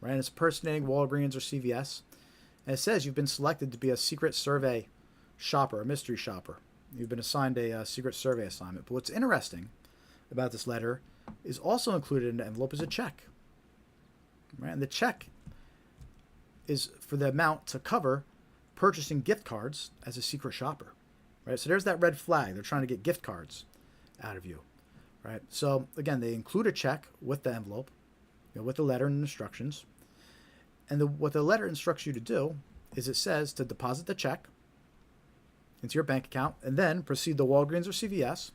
right? And it's impersonating Walgreens or CVS. And it says you've been selected to be a secret survey shopper, a mystery shopper. You've been assigned a secret survey assignment. But what's interesting about this letter is also included in the envelope is a check. Right? And the check is for the amount to cover purchasing gift cards as a secret shopper. Right? So there's that red flag. They're trying to get gift cards out of you. Right? So again, they include a check with the envelope, with the letter and instructions. And what the letter instructs you to do is it says to deposit the check into your bank account and then proceed to Walgreens or CVS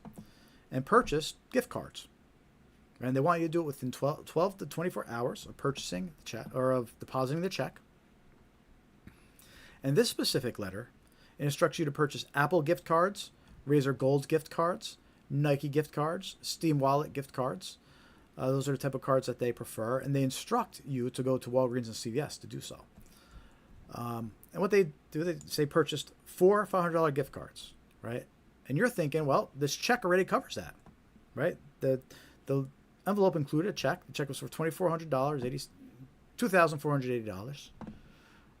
and purchase gift cards. And they want you to do it within 12 to 24 hours of purchasing the check or of depositing the check. And this specific letter instructs you to purchase Apple gift cards, Razer Gold gift cards, Nike gift cards, Steam Wallet gift cards. Those are the type of cards that they prefer, and they instruct you to go to Walgreens and CVS to do so. And what they do, they say purchased 4 $500 gift cards, right? And you're thinking, well, this check already covers that, right? The envelope included a check. The check was for $2,400, $2,480,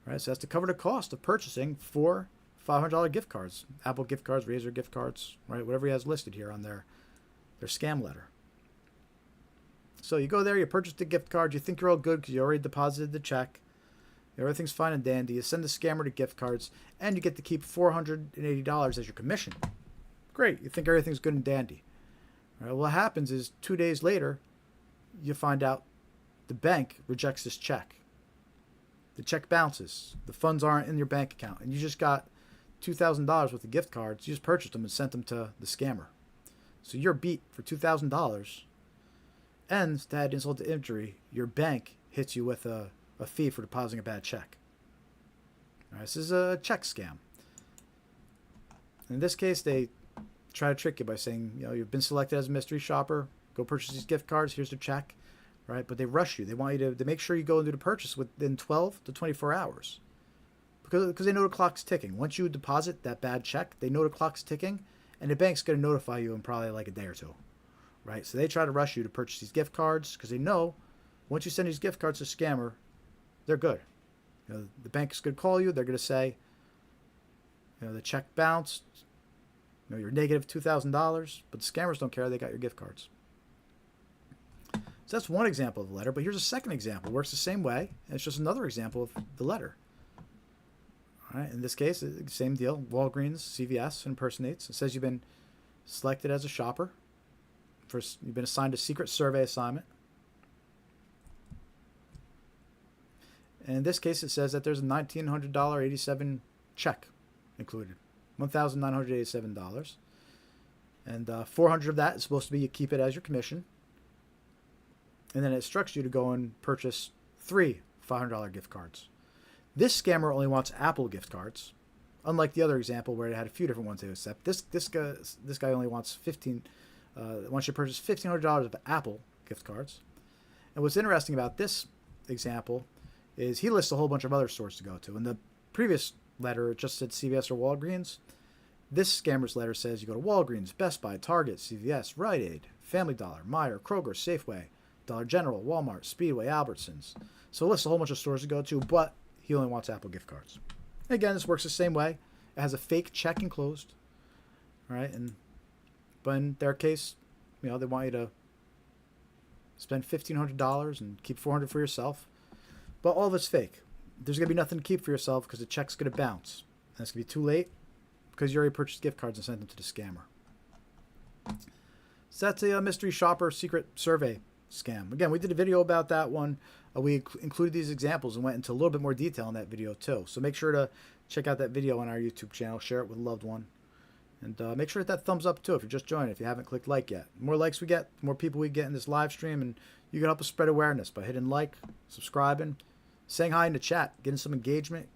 right? So that's to cover the cost of purchasing 4 $500 gift cards, Apple gift cards, Razer gift cards, right? Whatever he has listed here on their scam letter. So you go there, you purchase the gift card, you think you're all good because you already deposited the check. Everything's fine and dandy. You send the scammer the gift cards, and you get to keep $480 as your commission. Great. You think everything's good and dandy. All right, what happens is 2 days later, you find out the bank rejects this check. The check bounces. The funds aren't in your bank account, and you just got $2,000 worth of gift cards. You just purchased them and sent them to the scammer. So you're beat for $2,000. And to add insult to injury, your bank hits you with a fee for depositing a bad check. All right, this is a check scam. In this case, they try to trick you by saying, you've been selected as a mystery shopper. Go purchase these gift cards. Here's the check. Right? But they rush you. They want you to make sure you go and do the purchase within 12 to 24 hours. Because they know the clock's ticking. Once you deposit that bad check, they know the clock's ticking, and the bank's going to notify you in probably like a day or two. Right? So they try to rush you to purchase these gift cards because they know once you send these gift cards to a scammer, they're good. The bank is going to call you. They're going to say, the check bounced. You're negative $2,000, but the scammers don't care. They got your gift cards. So that's one example of the letter. But here's a second example. It works the same way, and it's just another example of the letter. All right. In this case, same deal. Walgreens, CVS impersonates. It says you've been selected as a shopper. First, you've been assigned a secret survey assignment. And in this case, it says that there's a $1,900.87 check included, $1,987, and $400 of that is supposed to be you keep it as your commission. And then it instructs you to go and purchase 3 $500 gift cards. This scammer only wants Apple gift cards, unlike the other example where it had a few different ones they accept. This guy only wants wants you to purchase $1,500 of Apple gift cards. And what's interesting about this example is he lists a whole bunch of other stores to go to. In the previous letter, it just said CVS or Walgreens. This scammer's letter says you go to Walgreens, Best Buy, Target, CVS, Rite Aid, Family Dollar, Meijer, Kroger, Safeway, Dollar General, Walmart, Speedway, Albertsons. So it lists a whole bunch of stores to go to, but he only wants Apple gift cards. Again, this works the same way. It has a fake check enclosed. All right, but in their case, they want you to spend $1,500 and keep $400 for yourself. But all of it's fake. There's going to be nothing to keep for yourself because the check's going to bounce. And it's going to be too late because you already purchased gift cards and sent them to the scammer. So that's a mystery shopper secret survey scam. Again, we did a video about that one. We included these examples and went into a little bit more detail in that video too. So make sure to check out that video on our YouTube channel. Share it with a loved one. And make sure to hit that thumbs up too if you're just joining, if you haven't clicked like yet. The more likes we get, the more people we get in this live stream, and you can help us spread awareness by hitting like, subscribing, saying hi in the chat, getting some engagement,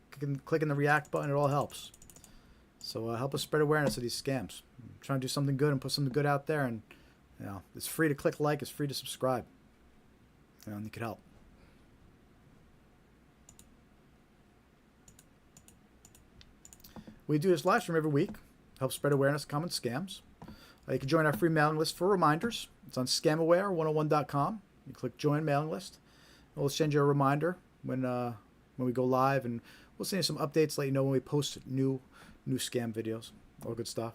clicking the react button. It all helps. So help us spread awareness of these scams. I'm trying to do something good and put something good out there, and it's free to click like, it's free to subscribe. And you can help. We do this live stream every week. Help spread awareness of common scams. You can join our free mailing list for reminders. It's on scamaware101.com. You click join mailing list. We'll send you a reminder when we go live, and we'll send you some updates, let you know when we post new scam videos. All good stuff.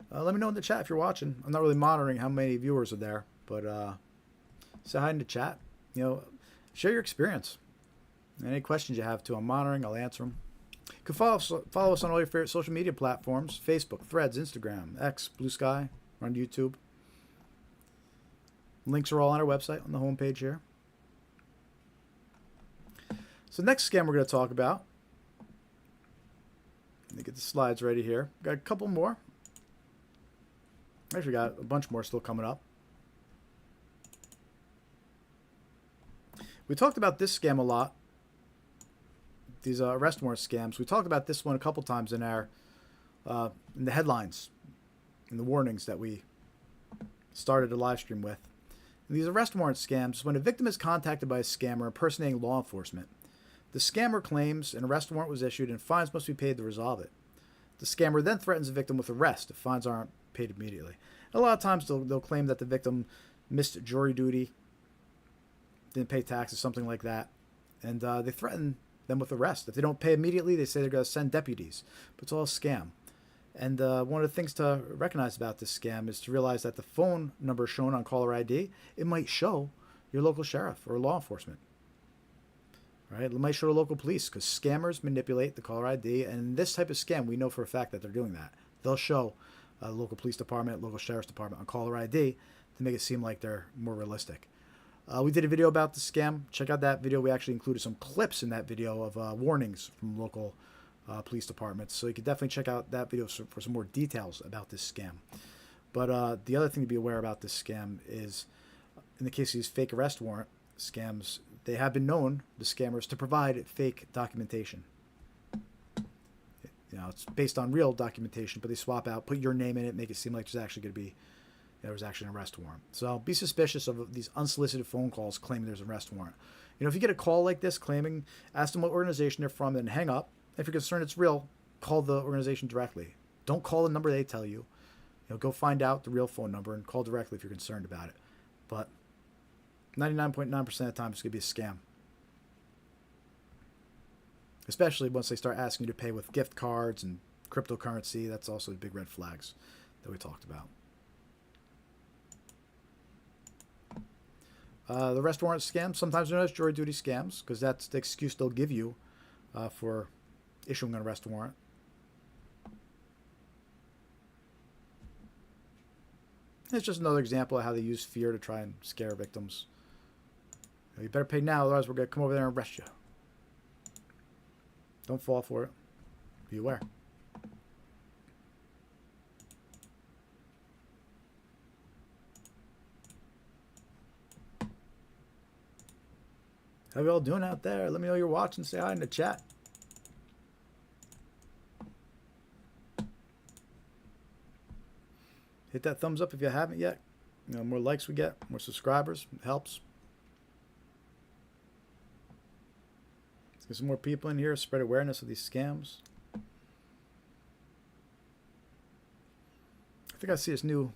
Let me know in the chat if you're watching. I'm not really monitoring how many viewers are there, but say hi in the chat. You know, share your experience. Any questions you have too, I'm monitoring. I'll answer them. You can follow us on all your favorite social media platforms: Facebook, Threads, Instagram, X, Blue Sky. We're on YouTube. Links are all on our website on the homepage here. So next scam we're going to talk about. Let me get the slides ready here. Got a couple more. Actually got a bunch more still coming up. We talked about this scam a lot. These arrest warrant scams. We talked about this one a couple times in our in the headlines, in the warnings that we started a live stream with. And these arrest warrant scams, when a victim is contacted by a scammer impersonating law enforcement, the scammer claims an arrest warrant was issued and fines must be paid to resolve it. The scammer then threatens the victim with arrest if fines aren't paid immediately. And a lot of times they'll claim that the victim missed jury duty, didn't pay taxes, something like that, and they threaten them with arrest. If they don't pay immediately, they say they're going to send deputies. But it's all a scam. And one of the things to recognize about this scam is to realize that the phone number shown on caller ID, it might show your local sheriff or law enforcement. Right? It might show the local police, because scammers manipulate the caller ID, and in this type of scam, we know for a fact that they're doing that. They'll show local police department, local sheriff's department on caller ID to make it seem like they're more realistic. We did a video about the scam. Check out that video. We actually included some clips in that video of warnings from local police departments. So you can definitely check out that video for some more details about this scam. But the other thing to be aware about this scam is, in the case of these fake arrest warrant scams, they have been known, the scammers, to provide fake documentation. You know, it's based on real documentation, but they swap out, put your name in it, make it seem like there's actually going to be, there was actually an arrest warrant. So be suspicious of these unsolicited phone calls claiming there's an arrest warrant. You know, if you get a call like this claiming, ask them what organization they're from, then hang up. If you're concerned it's real, call the organization directly. Don't call the number they tell you. You know, go find out the real phone number and call directly if you're concerned about it. But 99.9% of the time, it's going to be a scam. Especially once they start asking you to pay with gift cards and cryptocurrency. That's also the big red flags that we talked about. The arrest warrant scams, sometimes known as jury duty scams, because that's the excuse they'll give you for issuing an arrest warrant. It's just another example of how they use fear to try and scare victims. You better pay now, otherwise we're going to come over there and arrest you. Don't fall for it. Be aware. How you all doing out there? Let me know you're watching. Say hi in the chat. Hit that thumbs up if you haven't yet. You know, the more likes we get, more subscribers. It helps. Let's get some more people in here. Spread awareness of these scams. I think I see this new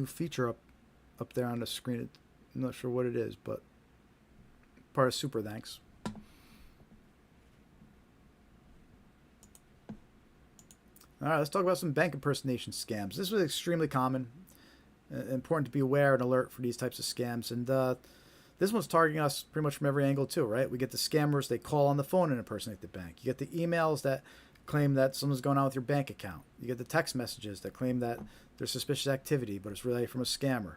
feature up there on the screen. I'm not sure what it is, but part of Super Thanks. All right, let's talk about some bank impersonation scams. This was extremely common. Important to be aware and alert for these types of scams. And this one's targeting us pretty much from every angle too, right? We get the scammers, they call on the phone and impersonate the bank. You get the emails that claim that something's going on with your bank account. You get the text messages that claim that there's suspicious activity, but it's really from a scammer.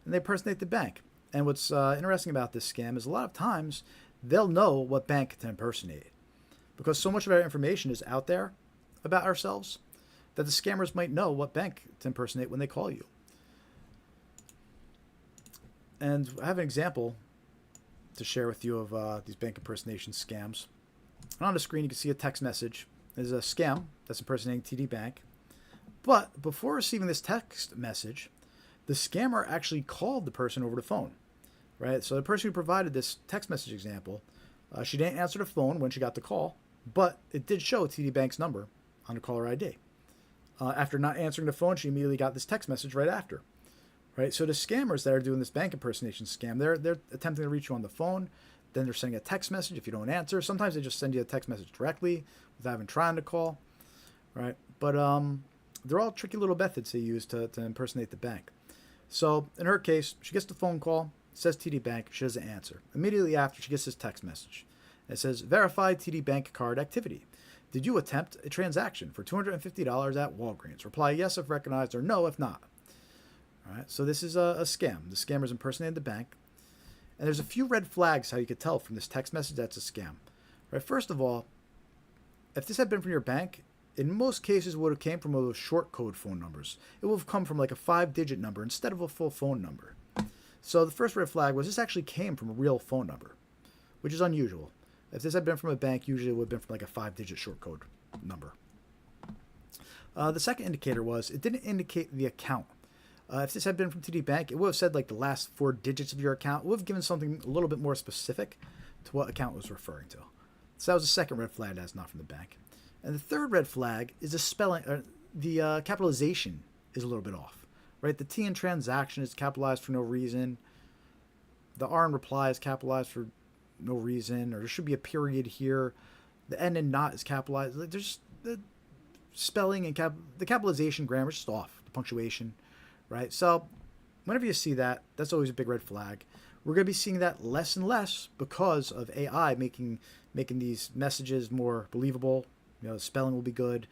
And they impersonate the bank. And what's interesting about this scam is a lot of times they'll know what bank to impersonate, because so much of our information is out there about ourselves that the scammers might know what bank to impersonate when they call you. And I have an example to share with you of these bank impersonation scams. And on the screen you can see a text message. There's a scam that's impersonating TD Bank. But before receiving this text message, the scammer actually called the person over the phone, right? So the person who provided this text message example, she didn't answer the phone when she got the call, but it did show TD Bank's number on the caller ID. After not answering the phone, she immediately got this text message right after, right? So the scammers that are doing this bank impersonation scam, they're attempting to reach you on the phone. Then they're sending a text message if you don't answer. Sometimes they just send you a text message directly without even trying to call, right? But they're all tricky little methods they use to impersonate the bank. So in her case, she gets the phone call, says TD Bank, she doesn't answer. Immediately after, she gets this text message. It says, verified TD Bank card activity. Did you attempt a transaction for $250 at Walgreens? Reply yes if recognized or no if not. All right, so this is a scam. The scammer's impersonating the bank. And there's a few red flags how you could tell from this text message that's a scam. Right, first of all, if this had been from your bank, in most cases it would have came from those short code phone numbers. It would have come from like a 5-digit number instead of a full phone number. So the first red flag was this actually came from a real phone number, which is unusual. If this had been from a bank, usually it would have been from like a 5-digit short code number. The second indicator was it didn't indicate the account. If this had been from TD Bank, it would have said like the last 4 digits of your account. It would have given something a little bit more specific to what account it was referring to. So that was the second red flag that's not from the bank. And the third red flag is the spelling, the capitalization is a little bit off, right? The T in transaction is capitalized for no reason. The R in reply is capitalized for no reason, or there should be a period here. The N in not is capitalized. There's the spelling and the capitalization grammar is just off. The punctuation. Right, so whenever you see that, that's always a big red flag. We're going to be seeing that less and less because of AI making these messages more believable. You know, spelling will be good.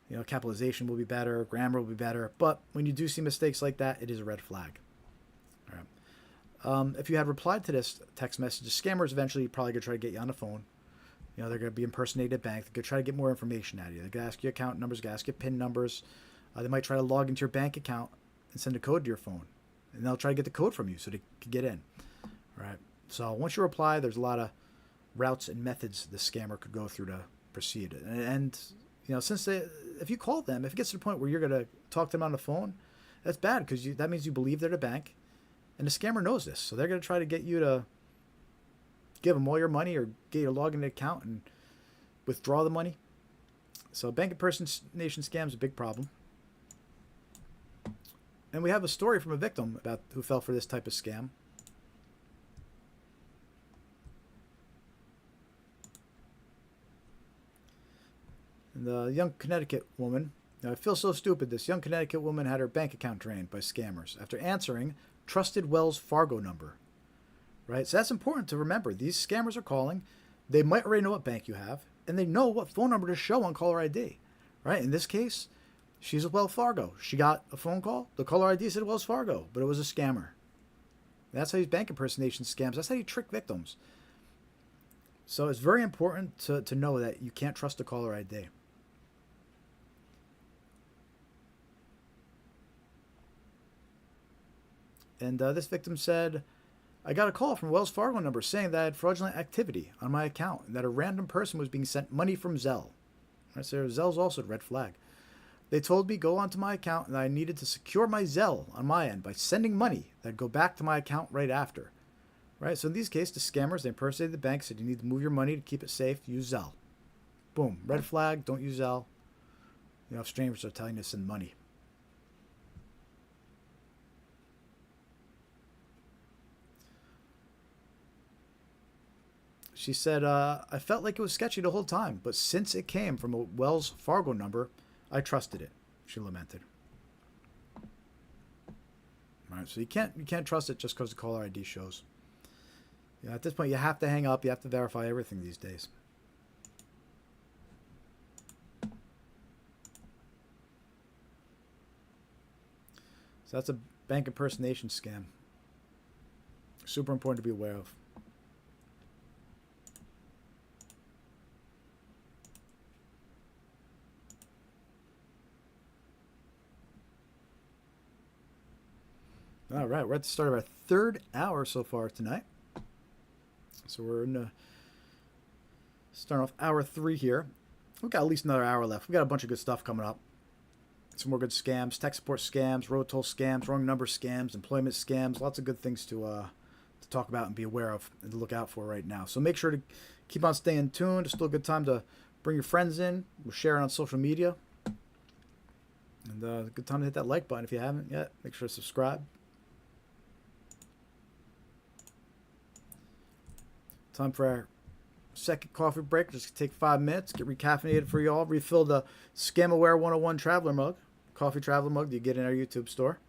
You know, capitalization will be better. Grammar will be better. But when you do see mistakes like that, it is a red flag. All right. If you had replied to this text message, the scammers eventually probably going to try to get you on the phone. You know, they're going to be impersonating a bank. They're going to try to get more information out of you. They're going to ask you account numbers, going to ask you PIN numbers. They might try to log into your bank account and send a code to your phone. And they'll try to get the code from you so they can get in. All right. So once you reply, there's a lot of routes and methods the scammer could go through to proceed. And you know, if you call them, if it gets to the point where you're going to talk to them on the phone, that's bad because that means you believe they're the bank. And the scammer knows this. So they're going to try to get you to give them all your money or get you to log into the account and withdraw the money. So bank impersonation scams is a big problem. And we have a story from a victim about who fell for this type of scam. And the young Connecticut woman, I feel so stupid. This young Connecticut woman had her bank account drained by scammers after answering trusted Wells Fargo number. Right? So that's important to remember. These scammers are calling. They might already know what bank you have, and they know what phone number to show on caller ID. Right? In this case, she's at Wells Fargo. She got a phone call. The caller ID said Wells Fargo, but it was a scammer. That's how these bank impersonation scams, that's how you trick victims. So it's very important to know that you can't trust the caller ID. And this victim said, I got a call from Wells Fargo number saying that I had fraudulent activity on my account and that a random person was being sent money from Zelle. Right, so Zelle's also a red flag. They told me go onto my account and I needed to secure my Zelle on my end by sending money that'd go back to my account right after. Right? So in these cases, the scammers, they impersonated the bank, said you need to move your money to keep it safe, use Zelle. Boom. Red flag, don't use Zelle. You know, if strangers are telling you to send money. She said, I felt like it was sketchy the whole time, but since it came from a Wells Fargo number, I trusted it, she lamented. All right, so you can't trust it just because the caller ID shows. You know, at this point, you have to hang up. You have to verify everything these days. So that's a bank impersonation scam. Super important to be aware of. All right, we're at the start of our third hour so far tonight. So we're in starting off hour 3 here. We've got at least another hour left. We've got a bunch of good stuff coming up. some more good scams, tech support scams, road toll scams, wrong number scams, employment scams. Lots of good things to talk about and be aware of and to look out for right now. So make sure to keep on staying tuned. It's still a good time to bring your friends in. We're sharing on social media. And a good time to hit that like button if you haven't yet. Make sure to subscribe. Time for our second coffee break. Just take 5 minutes, get recaffeinated for you all. Refill the Scamaware 101 Traveler mug, coffee Traveler mug that you get in our YouTube store.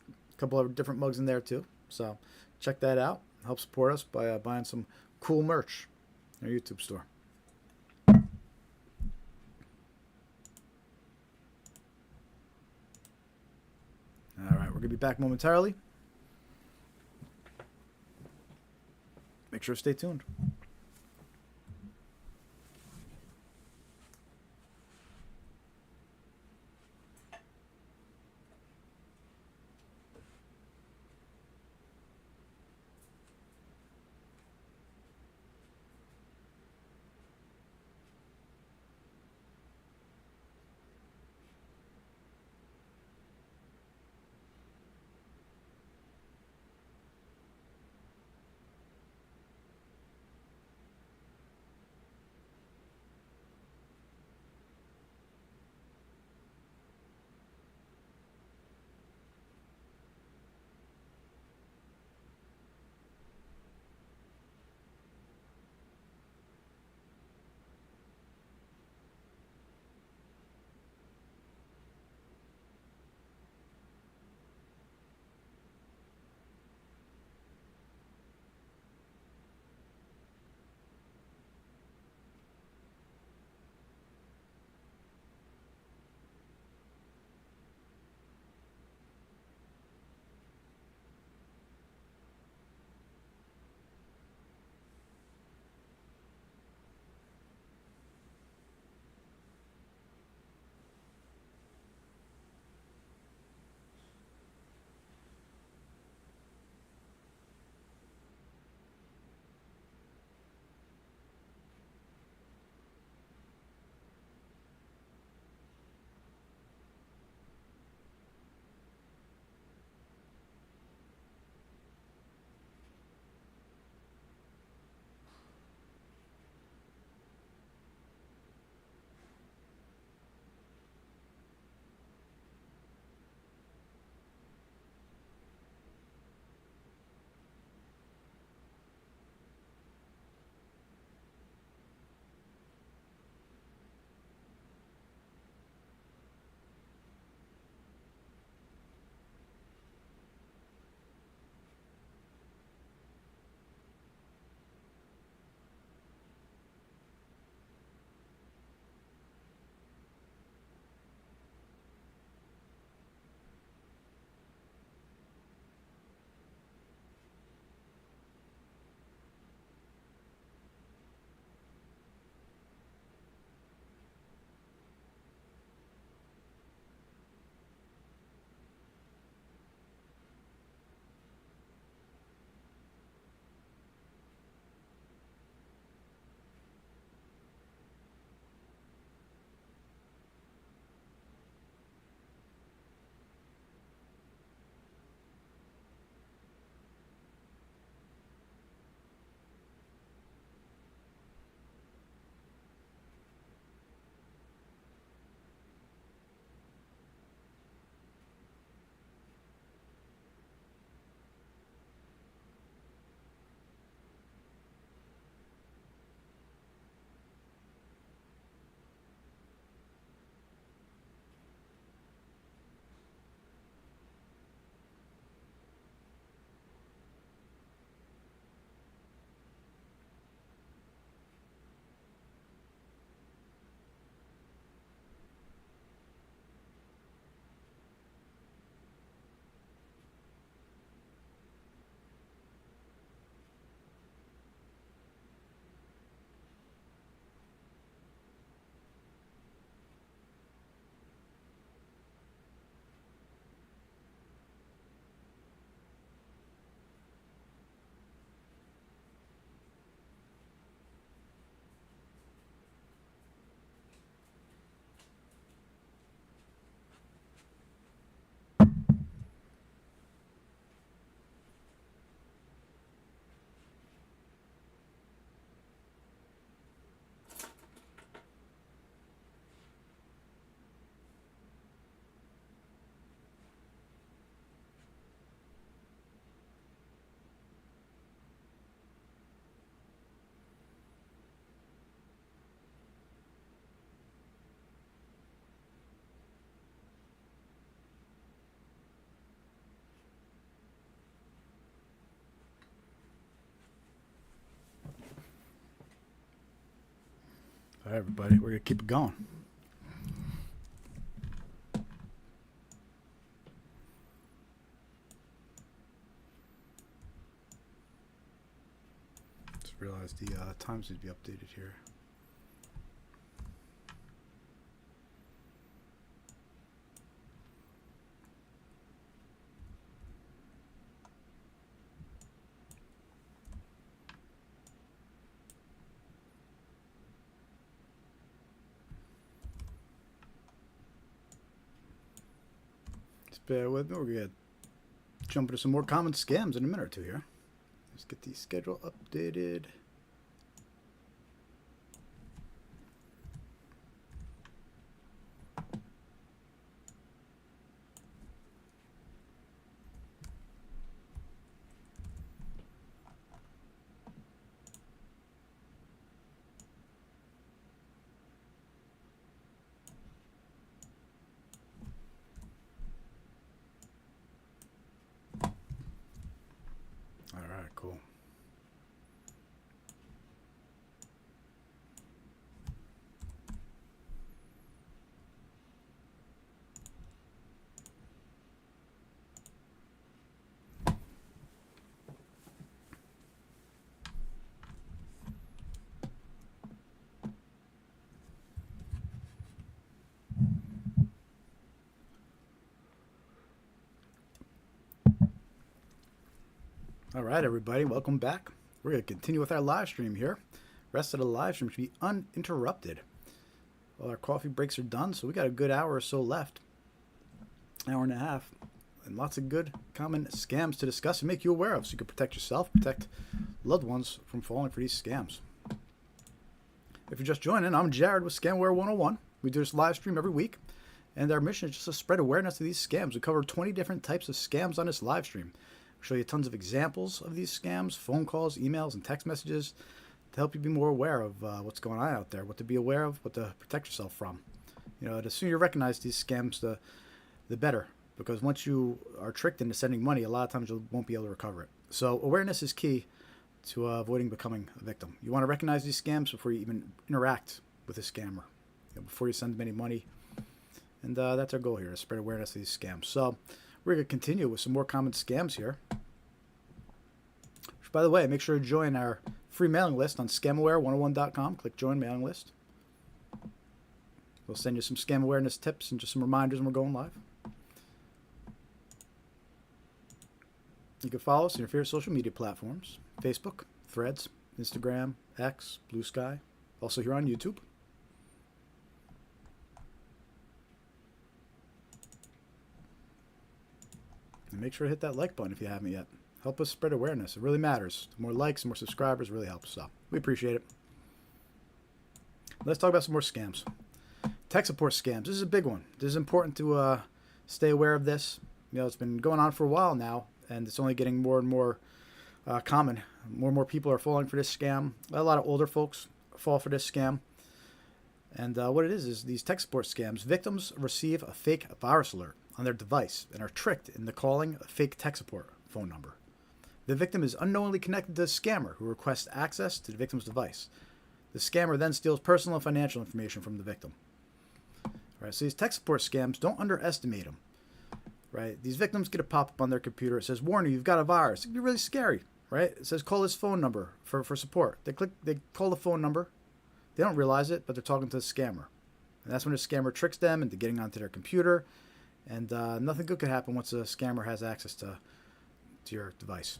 A couple of different mugs in there too. So check that out. Help support us by buying some cool merch in our YouTube store. All right, we're going to be back momentarily. Make sure to stay tuned. All right, everybody, we're going to keep it going. Just realized the times need to be updated here. Bear with me. We're going to jump into some more common scams in a minute or two here. Let's get the schedule updated. Alright, cool. All right, everybody, welcome back. We're going to continue with our live stream here. Rest of the live stream should be uninterrupted. All our coffee breaks are done, so we got a good hour or so left. Hour and a half. And lots of good common scams to discuss and make you aware of so you can protect yourself, protect loved ones from falling for these scams. If you're just joining, I'm Jared with Scamware 101. We do this live stream every week, and our mission is just to spread awareness of these scams. We cover 20 different types of scams on this live stream. Show you tons of examples of these scams, phone calls, emails, and text messages to help you be more aware of what's going on out there, what to be aware of, what to protect yourself from. You know, the sooner you recognize these scams, the better, because once you are tricked into sending money, a lot of times you won't be able to recover it. So awareness is key to avoiding becoming a victim. You want to recognize these scams before you even interact with a scammer, before you send them any money. And that's our goal here, to spread awareness of these scams. So we're going to continue with some more common scams here. Which, by the way, make sure to join our free mailing list on scamaware101.com. Click join mailing list. We'll send you some scam awareness tips and just some reminders when we're going live. You can follow us on your favorite social media platforms: Facebook, Threads, Instagram, X, Blue Sky. Also here on YouTube. And make sure to hit that like button if you haven't yet. Help us spread awareness. It really matters. The more likes and more subscribers really helps. So we appreciate it. Let's talk about some more scams. Tech support scams. This is a big one. This is important to stay aware of this. You know, it's been going on for a while now, and it's only getting more and more common. More and more people are falling for this scam. A lot of older folks fall for this scam. And what it is these tech support scams. Victims receive a fake virus alert on their device and are tricked into calling a fake tech support phone number. The victim is unknowingly connected to a scammer who requests access to the victim's device. The scammer then steals personal and financial information from the victim. Right, so these tech support scams, don't underestimate them. Right, these victims get a pop-up on their computer. It says, "Warning, you've got a virus." It can be really scary. Right, it says, "Call this phone number for support." They call the phone number. They don't realize it, but they're talking to the scammer. And that's when the scammer tricks them into getting onto their computer. And nothing good could happen once a scammer has access to your device.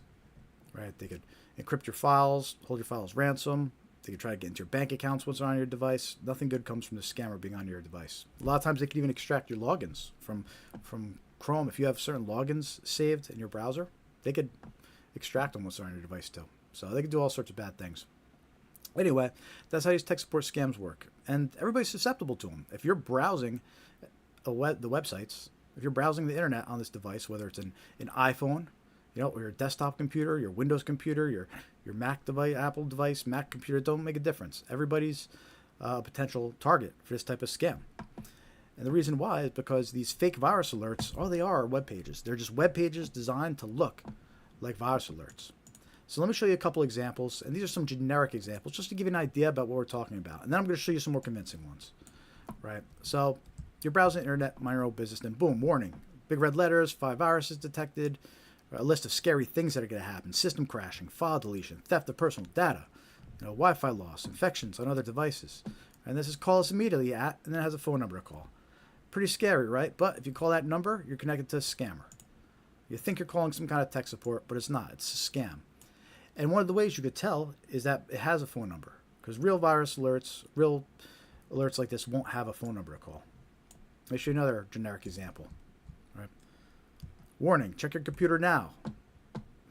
Right? They could encrypt your files, hold your files ransom. They could try to get into your bank accounts once they're on your device. Nothing good comes from the scammer being on your device. A lot of times they can even extract your logins from Chrome. If you have certain logins saved in your browser, they could extract them once they're on your device too. So they could do all sorts of bad things. Anyway, that's how these tech support scams work. And everybody's susceptible to them. If you're browsing the websites, if you're browsing the internet on this device, whether it's an iPhone, or your desktop computer, your Windows computer, your Mac device, Apple device, Mac computer, don't make a difference. Everybody's a potential target for this type of scam. And the reason why is because these fake virus alerts, all they are web pages. They're just web pages designed to look like virus alerts. So let me show you a couple examples, and these are some generic examples just to give you an idea about what we're talking about. And then I'm going to show you some more convincing ones, right? So you're browsing the internet, mind your own business, then boom, warning. Big red letters, 5 viruses detected, a list of scary things that are going to happen, system crashing, file deletion, theft of personal data, Wi-Fi loss, infections on other devices. And this is call us immediately at, and then it has a phone number to call. Pretty scary, right? But if you call that number, you're connected to a scammer. You think you're calling some kind of tech support, but it's not. It's a scam. And one of the ways you could tell is that it has a phone number, because real alerts like this won't have a phone number to call. Let me show you another generic example. Right? Warning, check your computer now.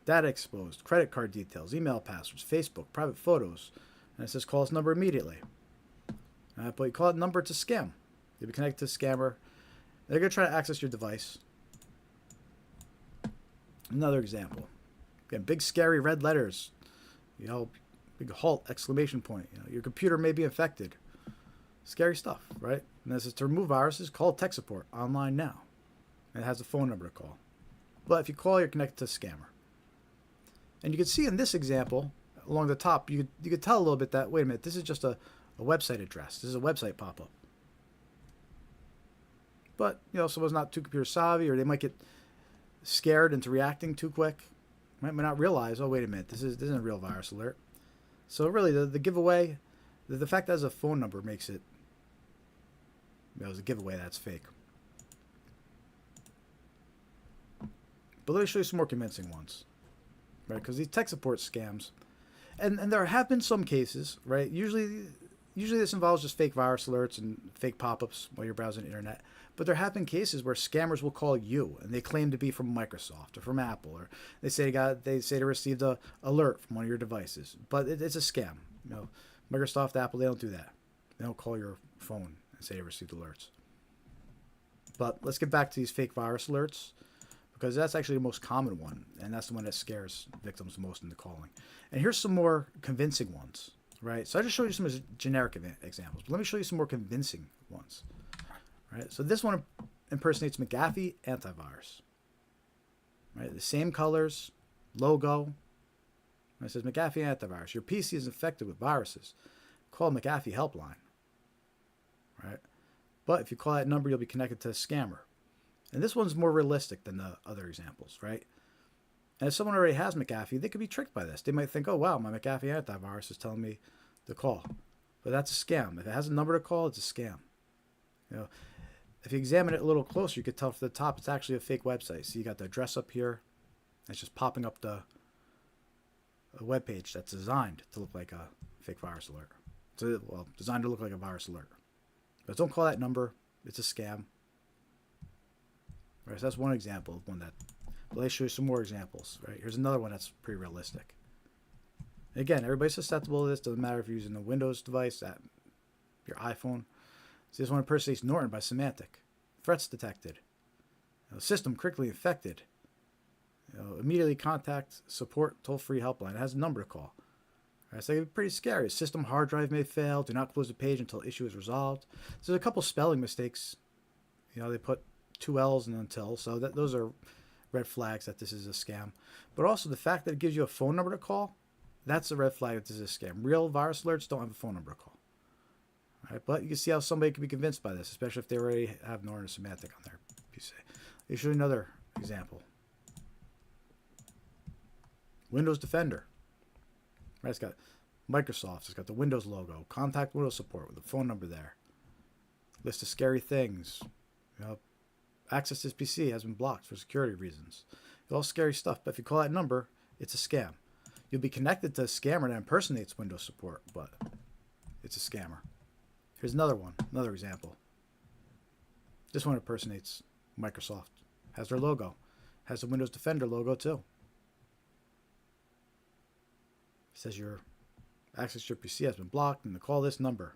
Data exposed, credit card details, email passwords, Facebook, private photos. And it says call this number immediately. But you call it number, it's a scam. You'll be connected to a scammer. They're going to try to access your device. Another example. Again, big scary red letters. Big halt, exclamation point. Your computer may be infected. Scary stuff, right? And this is to remove viruses, call tech support online now. And it has a phone number to call. But if you call, you're connected to a scammer. And you can see in this example, along the top, you could tell a little bit that, wait a minute, this is just a website address. This is a website pop-up. But, someone's not too computer savvy, or they might get scared into reacting too quick. Might not realize, oh, wait a minute, this isn't a real virus alert. So really, the giveaway, the fact that it has a phone number makes it, it's a giveaway that's fake. But let me show you some more convincing ones. Right, because these tech support scams, and there have been some cases, right? Usually this involves just fake virus alerts and fake pop-ups while you're browsing the internet. But there have been cases where scammers will call you, and they claim to be from Microsoft or from Apple, or they say they received a alert from one of your devices, but it's a scam. Microsoft, Apple, they don't do that. They don't call your phone and say they received alerts. But let's get back to these fake virus alerts, because that's actually the most common one, and that's the one that scares victims the most into calling. And here's some more convincing ones, right? So I just showed you some generic examples, but let me show you some more convincing ones, right? So this one impersonates McAfee antivirus, right? The same colors, logo. And it says McAfee antivirus. Your PC is infected with viruses. Call McAfee helpline, right? But if you call that number, you'll be connected to a scammer. And this one's more realistic than the other examples, right? And if someone already has McAfee, they could be tricked by this. They might think, oh, wow, my McAfee antivirus is telling me to call. But that's a scam. If it has a number to call, it's a scam. If you examine it a little closer, you could tell from the top it's actually a fake website. So you got the address up here. It's just popping up a web page that's designed to look like a fake virus alert. Designed to look like a virus alert. But don't call that number. It's a scam. Right, so that's one example of one that. But let me show you some more examples. Right, here's another one that's pretty realistic. And again, everybody's susceptible to this. Doesn't matter if you're using a Windows device, your iPhone. So this one impersonates Norton by Symantec. Threats detected. System critically infected. Immediately contact support toll-free helpline. It has a number to call. Right, so it's pretty scary. System hard drive may fail. Do not close the page until issue is resolved. So there's a couple spelling mistakes. They put 2 L's and until, so those are red flags that this is a scam. But also the fact that it gives you a phone number to call, that's a red flag that this is a scam. Real virus alerts don't have a phone number to call. All right, but you can see how somebody could be convinced by this, especially if they already have Norton or Symantec on their PC. Let me show you another example. Windows Defender. Right, it's got Microsoft, it's got the Windows logo, contact Windows support with a phone number there. List of scary things. Access to this PC has been blocked for security reasons. It's all scary stuff, but if you call that number, it's a scam. You'll be connected to a scammer that impersonates Windows support, but it's a scammer. Here's another one, another example. This one impersonates Microsoft. Has their logo. Has the Windows Defender logo too. It says your access to your PC has been blocked and to call this number.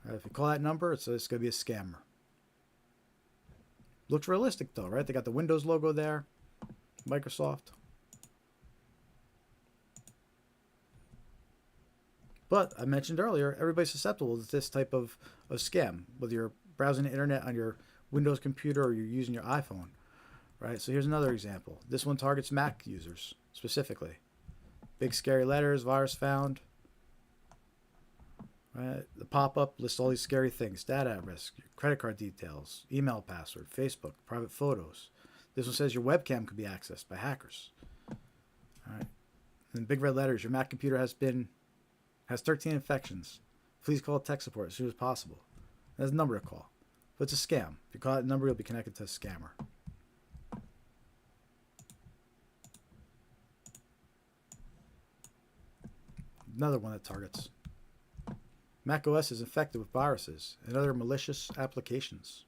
If you call that number, it's going to be a scammer. Looks realistic though, right? They got the Windows logo there. Microsoft. But I mentioned earlier, everybody's susceptible to this type of scam, whether you're browsing the internet on your Windows computer or you're using your iPhone, right? So here's another example. This one targets Mac users specifically. Big scary letters, virus found. Right? The pop-up lists all these scary things. Data at risk, your credit card details, email password, Facebook, private photos. This one says your webcam could be accessed by hackers. All right. And big red letters, your Mac computer has 13 infections. Please call tech support as soon as possible. There's a number to call. But it's a scam. If you call that number, you'll be connected to a scammer. Another one that targets. Mac OS is infected with viruses and other malicious applications.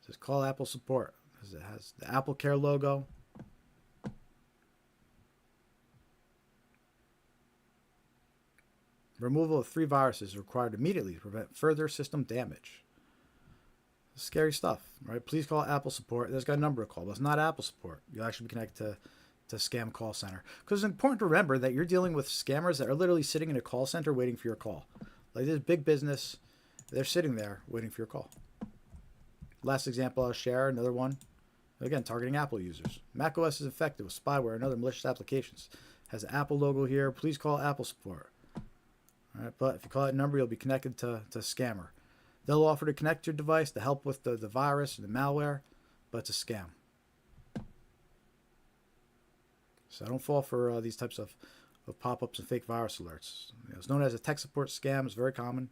It says call Apple support. It has the Apple Care logo. Removal of 3 viruses is required immediately to prevent further system damage. Scary stuff, right? Please call Apple support. There's got a number to call, but it's not Apple support. You'll actually be connected to scam call center. Because it's important to remember that you're dealing with scammers that are literally sitting in a call center waiting for your call. Like this big business, they're sitting there waiting for your call. Last example I'll share, another one. Again, targeting Apple users. macOS is infected with spyware and other malicious applications. Has the Apple logo here. Please call Apple support. All right, but if you call that number, you'll be connected to a scammer. They'll offer to connect your device to help with the virus and the malware, but it's a scam. So don't fall for these types of pop-ups and fake virus alerts. It's known as a tech support scam. It's very common.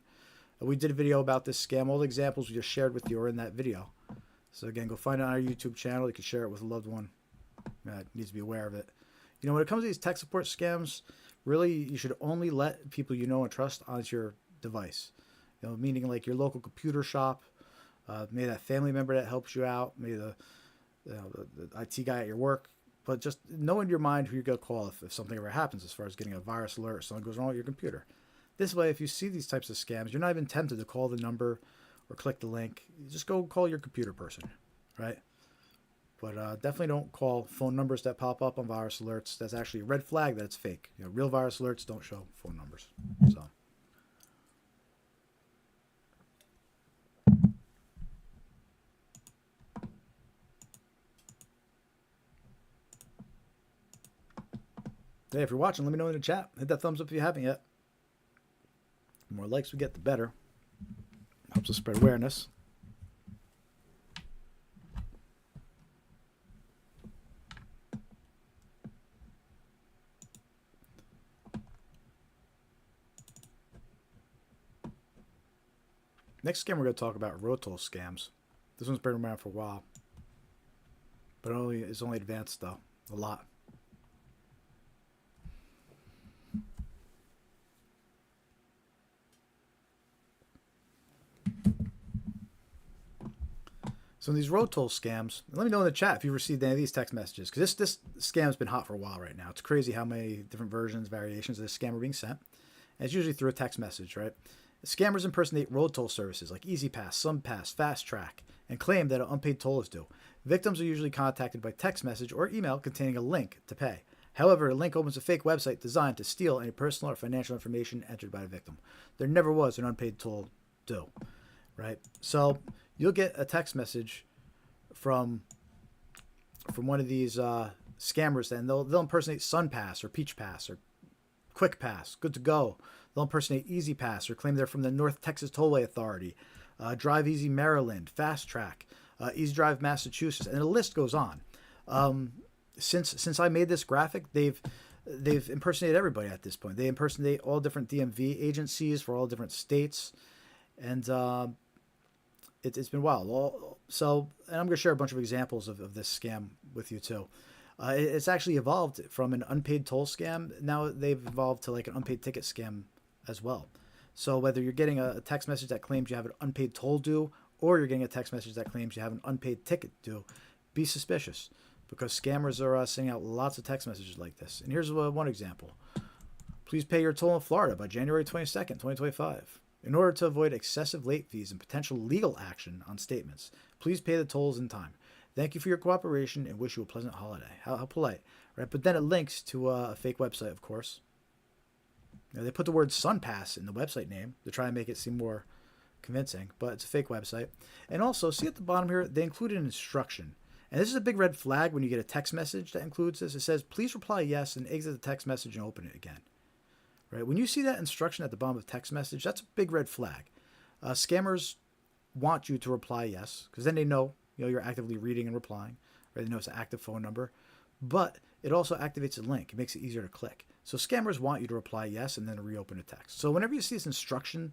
We did a video about this scam. All the examples we just shared with you are in that video. So again, go find it on our YouTube channel. You can share it with a loved one that needs to be aware of it. You know, when it comes to these tech support scams, really, you should only let people you know and trust onto your device. You know, meaning like your local computer shop, maybe that family member that helps you out, maybe the IT guy at your work. But just know in your mind who you're going to call if something ever happens, as far as getting a virus alert or something goes wrong with your computer. This way, if you see these types of scams, you're not even tempted to call the number or click the link. You just go call your computer person, right? But definitely don't call phone numbers that pop up on virus alerts. That's actually a red flag that it's fake. You know, real virus alerts don't show phone numbers. So. Hey, if you're watching, let me know in the chat. Hit that thumbs up if you haven't yet. The more likes we get, the better. Helps us spread awareness. Next scam we're going to talk about rotoll scams. This one's been around for a while. But it's only advanced, though. A lot. So in these rotoll scams, let me know in the chat if you received any of these text messages, because this scam's been hot for a while right now. It's crazy how many different versions, variations of this scam are being sent. And it's usually through a text message, right? Scammers impersonate road toll services like EasyPass, SunPass, Fast Track, and claim that an unpaid toll is due. Victims are usually contacted by text message or email containing a link to pay. However, the link opens a fake website designed to steal any personal or financial information entered by the victim. There never was an unpaid toll due, right? So you'll get a text message from one of these scammers, and they'll impersonate SunPass or Peach Pass or Quick Pass, good to go. They'll impersonate Easy Pass or claim they're from the North Texas Tollway Authority, Drive Easy Maryland, Fast Track, Easy Drive Massachusetts, and the list goes on. Since I made this graphic, they've impersonated everybody at this point. They impersonate all different DMV agencies for all different states, and it's been wild. So, and I'm going to share a bunch of examples of this scam with you too. It's actually evolved from an unpaid toll scam. Now they've evolved to like an unpaid ticket scam as well. So whether you're getting a text message that claims you have an unpaid toll due, or you're getting a text message that claims you have an unpaid ticket due, be suspicious, because scammers are sending out lots of text messages like this. And here's one example. Please pay your toll in Florida by January 22nd, 2025. In order to avoid excessive late fees and potential legal action on statements, please pay the tolls in time. Thank you for your cooperation and wish you a pleasant holiday. How polite, right? But then it links to a fake website, of course. Now, they put the word SunPass in the website name to try and make it seem more convincing, but it's a fake website. And also, see at the bottom here, they include an instruction. And this is a big red flag when you get a text message that includes this. It says, please reply yes and exit the text message and open it again. Right? When you see that instruction at the bottom of the text message, that's a big red flag. Scammers want you to reply yes, because then they know, you're actively reading and replying. Right? They know it's an active phone number. But it also activates a link. It makes it easier to click. So scammers want you to reply yes and then reopen the text. So whenever you see this instruction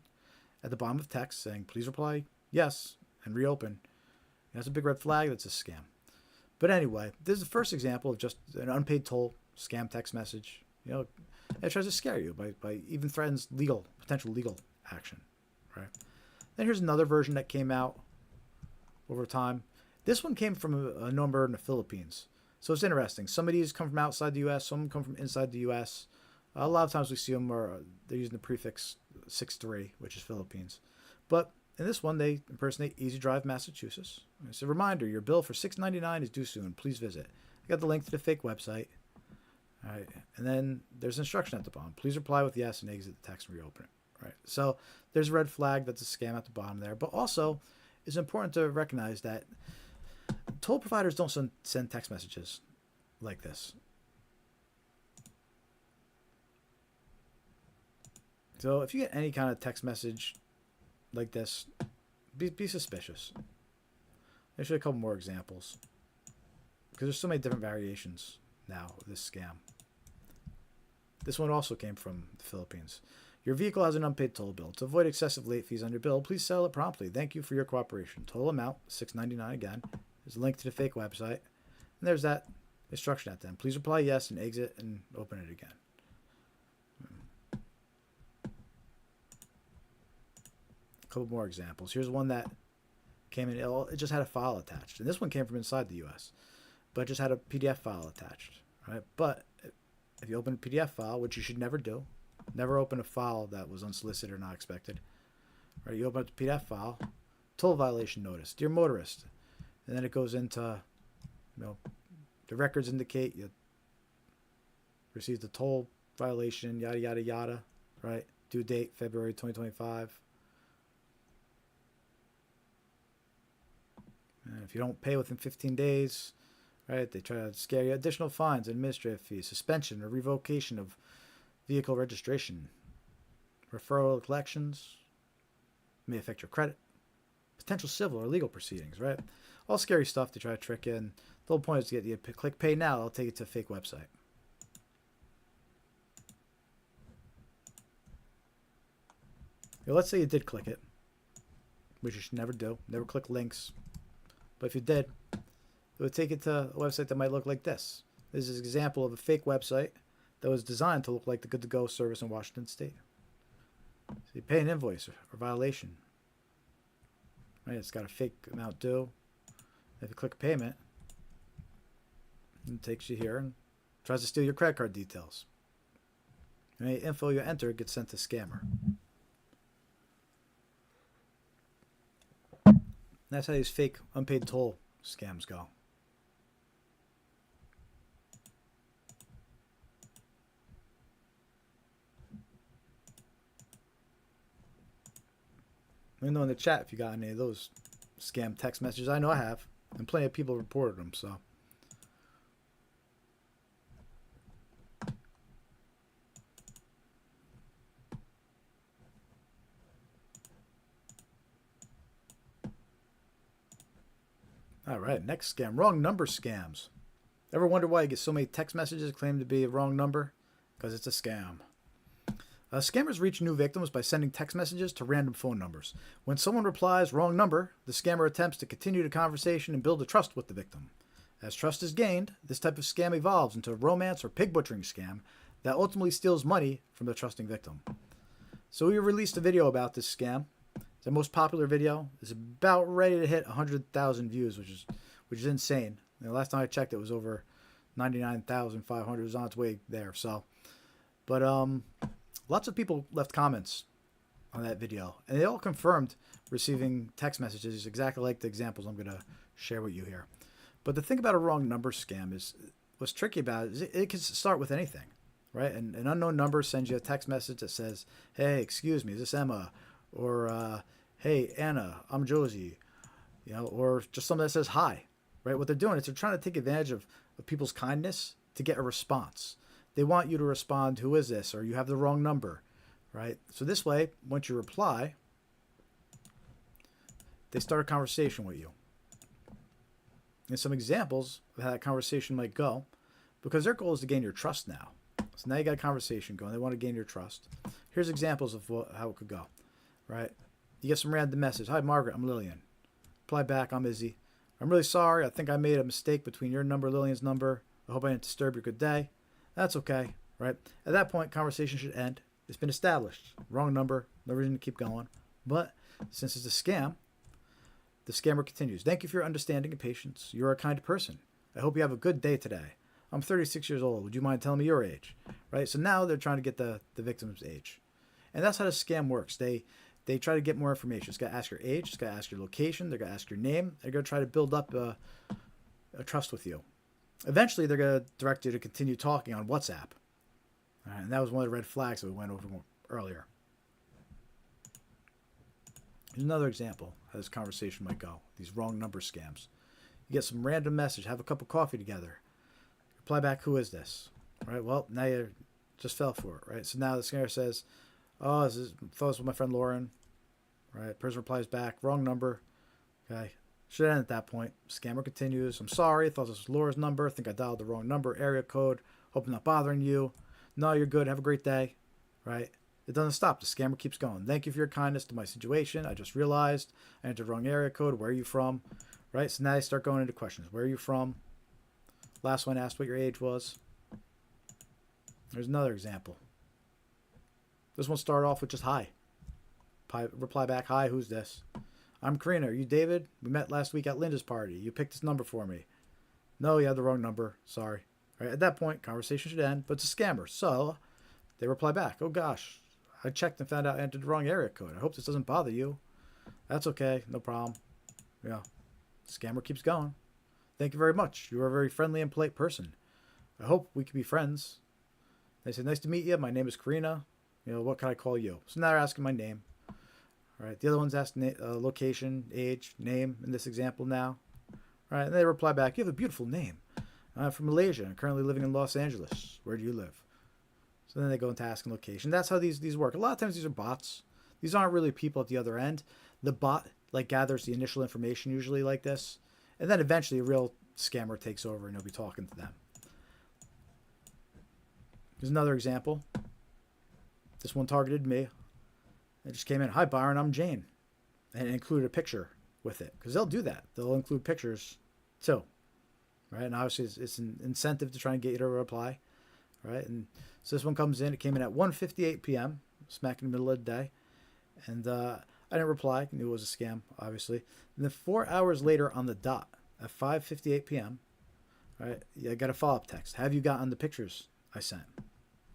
at the bottom of text saying, please reply yes and reopen, that's a big red flag. That's a scam. But anyway, this is the first example of just an unpaid toll scam text message. It tries to scare you by even threatens potential legal action. Right? Then here's another version that came out over time. This one came from a number in the Philippines. So it's interesting. Some of these come from outside the U.S. Some come from inside the U.S. A lot of times we see them they're using the prefix 63, which is Philippines. But in this one, they impersonate Easy Drive, Massachusetts. It's a reminder, your bill for $6.99 is due soon. Please visit. I got the link to the fake website. All right. And then there's instruction at the bottom. Please reply with yes and exit the text and reopen it. Right. So there's a red flag. That's a scam at the bottom there. But also, it's important to recognize that toll providers don't send text messages like this. So if you get any kind of text message like this, be suspicious. There's a couple more examples, because there's so many different variations now of this scam. This one also came from the Philippines. Your vehicle has an unpaid toll bill. To avoid excessive late fees on your bill, please settle it promptly. Thank you for your cooperation. Total amount, $6.99 again. There's a link to the fake website. And there's that instruction at them. Please reply yes and exit and open it again. A couple more examples. Here's one that came in. It just had a file attached. And this one came from inside the U.S. But it just had a PDF file attached. Right? But if you open a PDF file, which you should never do, never open a file that was unsolicited or not expected. Right? You open up the PDF file, toll violation notice, dear motorist. And then it goes into, the records indicate you received a toll violation, yada, yada, yada, right? Due date, February 2025. And if you don't pay within 15 days, right, they try to scare you. Additional fines, administrative fees, suspension or revocation of vehicle registration, referral collections, may affect your credit, potential civil or legal proceedings, right? All scary stuff to try to trick you. And the whole point is to get you to click pay now. I'll take you to a fake website. Let's say you did click it, which you should never do. Never click links. But if you did, it would take you to a website that might look like this. This is an example of a fake website that was designed to look like the Good to Go service in Washington State. So you pay an invoice or violation. Right? It's got a fake amount due. If you click payment, it takes you here and tries to steal your credit card details. Any info you enter gets sent to scammer. That's how these fake unpaid toll scams go. Let me know in the chat if you got any of those scam text messages. I know I have. And plenty of people reported them, so. All right, next scam. Wrong number scams. Ever wonder why you get so many text messages claiming to be a wrong number? Because it's a scam. Scammers reach new victims by sending text messages to random phone numbers. When someone replies wrong number, the scammer attempts to continue the conversation and build a trust with the victim. As trust is gained, this type of scam evolves into a romance or pig butchering scam that ultimately steals money from the trusting victim. So we released a video about this scam. It's the most popular video. It's about ready to hit 100,000 views, which is insane. The last time I checked, it was over 99,500. It was on its way there. So, but lots of people left comments on that video, and they all confirmed receiving text messages exactly like the examples I'm going to share with you here. But the thing about a wrong number scam is, what's tricky about it is it can start with anything, right? And an unknown number sends you a text message that says, "Hey, excuse me, is this Emma?" Or, "Hey, Anna, I'm Josie," or just something that says "Hi." right? What they're doing is they're trying to take advantage of people's kindness to get a response. They want you to respond, who is this? Or you have the wrong number, right? So this way, once you reply, they start a conversation with you. And some examples of how that conversation might go, because their goal is to gain your trust now. So now you got a conversation going. They want to gain your trust. Here's examples of how it could go, right? You get some random message. Hi, Margaret. I'm Lillian. Reply back. I'm Izzy. I'm really sorry. I think I made a mistake between your number, Lillian's number. I hope I didn't disturb your good day. That's okay, right? At that point, conversation should end. It's been established. Wrong number. No reason to keep going. But since it's a scam, the scammer continues. Thank you for your understanding and patience. You're a kind person. I hope you have a good day today. I'm 36 years old. Would you mind telling me your age? Right? So now they're trying to get the victim's age. And that's how the scam works. They try to get more information. It's got to ask your age. It's got to ask your location. They're going to ask your name. They're going to try to build up a trust with you. Eventually, they're going to direct you to continue talking on WhatsApp. All right, and that was one of the red flags that we went over earlier. Here's another example how this conversation might go. These wrong number scams. You get some random message. Have a cup of coffee together. Reply back, who is this? Right, well, now you just fell for it, right? So now the scammer says, oh, this is with my friend Lauren. Right, person replies back, wrong number. Okay, should end at that point. Scammer continues, I'm sorry, I thought this was Laura's number. I think I dialed the wrong number, area code. Hope I'm not bothering you. No, you're good. Have a great day. Right? It doesn't stop. The scammer keeps going. Thank you for your kindness to my situation. I just realized I entered the wrong area code. Where are you from? Right? So now they start going into questions. Where are you from? Last one asked what your age was. There's another example. This one started off with just hi. Reply back, hi, who's this? I'm Karina. Are you David? We met last week at Linda's party. You picked this number for me. No, you had the wrong number. Sorry. Right, at that point, conversation should end, but it's a scammer. So they reply back, oh gosh, I checked and found out I entered the wrong area code. I hope this doesn't bother you. That's okay. No problem. Yeah. Scammer keeps going. Thank you very much. You are a very friendly and polite person. I hope we can be friends. They say, nice to meet you. My name is Karina. What can I call you? So now they're asking my name. All right. The other one's asked location, age, name in this example now. All right. And they reply back, you have a beautiful name. I'm from Malaysia. I'm currently living in Los Angeles. Where do you live? So then they go into asking location. That's how these work. A lot of times these are bots. These aren't really people at the other end. The bot gathers the initial information usually like this. And then eventually a real scammer takes over and he'll be talking to them. Here's another example. This one targeted me. It just came in, hi Byron, I'm Jane. And it included a picture with it. Because they'll do that. They'll include pictures too. Right? And obviously it's an incentive to try and get you to reply. Right? And so this one comes in. It came in at 1:58 p.m. Smack in the middle of the day. And I didn't reply. I knew it was a scam, obviously. And then 4 hours later on the dot, at 5:58 p.m., right, I got a follow-up text. Have you gotten the pictures I sent?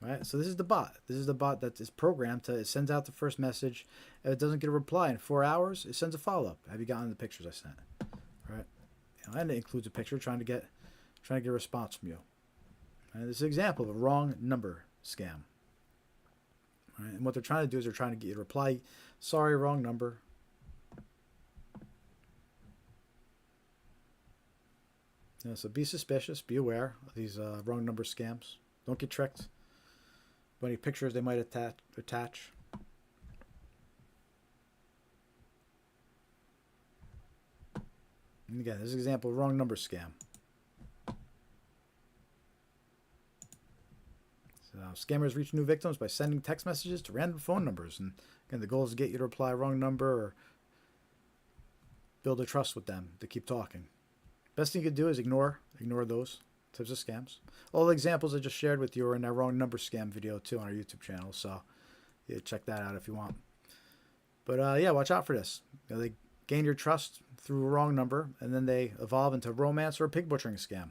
Right? So this is the bot. This is the bot that is programmed to, it sends out the first message. If it doesn't get a reply in 4 hours, it sends a follow-up. Have you gotten the pictures I sent? Right? And it includes a picture trying to get a response from you. And this is an example of a wrong number scam. Right? And what they're trying to do is they're trying to get you to reply, sorry, wrong number. So be suspicious, be aware of these wrong number scams. Don't get tricked by any pictures they might attach. And again, this is an example of wrong number scam. So scammers reach new victims by sending text messages to random phone numbers. And again, the goal is to get you to reply wrong number or build a trust with them to keep talking. Best thing you could do is ignore those types of scams. All the examples I just shared with you are in that wrong number scam video too on our YouTube channel. So yeah, check that out if you want. But yeah, watch out for this. They gain your trust through a wrong number, and then they evolve into romance or a pig butchering scam.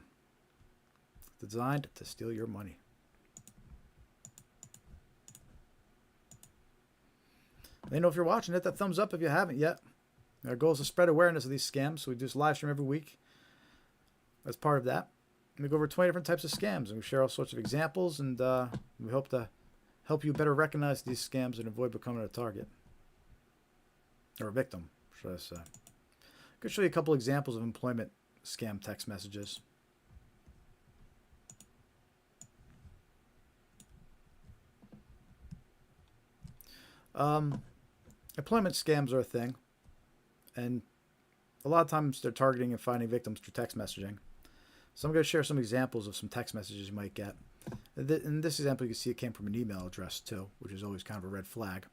Designed to steal your money. Let me know if you're watching. Hit that thumbs up if you haven't yet. Our goal is to spread awareness of these scams, so we do this live stream every week. As part of that, we go over 20 different types of scams, and we share all sorts of examples, and we hope to help you better recognize these scams and avoid becoming a target. Or a victim, should I say. I could show you a couple examples of employment scam text messages. Employment scams are a thing, and a lot of times they're targeting and finding victims through text messaging. So I'm going to share some examples of some text messages you might get. In this example, you can see it came from an email address too, which is always kind of a red flag.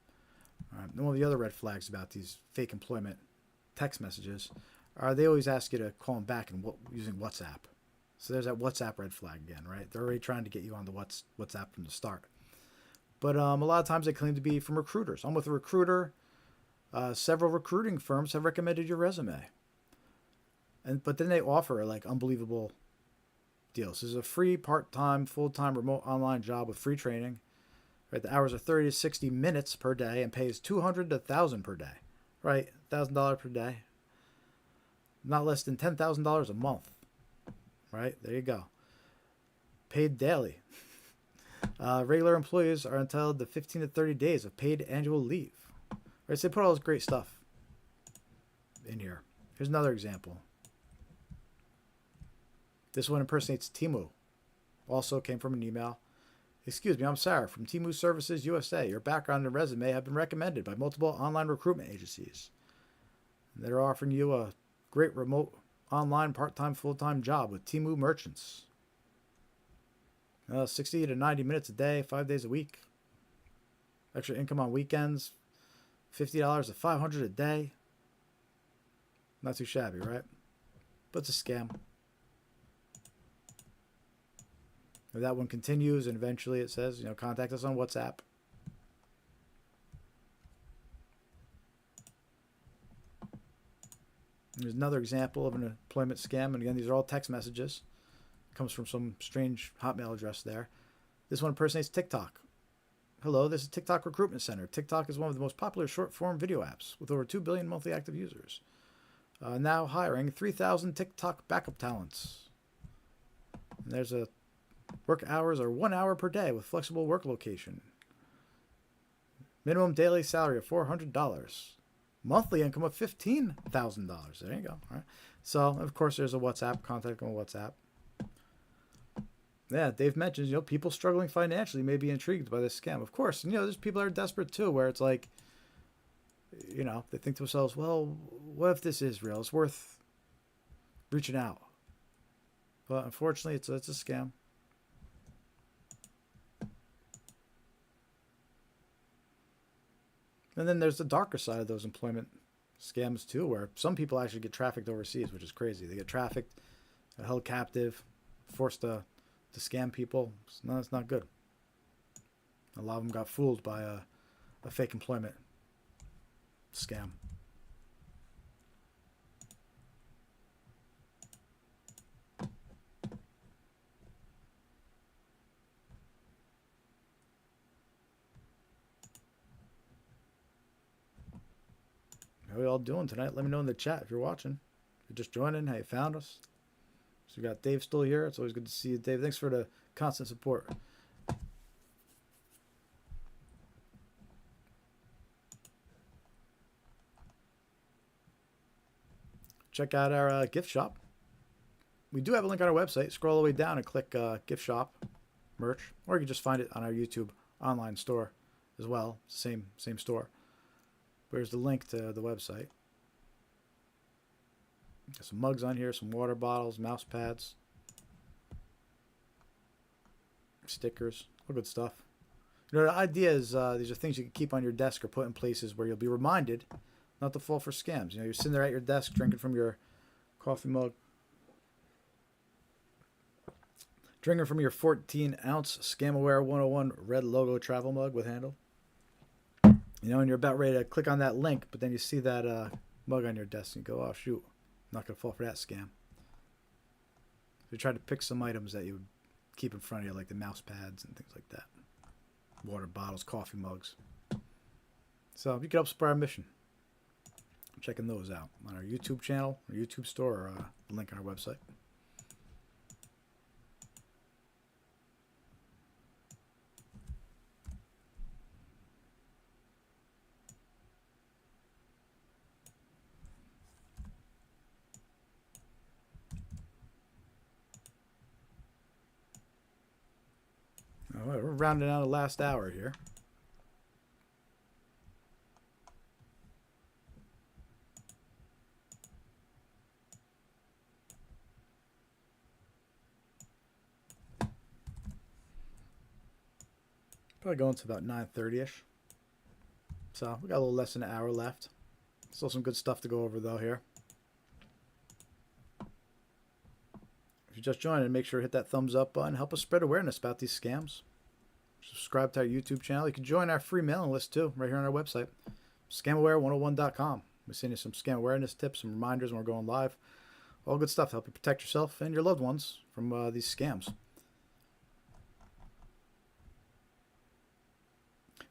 And one of the other red flags about these fake employment text messages are they always ask you to call them back using WhatsApp. So there's that WhatsApp red flag again, right? They're already trying to get you on the WhatsApp from the start. But a lot of times they claim to be from recruiters. I'm with a recruiter. Several recruiting firms have recommended your resume. But then they offer like unbelievable deals. This is a free part-time, full-time remote online job with free training. Right, the hours are 30 to 60 minutes per day and pays $200 to $1,000 per day. Right, $1,000 per day. Not less than $10,000 a month. Right, there you go. Paid daily. Regular employees are entitled to 15 to 30 days of paid annual leave. Right, so they put all this great stuff in here. Here's another example. This one impersonates Timu. Also came from an email. Excuse me, I'm Sarah from Timu Services USA. Your background and resume have been recommended by multiple online recruitment agencies. They're offering you a great remote online part-time, full-time job with Timu merchants. 60 to 90 minutes a day, 5 days a week. Extra income on weekends. $50 to $500 a day. Not too shabby, right? But it's a scam. That one continues, and eventually it says, contact us on WhatsApp. There's another example of an employment scam, and again, these are all text messages. It comes from some strange Hotmail address there. This one impersonates TikTok. Hello, this is TikTok Recruitment Center. TikTok is one of the most popular short-form video apps with over 2 billion monthly active users. Now hiring 3,000 TikTok backup talents. And there's a work hours are 1 hour per day with flexible work location. Minimum daily salary of $400. Monthly income of $15,000. There you go. All right. So, of course, there's a WhatsApp. Contact on WhatsApp. Yeah, Dave mentions, people struggling financially may be intrigued by this scam. Of course, there's people that are desperate too, where it's like, they think to themselves, well, what if this is real? It's worth reaching out. But unfortunately, it's a scam. And then there's the darker side of those employment scams too, where some people actually get trafficked overseas, which is crazy. They get trafficked, held captive, forced to scam people. It's not good. A lot of them got fooled by a fake employment scam. How are we all doing tonight? Let me know in the chat if you're watching. If you're just joining, how you found us. So we got Dave still here. It's always good to see you, Dave. Thanks for the constant support. Check out our gift shop. We do have a link on our website. Scroll all the way down and click gift shop merch, or you can just find it on our YouTube online store as well. Same store. Where's the link to the website? Got some mugs on here, some water bottles, mouse pads, stickers, all good stuff. The idea is these are things you can keep on your desk or put in places where you'll be reminded not to fall for scams. You're sitting there at your desk drinking from your coffee mug, drinking from your 14-ounce Scamaware 101 red logo travel mug with handle. And you're about ready to click on that link, but then you see that mug on your desk and you go, oh, shoot, I'm not going to fall for that scam. So you try to pick some items that you would keep in front of you, like the mouse pads and things like that. Water bottles, coffee mugs. So you can help support our mission. I'm checking those out on our YouTube channel, our YouTube store, or the link on our website. rounding out the last hour here. Probably going to about 9:30ish. So we got a little less than an hour left. Still some good stuff to go over though here. If you just joined, make sure to hit that thumbs up button. Help us spread awareness about these scams. Subscribe to our YouTube channel. You can join our free mailing list too, right here on our website, scamaware101.com. We send you some scam awareness tips, some reminders when we're going live. All good stuff to help you protect yourself and your loved ones from these scams.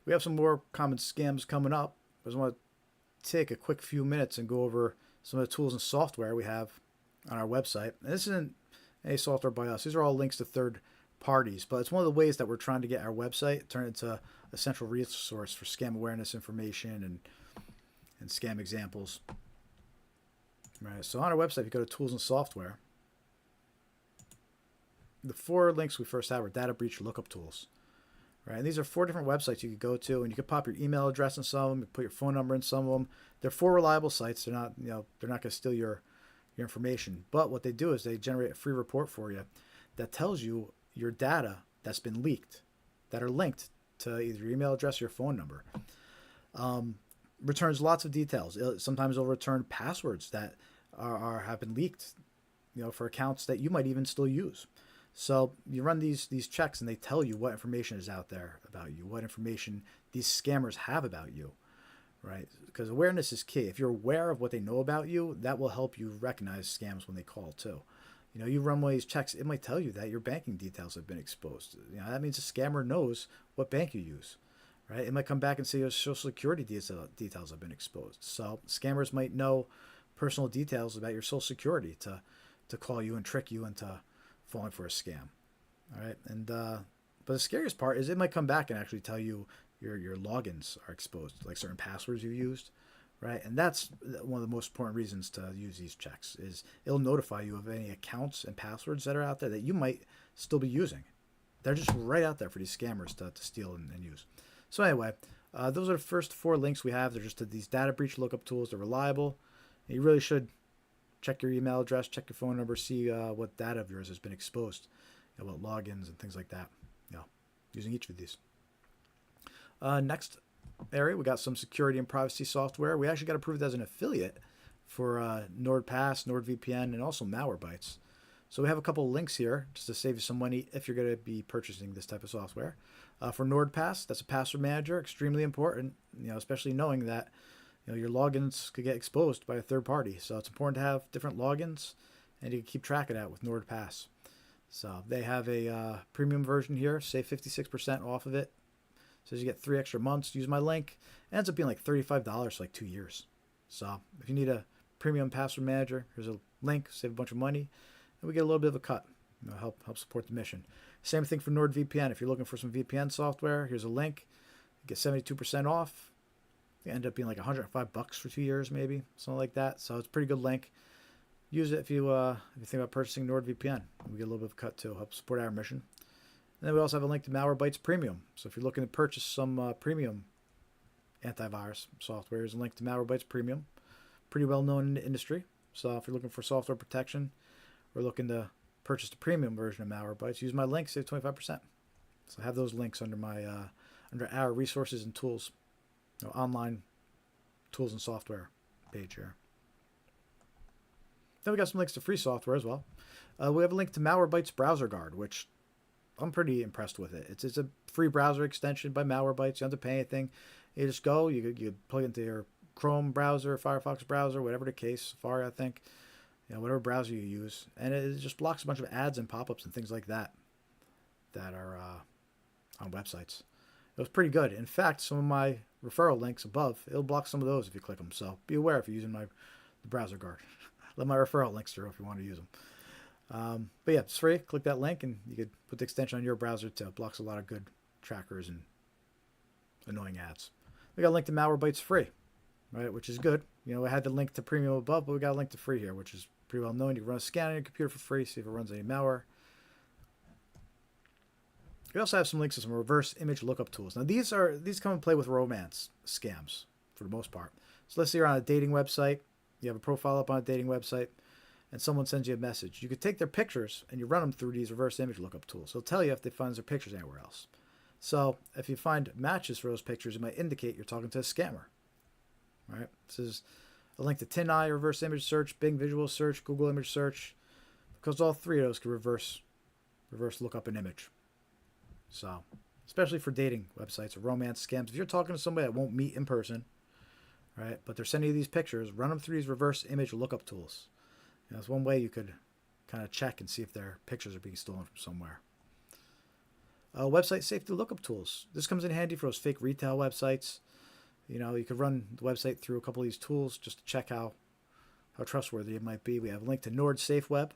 We have some more common scams coming up. I just want to take a quick few minutes and go over some of the tools and software we have on our website. And this isn't any software by us. These are all links to third parties, but it's one of the ways that we're trying to get our website turned into a central resource for scam awareness information and scam examples. Right. So on our website, if you go to tools and software, the 4 links we first have are data breach lookup tools. Right, and these are 4 different websites you could go to, and you could pop your email address in some of them, you put your phone number in some of them. They're 4 reliable sites. They're not, they're not going to steal your information. But what they do is they generate a free report for you that tells you your data that's been leaked, that are linked to either your email address or your phone number. Returns lots of details. Sometimes it'll return passwords that have been leaked, for accounts that you might even still use. So you run these checks and they tell you what information is out there about you, what information these scammers have about you, right? Because awareness is key. If you're aware of what they know about you, that will help you recognize scams when they call too. You run one of these checks, it might tell you that your banking details have been exposed. That means a scammer knows what bank you use, right? It might come back and say your social security details have been exposed. So scammers might know personal details about your social security to call you and trick you into falling for a scam. All right. And but the scariest part is it might come back and actually tell you your logins are exposed, like certain passwords you used, right? And that's one of the most important reasons to use these checks is it'll notify you of any accounts and passwords that are out there that you might still be using. They're just right out there for these scammers to steal and use. So anyway, those are the first 4 links we have. They're just to these data breach lookup tools. They're reliable. And you really should check your email address, check your phone number, see what data of yours has been exposed, what logins and things like that, using each of these. Next area, we got some security and privacy software. We actually got approved as an affiliate for NordPass, NordVPN, and also Malwarebytes. So we have a couple of links here just to save you some money if you're going to be purchasing this type of software. For NordPass, that's a password manager, extremely important, especially knowing that your logins could get exposed by a third party. So it's important to have different logins, and you can keep track of that with NordPass. So they have a premium version here, save 56% off of it. Says you get 3 extra months. Use my link. It ends up being like $35 for like 2 years. So if you need a premium password manager, here's a link, save a bunch of money, and we get a little bit of a cut. Help support the mission. Same thing for NordVPN. If you're looking for some VPN software, here's a link. You get 72% off. It end up being like $105 for 2 years, maybe something like that. So it's a pretty good link. Use it if you think about purchasing NordVPN. We get a little bit of a cut too, help support our mission. And then we also have a link to Malwarebytes Premium. So if you're looking to purchase some premium antivirus software, there's a link to Malwarebytes Premium. Pretty well known in the industry. So if you're looking for software protection or looking to purchase the premium version of Malwarebytes, use my link, save 25%. So I have those links under my under our resources and tools. Online tools and software page here. Then we got some links to free software as well. We have a link to Malwarebytes Browser Guard, which I'm pretty impressed with it. It's a free browser extension by Malwarebytes. You don't have to pay anything. You just go, you plug it into your Chrome browser, Firefox browser, whatever the case, Safari, I think, whatever browser you use, and it just blocks a bunch of ads and pop-ups and things like that are on websites. It was pretty good. In fact, some of my referral links above, it'll block some of those if you click them. So be aware if you're using the browser guard. Let my referral links through if you want to use them. But yeah, it's free. Click that link and you could put the extension on your browser too. It blocks a lot of good trackers and annoying ads. We got a link to Malwarebytes free, right? Which is good. I had the link to premium above, but we got a link to free here, which is pretty well known. You can run a scan on your computer for free, see if it runs any malware. We also have some links to some reverse image lookup tools. Now these come and play with romance scams for the most part. So let's say you're on a dating website, you have a profile up on a dating website, and someone sends you a message. You could take their pictures and you run them through these reverse image lookup tools. It'll tell you if they find their pictures anywhere else. So if you find matches for those pictures, it might indicate you're talking to a scammer. Right? This is a link to TinEye reverse image search, Bing visual search, Google image search, because all three of those can reverse look up an image. So, especially for dating websites or romance scams, if you're talking to somebody that won't meet in person, right, but they're sending you these pictures, run them through these reverse image lookup tools. You know, it's one way you could kind of check and see if their pictures are being stolen from somewhere. Website safety lookup tools. This comes in handy for those fake retail websites. You know, you could run the website through a couple of these tools just to check how trustworthy it might be. We have a link to NordSafeWeb.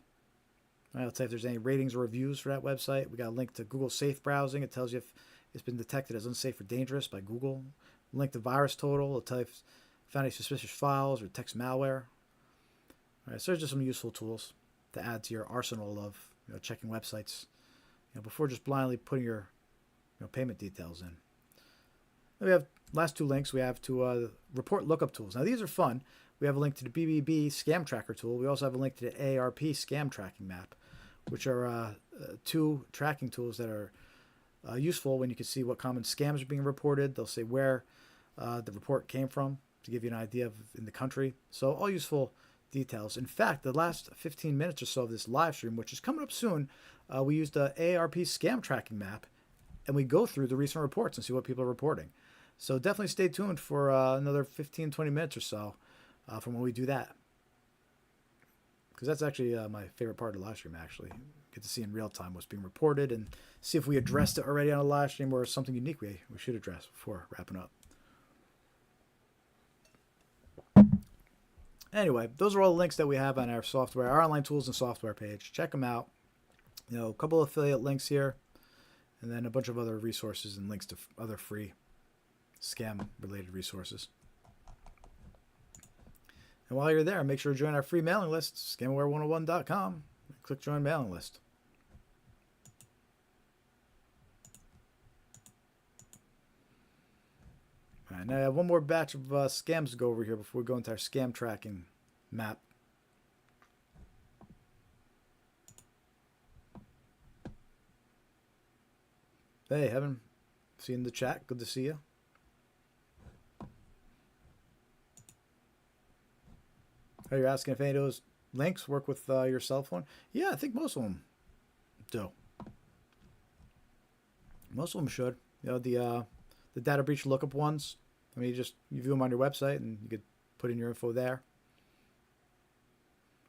Let's say if there's any ratings or reviews for that website. We got a link to Google Safe Browsing. It tells you if it's been detected as unsafe or dangerous by Google. A link to Virus Total. It'll tell you if it's found any suspicious files or text malware. All right, so there's just some useful tools to add to your arsenal of checking websites before just blindly putting your payment details in. Then we have last two links. We have to report lookup tools. Now these are fun. We have a link to the BBB Scam Tracker tool. We also have a link to the AARP Scam Tracking Map, which are two tracking tools that are useful when you can see what common scams are being reported. They'll say where the report came from to give you an idea of in the country. So all useful details. In fact, the last 15 minutes or so of this live stream, which is coming up soon, we used the AARP Scam Tracking Map, and we go through the recent reports and see what people are reporting. So definitely stay tuned for another 15, 20 minutes or so from when we do that. Because that's actually my favorite part of the live stream, actually. Get to see in real time what's being reported and see if we addressed it already on a live stream or something unique we should address before wrapping up. Anyway, those are all the links that we have on our software, our online tools and software page. Check them out. A couple of affiliate links here, and then a bunch of other resources and links to other free scam-related resources. And while you're there, make sure to join our free mailing list, scamaware101.com. Click Join Mailing List. All right, now I have one more batch of scams to go over here before we go into our scam tracking map. Hey, haven't seen the chat. Good to see you. Are you asking if any of those links work with your cell phone? Yeah, I think most of them do. Most of them should. The data breach lookup ones. I mean, you view them on your website and you could put in your info there.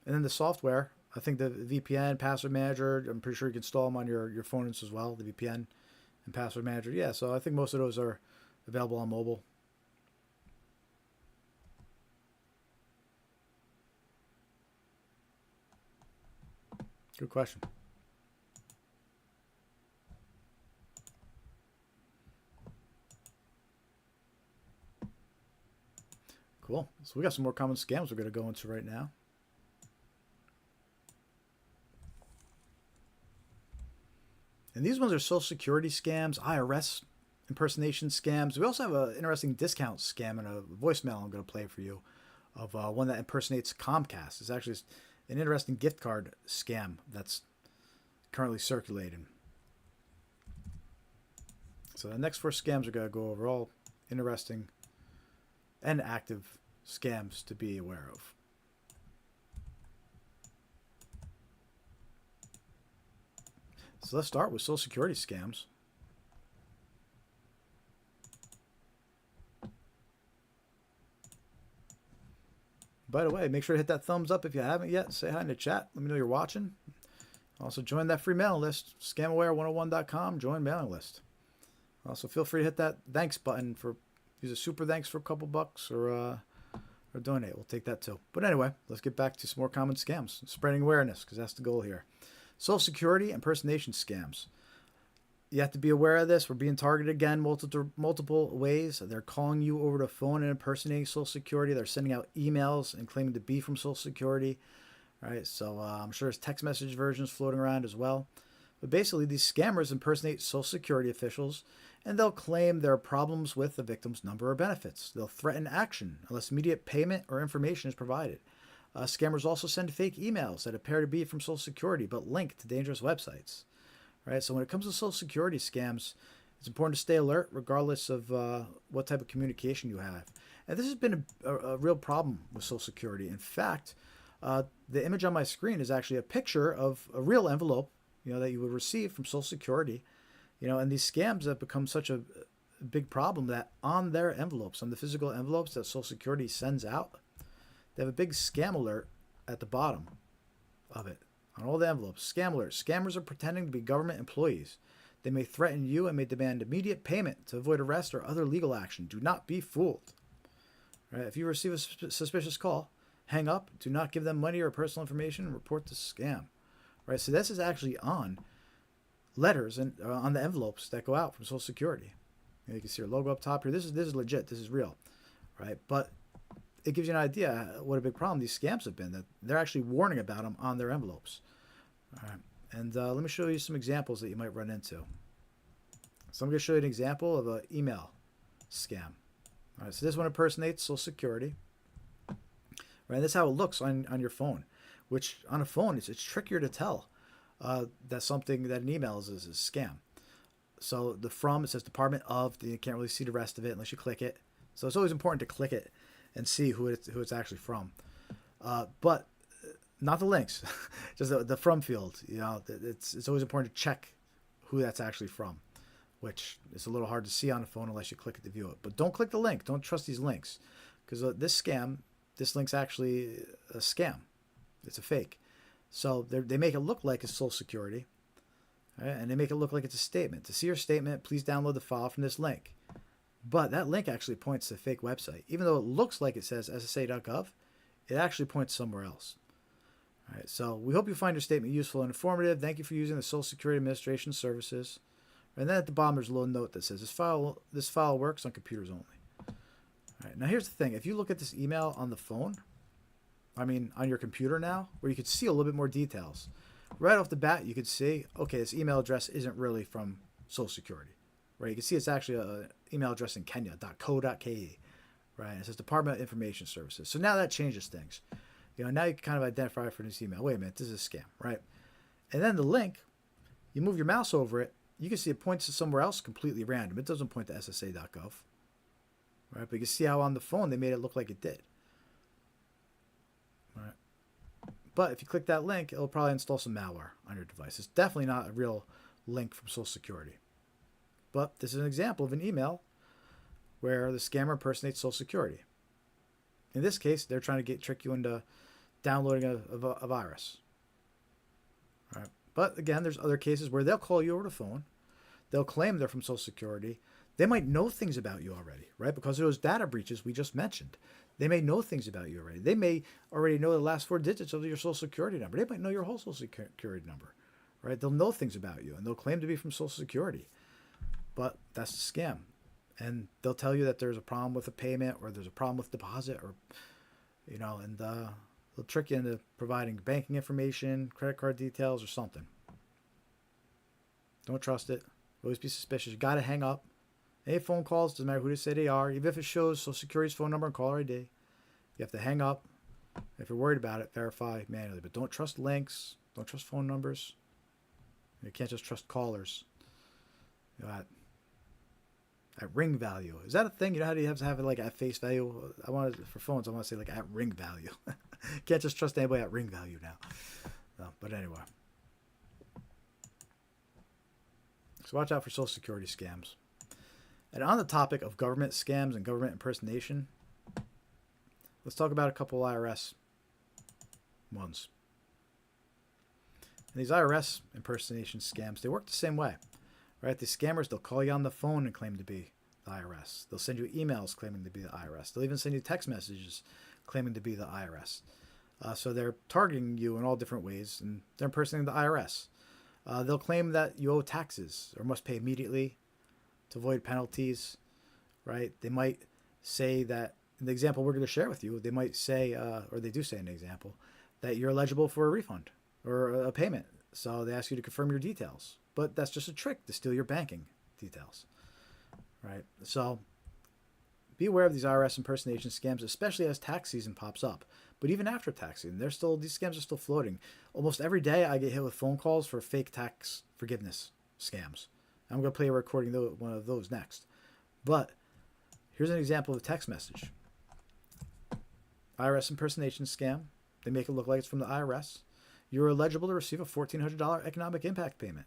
And then the software, I think the VPN, password manager, I'm pretty sure you can install them on your phones as well, the VPN and password manager. Yeah, so I think most of those are available on mobile. Good question. Cool. So we got some more common scams we're going to go into right now. And these ones are Social Security scams, IRS impersonation scams. We also have an interesting discount scam and a voicemail I'm going to play for you of one that impersonates Comcast. It's actually an interesting gift card scam that's currently circulating. So the next four scams we're going to go over, all interesting and active scams to be aware of. So let's start with Social Security scams. By the way, make sure to hit that thumbs up if you haven't yet. Say hi in the chat. Let me know you're watching. Also, join that free mailing list, scamaware101.com. Join mailing list. Also, feel free to hit that thanks button for use a super thanks for a couple bucks or donate. We'll take that too. But anyway, let's get back to some more common scams. Spreading awareness, because that's the goal here. Social Security impersonation scams. You have to be aware of this. We're being targeted again multiple ways. They're calling you over the phone and impersonating Social Security. They're sending out emails and claiming to be from Social Security. All right, so I'm sure there's text message versions floating around as well. But basically, these scammers impersonate Social Security officials, and they'll claim there are problems with the victim's number or benefits. They'll threaten action unless immediate payment or information is provided. Scammers also send fake emails that appear to be from Social Security but link to dangerous websites. Right? So when it comes to Social Security scams, it's important to stay alert regardless of what type of communication you have. And this has been a real problem with Social Security. In fact, the image on my screen is actually a picture of a real envelope, that you would receive from Social Security. And these scams have become such a big problem that on their envelopes, on the physical envelopes that Social Security sends out, they have a big scam alert at the bottom of it. On all the envelopes, scam alert. Scammers are pretending to be government employees. They may threaten you and may demand immediate payment to avoid arrest or other legal action. Do not be fooled. Right? If you receive a suspicious call, hang up. Do not give them money or personal information and report the scam. Right? So this is actually on letters and on the envelopes that go out from Social Security. You can see your logo up top here. This is legit. This is real, right? But it gives you an idea what a big problem these scams have been. That they're actually warning about them on their envelopes. All right, and let me show you some examples that you might run into. So I'm going to show you an example of an email scam. All right, so this one impersonates Social Security. Right, this is how it looks on your phone. Which on a phone it's trickier to tell that an email is a scam. So the from, it says Department of, you can't really see the rest of it unless you click it. So it's always important to click it and see who it's actually from. But not the links, just the from field. It's always important to check who that's actually from, which is a little hard to see on a phone unless you click it to view it. But don't click the link. Don't trust these links, because this link's actually a scam. It's a fake. So they make it look like it's Social Security, right? And they make it look like it's a statement. To see your statement, please download the file from this link. But that link actually points to a fake website. Even though it looks like it says ssa.gov, it actually points somewhere else. All right, so we hope you find your statement useful and informative. Thank you for using the Social Security Administration services. And then at the bottom, there's a little note that says this file works on computers only. All right, now here's the thing. If you look at this email on the phone, on your computer now, where you could see a little bit more details. Right off the bat, you could see, okay, this email address isn't really from Social Security. Right? You can see it's actually an email address in Kenya.co.ke. Right? It says Department of Information Services. So now that changes things. Now you can kind of identify for this email. Wait a minute, this is a scam, right? And then the link, you move your mouse over it, you can see it points to somewhere else completely random. It doesn't point to ssa.gov. Right? But you can see how on the phone they made it look like it did. Right. But if you click that link, it'll probably install some malware on your device. It's definitely not a real link from Social Security. But this is an example of an email where the scammer impersonates Social Security. In this case, they're trying to trick you into downloading a virus. All right. But again, there's other cases where they'll call you over the phone. They'll claim they're from Social Security. They might know things about you already, right? Because of those data breaches we just mentioned. They may know things about you already. They may already know the last 4 digits of your Social Security number. They might know your whole Social Security number, right? They'll know things about you, and they'll claim to be from Social Security. But that's a scam. And they'll tell you that there's a problem with a payment, or there's a problem with deposit, or, and they'll trick you into providing banking information, credit card details, or something. Don't trust it. Always be suspicious. You got to hang up. Any phone calls, doesn't matter who they say they are, even if it shows Social Security's phone number and caller ID, you have to hang up. If you're worried about it, verify manually. But don't trust links. Don't trust phone numbers. You can't just trust callers. At ring value. Is that a thing? How do you have to have it like at face value? For phones, I want to say like at ring value. Can't just trust anybody at ring value now. No, but anyway. So watch out for Social Security scams. And on the topic of government scams and government impersonation, let's talk about a couple IRS ones. And these IRS impersonation scams, they work the same way. Right? The scammers, they'll call you on the phone and claim to be the IRS. They'll send you emails claiming to be the IRS. They'll even send you text messages claiming to be the IRS. So they're targeting you in all different ways, and they're impersonating the IRS. They'll claim that you owe taxes or must pay immediately to avoid penalties, right? They might say that, in the example we're going to share with you, they might say, or they do say in the example, that you're eligible for a refund or a payment So they ask you to confirm your details, but that's just a trick to steal your banking details, right? So be aware of these IRS impersonation scams, especially as tax season pops up. But even after tax season, these scams are still floating. Almost every day, I get hit with phone calls for fake tax forgiveness scams. I'm going to play a recording of one of those next. But here's an example of a text message. IRS impersonation scam. They make it look like it's from the IRS. You are eligible to receive a $1,400 economic impact payment.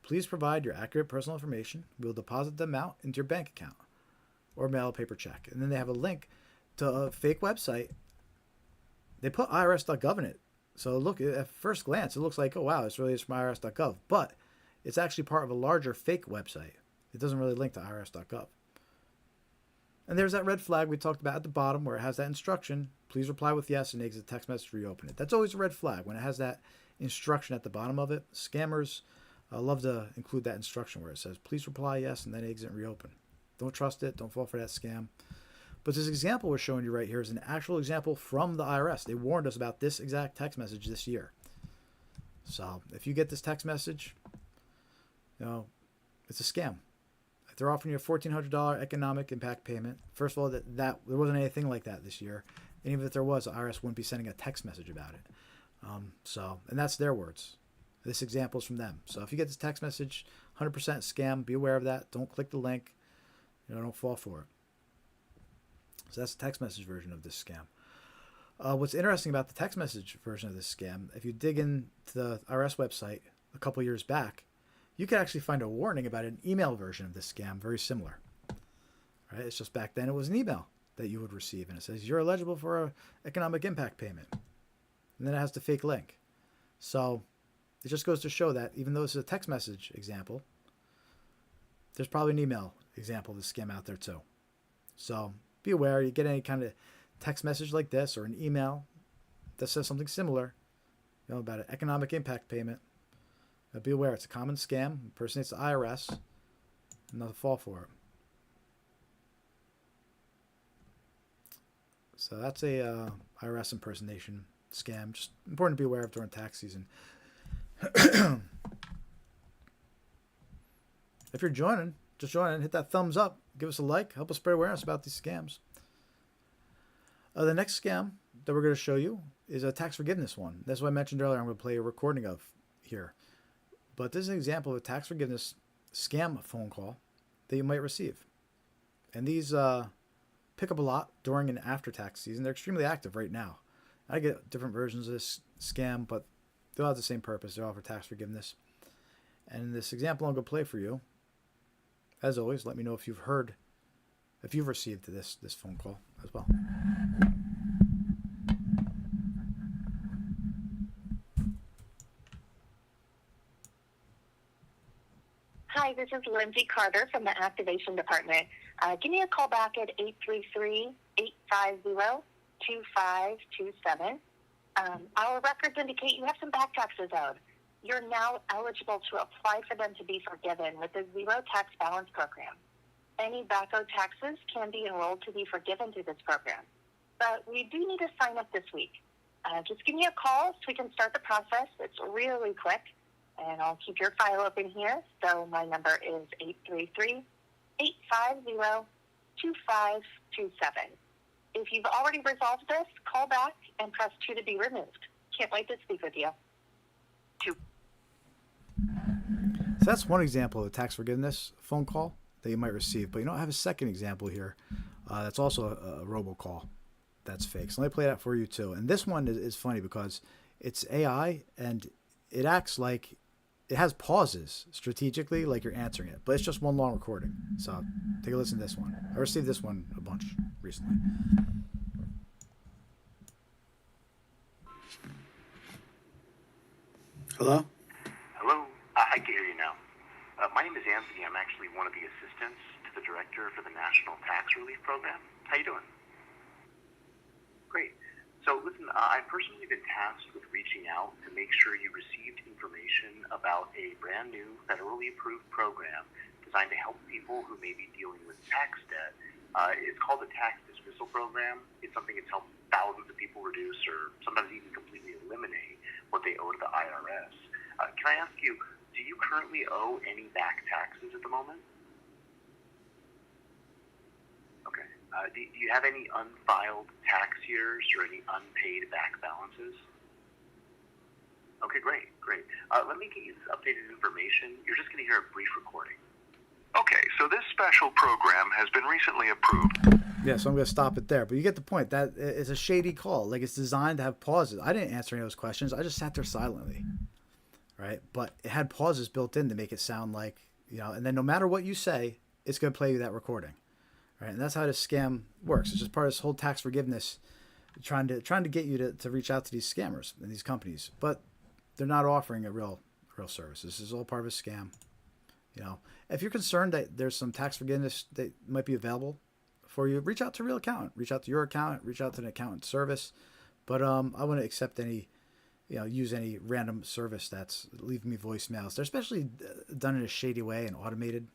Please provide your accurate personal information. We will deposit the amount into your bank account or mail a paper check. And then they have a link to a fake website. They put irs.gov in it. So look, at first glance, it looks like, oh, wow, this really is from irs.gov. But it's actually part of a larger fake website. It doesn't really link to irs.gov. And there's that red flag we talked about at the bottom where it has that instruction. Please reply with yes and exit text message to reopen it. That's always a red flag when it has that instruction at the bottom of it. Scammers love to include that instruction where it says, please reply yes and then exit and reopen. Don't trust it. Don't fall for that scam. But this example we're showing you right here is an actual example from the IRS. They warned us about this exact text message this year. So if you get this text message, it's a scam. If they're offering you a $1,400 economic impact payment, first of all, that there wasn't anything like that this year. And even if there was, the IRS wouldn't be sending a text message about it. And that's their words. This example is from them. So if you get this text message, 100% scam, be aware of that. Don't click the link. Don't fall for it. So that's the text message version of this scam. What's interesting about the text message version of this scam, if you dig into the IRS website a couple years back, you can actually find a warning about an email version of this scam, very similar. Right? It's just back then it was an email that you would receive, and it says you're eligible for an economic impact payment. And then it has the fake link. So it just goes to show that even though this is a text message example, there's probably an email example of this scam out there too. So be aware, you get any kind of text message like this or an email that says something similar, about an economic impact payment, be aware it's a common scam, impersonates the IRS, and not fall for it. So that's a IRS impersonation scam. Just important to be aware of during tax season. If you're joining, just join in, hit that thumbs up, give us a like, help us spread awareness about these scams. The next scam that we're going to show you is a tax forgiveness one. That's what I mentioned earlier. I'm going to play a recording of here. But this is an example of a tax forgiveness scam phone call that you might receive. And these pick up a lot during and after tax season. They're extremely active right now. I get different versions of this scam, but they all have the same purpose. They all for tax forgiveness. And in this example I'm going to play for you, as always, let me know if you've received this phone call as well. Hi, this is Lindsay Carter from the Activation Department. Give me a call back at 833-850-2527. Our records indicate you have some back taxes owed. You're now eligible to apply for them to be forgiven with the Zero Tax Balance Program. Any back owed taxes can be enrolled to be forgiven through this program. But we do need to sign up this week. Just give me a call so we can start the process. It's really quick. And I'll keep your file open here. So my number is 833-850-2527. If you've already resolved this, call back and press 2 to be removed. Can't wait to speak with you. 2. So that's one example of a tax forgiveness phone call that you might receive. But I have a second example here. That's also a robocall that's fake. So let me play that for you too. And this one is funny because it's AI and it acts like it has pauses strategically, like you're answering it, but it's just one long recording. So take a listen to this one. I received this one a bunch recently. Hello? Hello? I can hear you now. My name is Anthony. I'm actually one of the assistants to the director for the National Tax Relief Program. How you doing? Great. So listen, I've personally been tasked with reaching out to make sure you received information about a brand new federally approved program designed to help people who may be dealing with tax debt. It's called the Tax Dismissal Program. It's something that's helped thousands of people reduce or sometimes even completely eliminate what they owe to the IRS. Can I ask you, do you currently owe any back taxes at the moment? Okay. Do you have any unfiled tax years or any unpaid back balances? Okay, great. Let me get you this updated information. You're just going to hear a brief recording. Okay, so this special program has been recently approved. Yeah, so I'm going to stop it there. But you get the point. That it's a shady call. Like, it's designed to have pauses. I didn't answer any of those questions. I just sat there silently, right? But it had pauses built in to make it sound like, and then no matter what you say, it's going to play you that recording, right? And that's how this scam works. It's just part of this whole tax forgiveness, trying to get you to reach out to these scammers and these companies. But they're not offering a real service. This is all part of a scam. If you're concerned that there's some tax forgiveness that might be available for you, reach out to a real accountant. Reach out to your accountant. Reach out to an accountant service. But I wouldn't accept any, use any random service that's leaving me voicemails. They're especially done in a shady way and automated.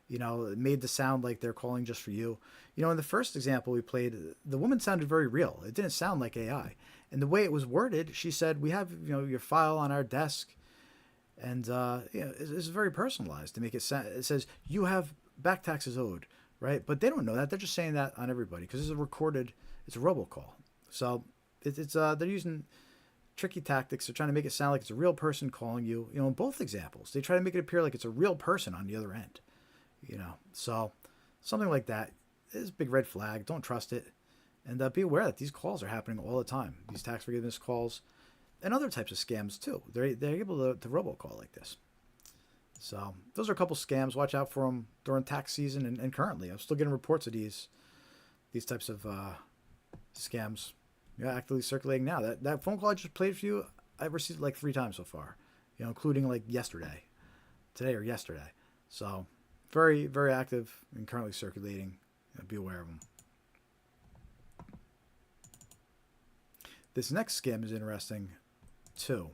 Made to sound like they're calling just for you. In the first example we played, the woman sounded very real. It didn't sound like AI. And the way it was worded, she said, "We have, your file on our desk." And it's very personalized to make it sound. It says you have back taxes owed, right? But they don't know that. They're just saying that on everybody because it's a recorded. It's a robocall. So it's they're using tricky tactics. They're trying to make it sound like it's a real person calling you. In both examples, they try to make it appear like it's a real person on the other end. So something like that is a big red flag. Don't trust it, and be aware that these calls are happening all the time. These tax forgiveness calls. And other types of scams too. They're able to robocall like this. So those are a couple scams. Watch out for them during tax season and currently. I'm still getting reports of these types of scams. Actively circulating now. That phone call I just played for you, I've received like 3 times so far. Including like today or yesterday. So very, very active and currently circulating. Be aware of them. This next scam is interesting too.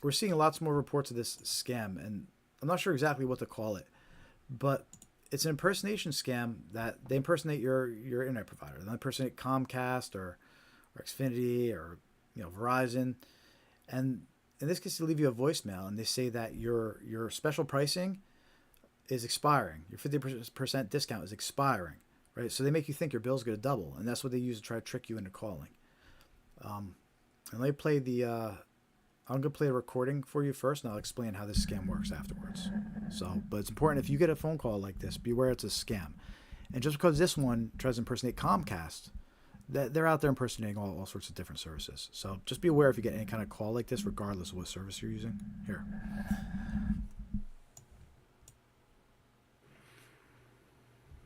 We're seeing lots more reports of this scam, and I'm not sure exactly what to call it, but it's an impersonation scam that they impersonate your internet provider. They impersonate Comcast or Xfinity or Verizon, and in this case, they leave you a voicemail and they say that your special pricing is expiring. Your 50% discount is expiring. Right, so they make you think your bill's going to double, and that's what they use to try to trick you into calling. And let me play I'm going to play a recording for you first, and I'll explain how this scam works afterwards. But it's important if you get a phone call like this, beware it's a scam. And just because this one tries to impersonate Comcast, they're out there impersonating all sorts of different services. So just be aware if you get any kind of call like this, regardless of what service you're using. Here.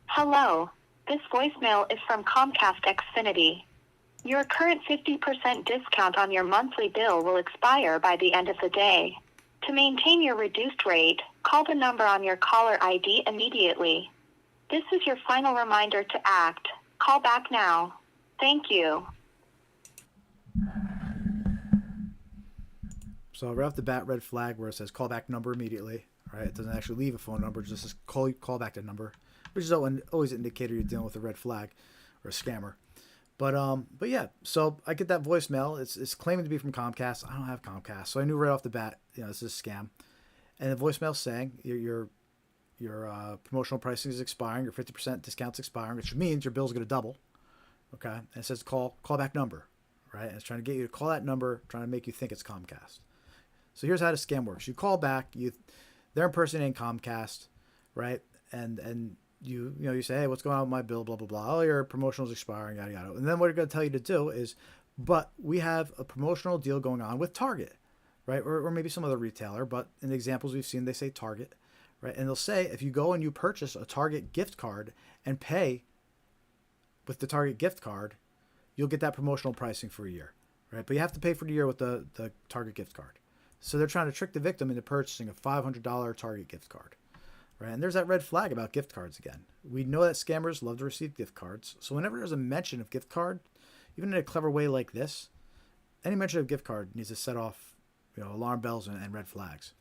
Hello. This voicemail is from Comcast Xfinity. Your current 50% discount on your monthly bill will expire by the end of the day. To maintain your reduced rate, call the number on your caller ID immediately. This is your final reminder to act. Call back now. Thank you. So right off the bat, red flag where it says call back number immediately. Right? It doesn't actually leave a phone number, it just says call back the number, which is always an indicator you're dealing with a red flag or a scammer. But yeah, so I get that voicemail. It's claiming to be from Comcast. I don't have Comcast, so I knew right off the bat, this is a scam. And the voicemail saying your promotional pricing is expiring, your 50% discount's expiring, which means your bill's going to double. Okay, and it says call back number, right? And it's trying to get you to call that number, trying to make you think it's Comcast. So here's how the scam works: you call back, they're impersonating Comcast, right? And you say, hey, what's going on with my bill, blah, blah, blah. Oh, your promotional is expiring, yada, yada. And then what they're going to tell you to do is, but we have a promotional deal going on with Target, right? Or maybe some other retailer, but in the examples we've seen, they say Target, right? And they'll say, if you go and you purchase a Target gift card and pay with the Target gift card, you'll get that promotional pricing for a year, right? But you have to pay for the year with the Target gift card. So they're trying to trick the victim into purchasing a $500 Target gift card. Right? And there's that red flag about gift cards again. We know that scammers love to receive gift cards. So whenever there's a mention of gift card, even in a clever way like this, any mention of gift card needs to set off alarm bells and red flags.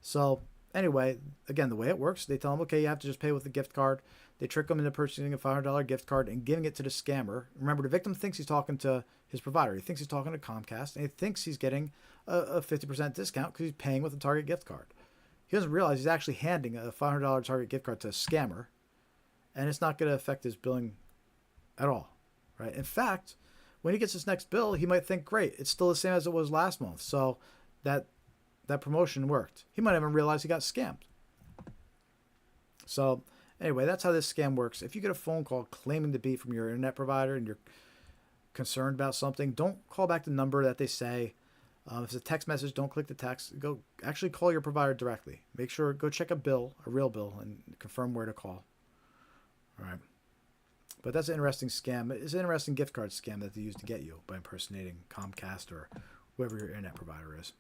So anyway, again, the way it works, they tell them, okay, you have to just pay with the gift card. They trick them into purchasing a $500 gift card and giving it to the scammer. Remember, the victim thinks he's talking to his provider. He thinks he's talking to Comcast, and he thinks he's getting a 50% discount because he's paying with a Target gift card. He doesn't realize he's actually handing a $500 Target gift card to a scammer, and it's not going to affect his billing at all, right? In fact, when he gets his next bill, he might think, great, it's still the same as it was last month. So that promotion worked. He might even realize he got scammed. So anyway, that's how this scam works. If you get a phone call claiming to be from your internet provider and you're concerned about something, don't call back the number that they say. If it's a text message, don't click the text. Go actually call your provider directly. Make sure, go check a real bill, and confirm where to call. All right. But that's an interesting scam. It's an interesting gift card scam that they use to get you by impersonating Comcast or whoever your internet provider is.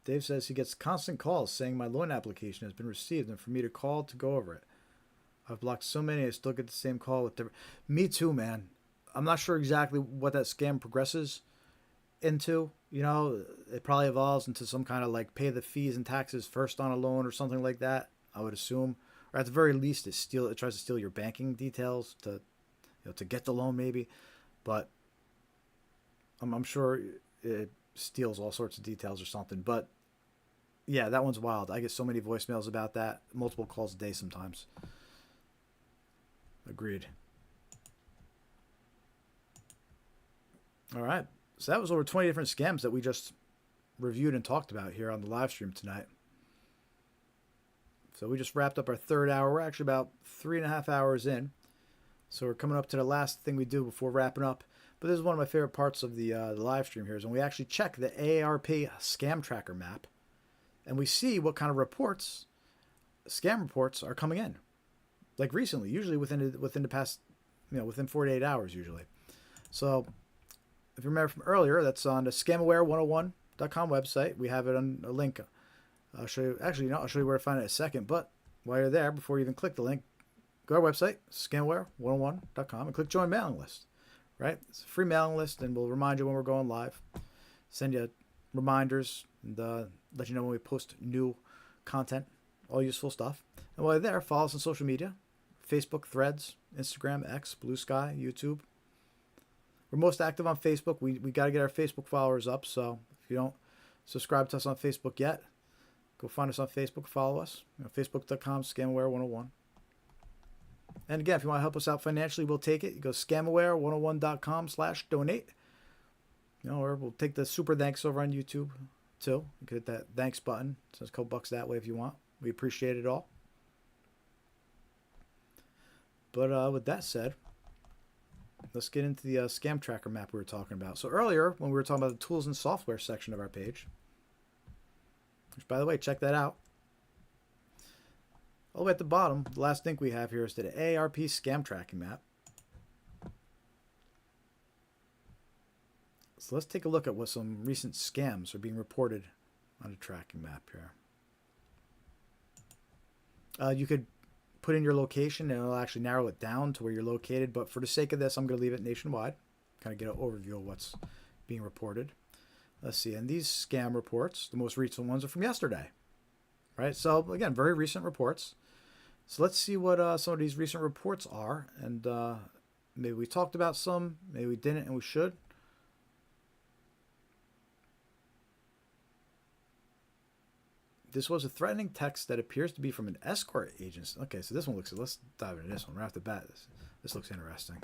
Dave says he gets constant calls saying my loan application has been received and for me to call to go over it. I've blocked so many, I still get the same call with different. Me too, man. I'm not sure exactly what that scam progresses into. You know, it probably evolves into some kind of like pay the fees and taxes first on a loan or something like that, I would assume. Or at the very least, it tries to steal your banking details to get the loan maybe. But I'm sure it steals all sorts of details or something. But yeah, that one's wild. I get so many voicemails about that, multiple calls a day sometimes. Agreed. All right. So that was over 20 different scams that we just reviewed and talked about here on the live stream tonight. So we just wrapped up our third hour. We're actually about 3.5 hours in. So we're coming up to the last thing we do before wrapping up. But this is one of my favorite parts of the live stream here is when we actually check the AARP scam tracker map. And we see what kind of reports, scam reports, are coming in. Like recently, usually within the past, within 48 hours usually. So if you remember from earlier, that's on the scamaware101.com website. We have it on a link. I'll show you. Actually, no, I'll show you where to find it in a second. But while you're there, before you even click the link, go to our website, scamaware101.com, and click join mailing list. Right? It's a free mailing list, and we'll remind you when we're going live. Send you reminders and let you know when we post new content, all useful stuff. And while you're there, follow us on social media, Facebook, Threads, Instagram, X, Blue Sky, YouTube. We're most active on Facebook. We got to get our Facebook followers up. So if you don't subscribe to us on Facebook yet, go find us on Facebook, follow us. Facebook.com/scamaware101. And again, if you want to help us out financially, we'll take it. You go scamaware101.com/donate. Or we'll take the super thanks over on YouTube too. You can hit that thanks button. So it's a couple bucks that way if you want. We appreciate it all. But with that said, let's get into the scam tracker map we were talking about. So earlier, when we were talking about the tools and software section of our page, which by the way, check that out. All the way at the bottom, the last link we have here is to the AARP scam tracking map. So let's take a look at what some recent scams are being reported on the tracking map here. You could put in your location and it'll actually narrow it down to where you're located. But for the sake of this, I'm going to leave it nationwide. Kind of get an overview of what's being reported. Let's see. And these scam reports, the most recent ones, are from yesterday. Right? So, again, very recent reports. So let's see what some of these recent reports are. And maybe we talked about some. Maybe we didn't and we should. This was a threatening text that appears to be from an escort agency. Okay, so this one looks... Let's dive into this one right off the bat. This looks interesting.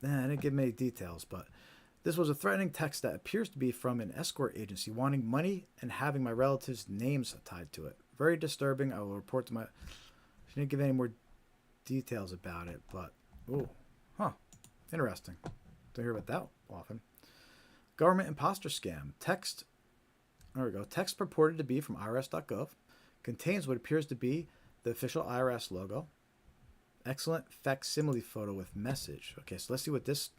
I didn't give many details, but this was a threatening text that appears to be from an escort agency wanting money and having my relatives' names tied to it. Very disturbing. I will report to my... She didn't give any more details about it, but... Interesting. Don't hear about that often. Government imposter scam. Text... There we go. Text purported to be from irs.gov. Contains what appears to be the official IRS logo. Excellent facsimile photo with message. Okay, so let's see what this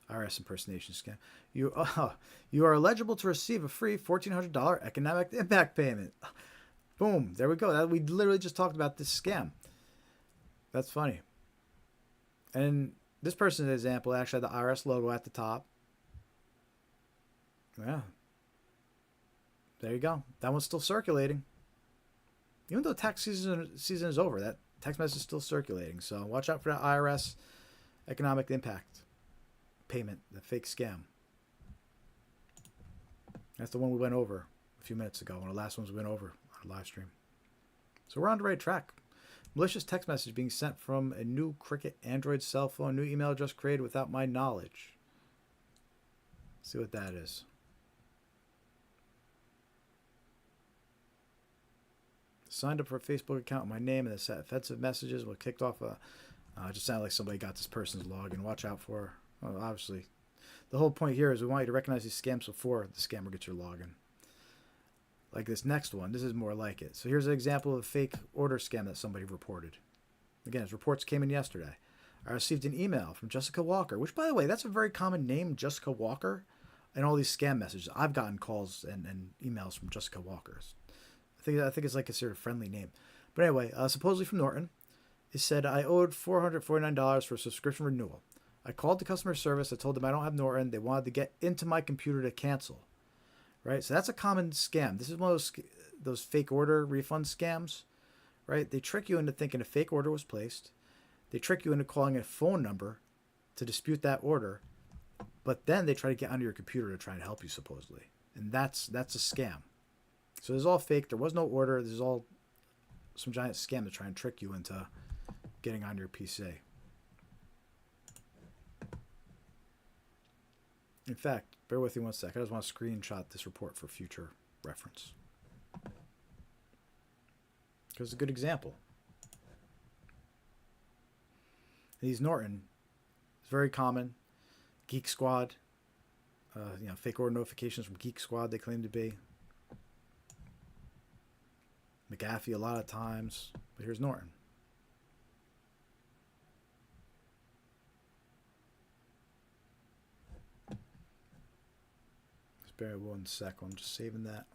IRS impersonation scam. You are eligible to receive a free $1,400 economic impact payment. Boom. There we go. We literally just talked about this scam. That's funny. And this person's example actually had the IRS logo at the top. Yeah. There you go. That one's still circulating. Even though tax season is over, text message is still circulating. So watch out for that IRS economic impact payment, the fake scam. That's the one we went over a few minutes ago, one of the last ones we went over on a live stream. So we're on the right track. Malicious text message being sent from a new Cricket Android cell phone, new email address created without my knowledge. Let's see what that is. Signed up for a Facebook account with my name and the set offensive messages. What kicked off a... it just sounded like somebody got this person's login. Watch out for... Well, obviously, the whole point here is we want you to recognize these scams before the scammer gets your login. Like this next one. This is more like it. So here's an example of a fake order scam that somebody reported. Again, his reports came in yesterday. I received an email from Jessica Walker, which, by the way, that's a very common name, Jessica Walker, and all these scam messages. I've gotten calls and emails from Jessica Walker. I think it's like considered a friendly name. But anyway, supposedly from Norton, it said I owed $449 for a subscription renewal. I called the customer service. I told them I don't have Norton. They wanted to get into my computer to cancel. Right? So that's a common scam. This is one of those fake order refund scams. Right? They trick you into thinking a fake order was placed. They trick you into calling a phone number to dispute that order. But then they try to get onto your computer to try and help you, supposedly. And that's a scam. So this is all fake. There was no order. This is all some giant scam to try and trick you into getting on your PC. In fact, bear with me one sec. I just want to screenshot this report for future reference. Because it's a good example. These Norton, it's very common. Geek Squad, fake order notifications from Geek Squad, they claim to be. McAfee a lot of times, but here's Norton. Just bear with 1 sec. I'm just saving that.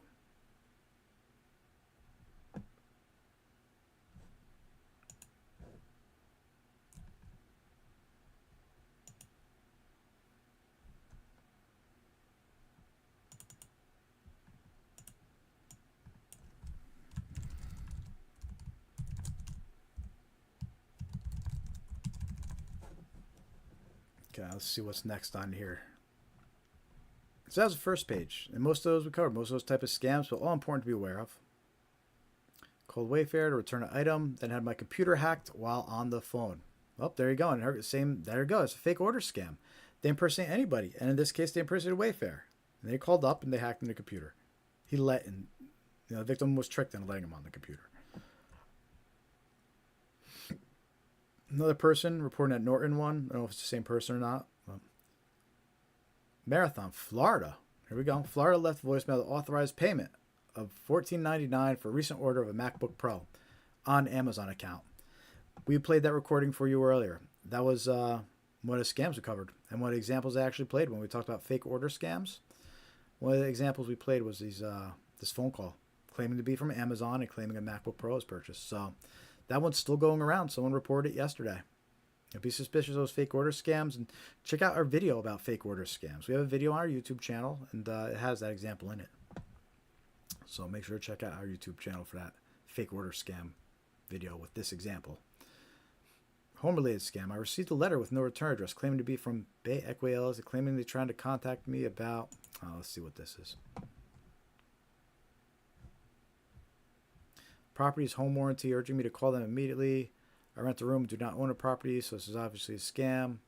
Okay, let's see what's next on here. So that was the first page. And most of those we covered. Most of those type of scams, but all important to be aware of. Called Wayfair to return an item, then had my computer hacked while on the phone. Oh, there you go. And there you go. It's a fake order scam. They impersonate anybody. And in this case, they impersonated Wayfair. And they called up and they hacked in the computer. The victim was tricked into letting him on the computer. Another person reporting at Norton one. I don't know if it's the same person or not. Marathon, Florida. Here we go. Florida left voicemail to authorize payment of $14.99 for a recent order of a MacBook Pro on Amazon account. We played that recording for you earlier. That was one of the scams we covered. And one of the examples I actually played when we talked about fake order scams. One of the examples we played was this phone call claiming to be from Amazon and claiming a MacBook Pro was purchased. So that one's still going around. Someone reported it yesterday. Be suspicious of those fake order scams and check out our video about fake order scams. We have a video on our YouTube channel and it has that example in it. So make sure to check out our YouTube channel for that fake order scam video with this example. Home related scam. I received a letter with no return address claiming to be from Bay Equity LLC, claiming they're trying to contact me about... let's see what this is. Property's home warranty, urging me to call them immediately. I rent a room, do not own a property, so this is obviously a scam.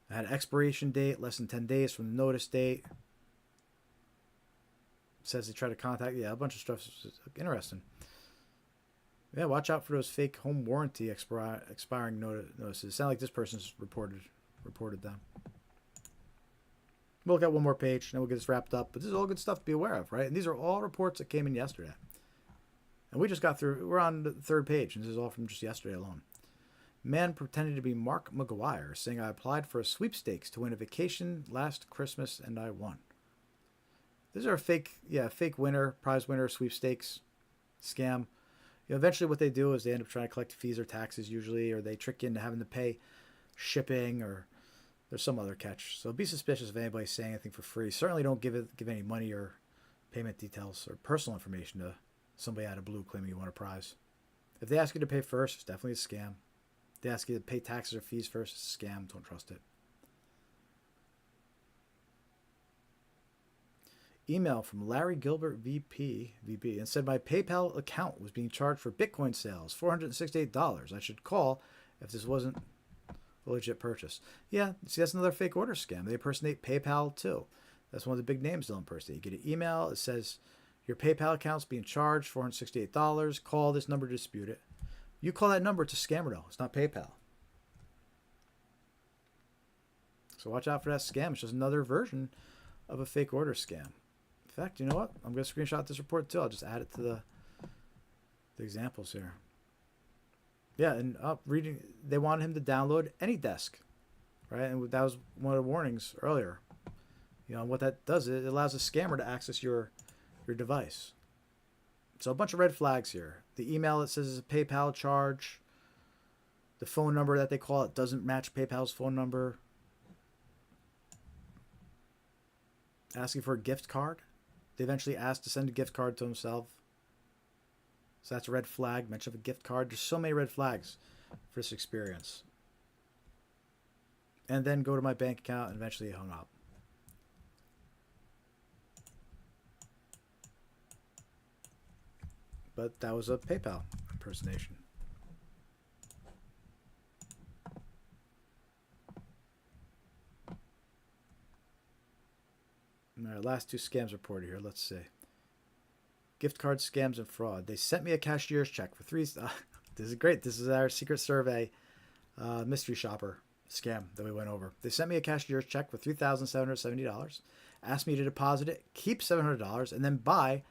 I had an expiration date, less than 10 days from the notice date. It says they try to contact, a bunch of stuff. Interesting. Yeah, watch out for those fake home warranty expiring notices. It sounds like this person's reported them. We'll look at one more page, and then we'll get this wrapped up. But this is all good stuff to be aware of, right? And these are all reports that came in yesterday. And we just got through, we're on the third page, and this is all from just yesterday alone. Man pretending to be Mark McGuire, saying I applied for a sweepstakes to win a vacation last Christmas, and I won. These are a fake winner, prize winner, sweepstakes scam. Eventually what they do is they end up trying to collect fees or taxes usually, or they trick you into having to pay shipping, or there's some other catch. So be suspicious of anybody saying anything for free. Certainly don't give any money or payment details or personal information to somebody out of blue claiming you won a prize. If they ask you to pay first, it's definitely a scam. If they ask you to pay taxes or fees first, it's a scam. Don't trust it. Email from Larry Gilbert, VP, and said my PayPal account was being charged for Bitcoin sales, $468. I should call if this wasn't a legit purchase. Yeah, see, that's another fake order scam. They impersonate PayPal too. That's one of the big names they'll impersonate. You get an email, it says your PayPal account's being charged $468. Call this number to dispute it. You call that number, it's a scammer though. It's not PayPal. So watch out for that scam. It's just another version of a fake order scam. In fact, you know what? I'm going to screenshot this report too. I'll just add it to the examples here. Yeah, and reading, they wanted him to download AnyDesk, right? And that was one of the warnings earlier. You know, what that does, it allows a scammer to access your device. So a bunch of red flags here. The email that says it's a PayPal charge. The phone number that they call it doesn't match PayPal's phone number. Asking for a gift card. They eventually asked to send a gift card to himself. So that's a red flag. Mention of a gift card. There's so many red flags for this experience. And then go to my bank account and eventually hung up. But that was a PayPal impersonation. All right, last two scams reported here. Let's see. Gift card scams and fraud. They sent me a cashier's check for this is great. This is our secret survey mystery shopper scam that we went over. They sent me a cashier's check for $3,770. Asked me to deposit it, keep $700, and then buy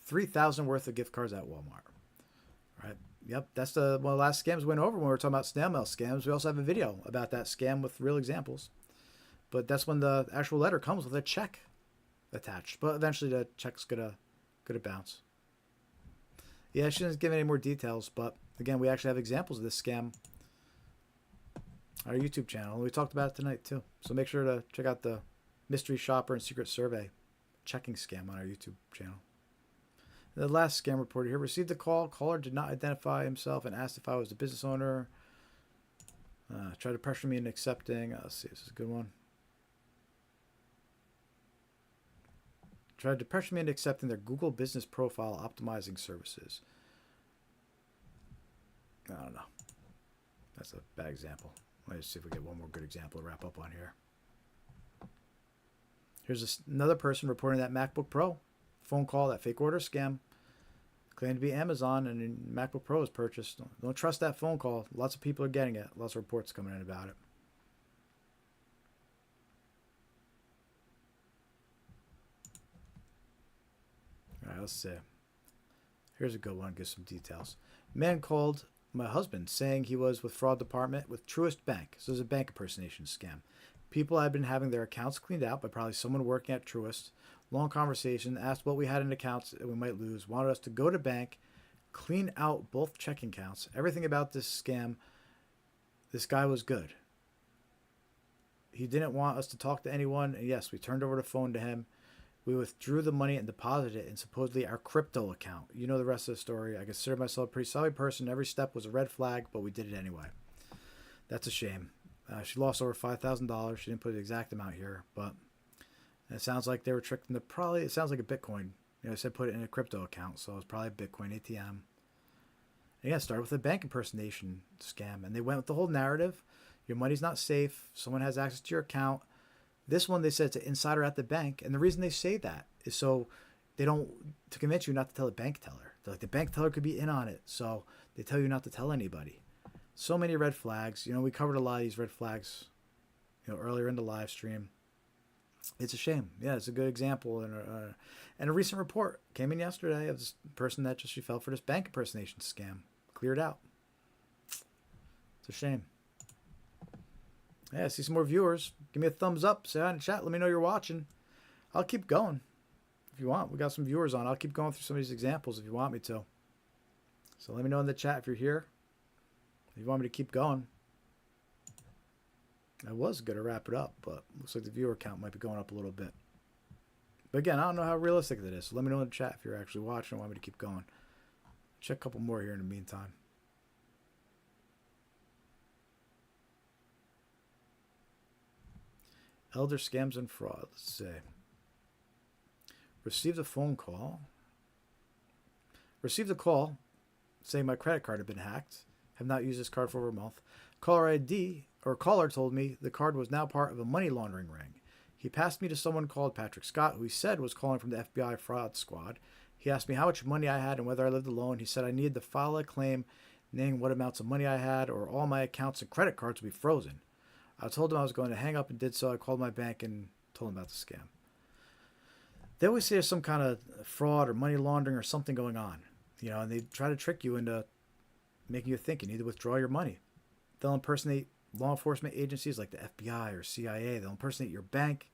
$3,000 worth of gift cards at Walmart. All right. Yep, that's one of the last scams we went over when we were talking about snail mail scams. We also have a video about that scam with real examples. But that's when the actual letter comes with a check attached. But eventually the check's gonna bounce. Yeah, I shouldn't give any more details, but again, we actually have examples of this scam on our YouTube channel. And we talked about it tonight too. So make sure to check out the mystery shopper and secret survey checking scam on our YouTube channel. The last scam reported here. Received a call. Caller did not identify himself and asked if I was the business owner. Tried to pressure me into accepting. Let's see. This is a good one. Tried to pressure me into accepting their Google Business Profile optimizing services. I don't know. That's a bad example. Let's see if we get one more good example to wrap up on here. Here's another person reporting that MacBook Pro phone call, that fake order scam. Claimed to be Amazon and MacBook Pro was purchased. Don't trust that phone call. Lots of people are getting it. Lots of reports coming in about it. All right, let's see. Here's a good one. Give some details. Man called my husband saying he was with fraud department with Truist Bank. So it's a bank impersonation scam. People had been having their accounts cleaned out by probably someone working at Truist. Long conversation. Asked what we had in accounts that we might lose. Wanted us to go to bank, clean out both checking accounts. Everything about this scam. This guy was good. He didn't want us to talk to anyone. And yes, we turned over the phone to him. We withdrew the money and deposited it in supposedly our crypto account. You know the rest of the story. I consider myself a pretty solid person. Every step was a red flag, but we did it anyway. That's a shame. She lost over $5,000. She didn't put the exact amount here, but it sounds like they were tricked into probably, it sounds like a Bitcoin. You know, they said put it in a crypto account, so it's probably a Bitcoin ATM. And yeah, it started with a bank impersonation scam, and they went with the whole narrative. Your money's not safe. Someone has access to your account. This one, they said it's an insider at the bank. And the reason they say that is so they don't, to convince you not to tell the bank teller. They're like, the bank teller could be in on it. So they tell you not to tell anybody. So many red flags. You know, we covered a lot of these red flags, you know, earlier in the live stream. It's a shame. Yeah, it's a good example. And a recent report came in yesterday of this person that just, she fell for this bank impersonation scam. Cleared out. It's a shame. Yeah, I see some more viewers. Give me a thumbs up. Say hi in the chat. Let me know you're watching. I'll keep going if you want. We got some viewers on. I'll keep going through some of these examples if you want me to. So let me know in the chat if you're here. If you want me to keep going. I was going to wrap it up, but looks like the viewer count might be going up a little bit. But again, I don't know how realistic that is. So let me know in the chat if you're actually watching and want me to keep going. Check a couple more here in the meantime. Elder scams and fraud. Let's see. Received a phone call. Received a call saying my credit card had been hacked. Have not used this card for over a month. Caller told me the card was now part of a money laundering ring. He passed me to someone called Patrick Scott, who he said was calling from the FBI fraud squad. He asked me how much money I had and whether I lived alone. He said I needed to file a claim naming what amounts of money I had, or all my accounts and credit cards would be frozen. I told him I was going to hang up and did so. I called my bank and told him about the scam. They always say there's some kind of fraud or money laundering or something going on, and they try to trick you into making you think you need to withdraw your money. They'll impersonate law enforcement agencies like the FBI or CIA. They'll impersonate your bank.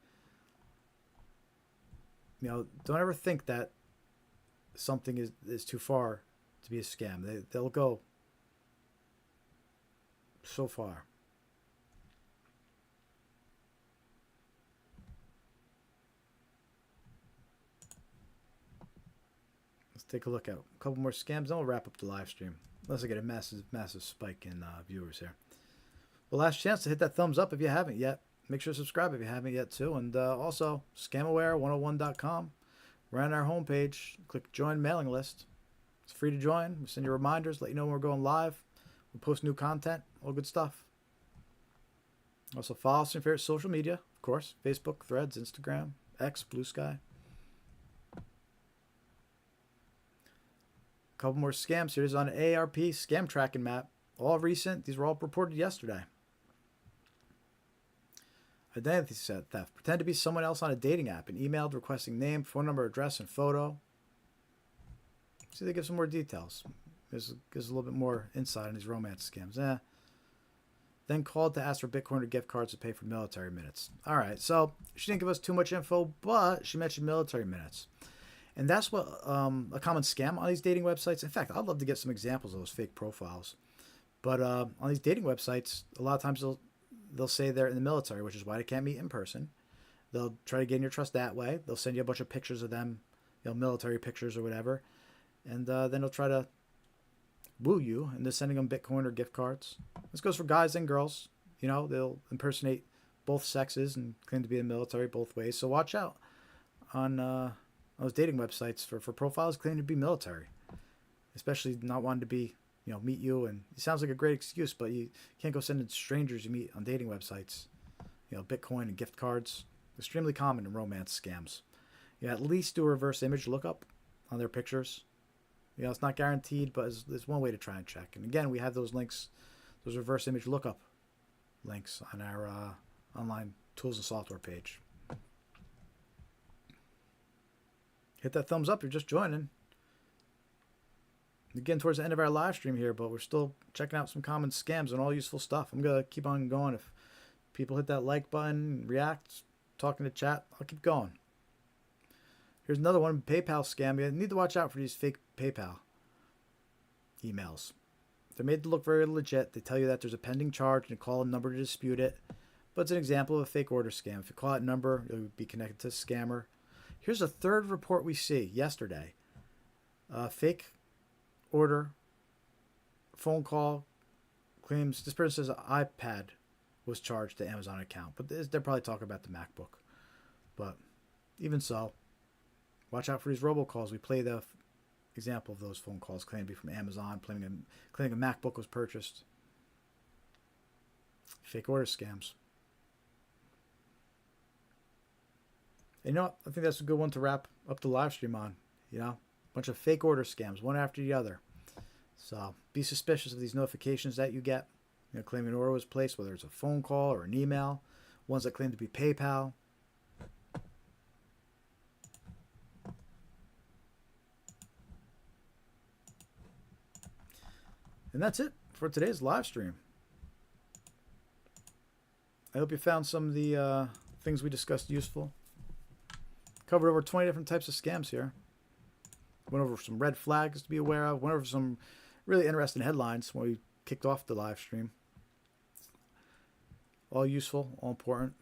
Don't ever think that something is too far to be a scam. They'll go so far. Let's take a look at a couple more scams, then we'll wrap up the live stream. Unless I get a massive spike in viewers here. Well, last chance to hit that thumbs up if you haven't yet. Make sure to subscribe if you haven't yet too. And also, scamaware101.com. We're on our homepage. Click join mailing list. It's free to join. We send you reminders, let you know when we're going live. We post new content, all good stuff. Also, follow us on your favorite social media, of course. Facebook, Threads, Instagram, X, Blue Sky. A couple more scams here. This is on an ARP scam tracking map. All recent. These were all reported yesterday. Identity theft. Pretend to be someone else on a dating app and emailed requesting name, phone number, address, and photo. See, they give some more details. Gives a little bit more insight on these romance scams. Then called to ask for Bitcoin or gift cards to pay for military minutes. All right, so she didn't give us too much info, but she mentioned military minutes. And that's what a common scam on these dating websites. In fact, I'd love to get some examples of those fake profiles. But on these dating websites, a lot of times they'll say they're in the military, which is why they can't meet in person. They'll try to gain your trust that way. They'll send you a bunch of pictures of them, military pictures or whatever. And then they'll try to woo you into sending them Bitcoin or gift cards. This goes for guys and girls. They'll impersonate both sexes and claim to be in the military both ways. So watch out on those dating websites for profiles claiming to be military, especially not wanting to be, meet you. And it sounds like a great excuse, but you can't go sending strangers you meet on dating websites, Bitcoin and gift cards. Extremely common in romance scams. At least do a reverse image lookup on their pictures. It's not guaranteed, but it's one way to try and check. And again, we have those links, those reverse image lookup links on our online tools and software page. Hit that thumbs up if you're just joining. We're getting towards the end of our live stream here, but we're still checking out some common scams and all useful stuff. I'm going to keep on going. If people hit that like button, react, talking to chat, I'll keep going. Here's another one, PayPal scam. You need to watch out for these fake PayPal emails. They're made to look very legit. They tell you that there's a pending charge and call a number to dispute it. But it's an example of a fake order scam. If you call that number, you'll be connected to a scammer. Here's a third report we see yesterday. Fake order, phone call, claims this person says an iPad was charged to Amazon account. But they're probably talking about the MacBook. But even so, watch out for these robocalls. We play the example of those phone calls claiming to be from Amazon, claiming a MacBook was purchased. Fake order scams. And you know what? I think that's a good one to wrap up the live stream on. Bunch of fake order scams, one after the other. So be suspicious of these notifications that you get. Claiming an order was placed, whether it's a phone call or an email. Ones that claim to be PayPal. And that's it for today's live stream. I hope you found some of the things we discussed useful. Covered over 20 different types of scams here. Went over some red flags to be aware of. Went over some really interesting headlines when we kicked off the live stream. All useful, all important.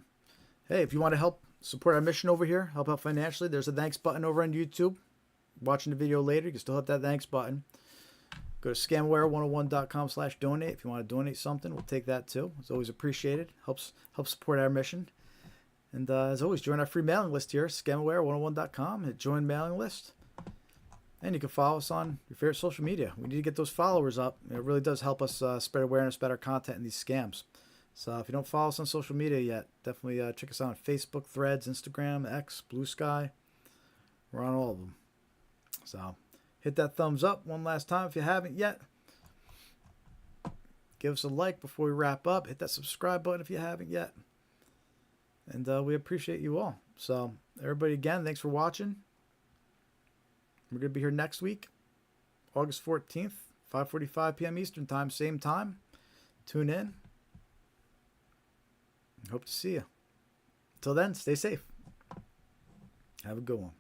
Hey, if you want to help support our mission over here, help out financially, there's a thanks button over on YouTube. Watching the video later, you can still hit that thanks button. Go to scamware101.com/donate. If you want to donate something, we'll take that too. It's always appreciated. Helps support our mission. And as always, join our free mailing list here, scamaware101.com. Hit join mailing list. And you can follow us on your favorite social media. We need to get those followers up. It really does help us spread awareness about our content and these scams. So if you don't follow us on social media yet, definitely check us out on Facebook, Threads, Instagram, X, Blue Sky. We're on all of them. So hit that thumbs up one last time if you haven't yet. Give us a like before we wrap up. Hit that subscribe button if you haven't yet. And we appreciate you all. So everybody, again, thanks for watching. We're going to be here next week, August 14th, 5:45 p.m. Eastern Time, same time. Tune in. Hope to see you. Until then, stay safe. Have a good one.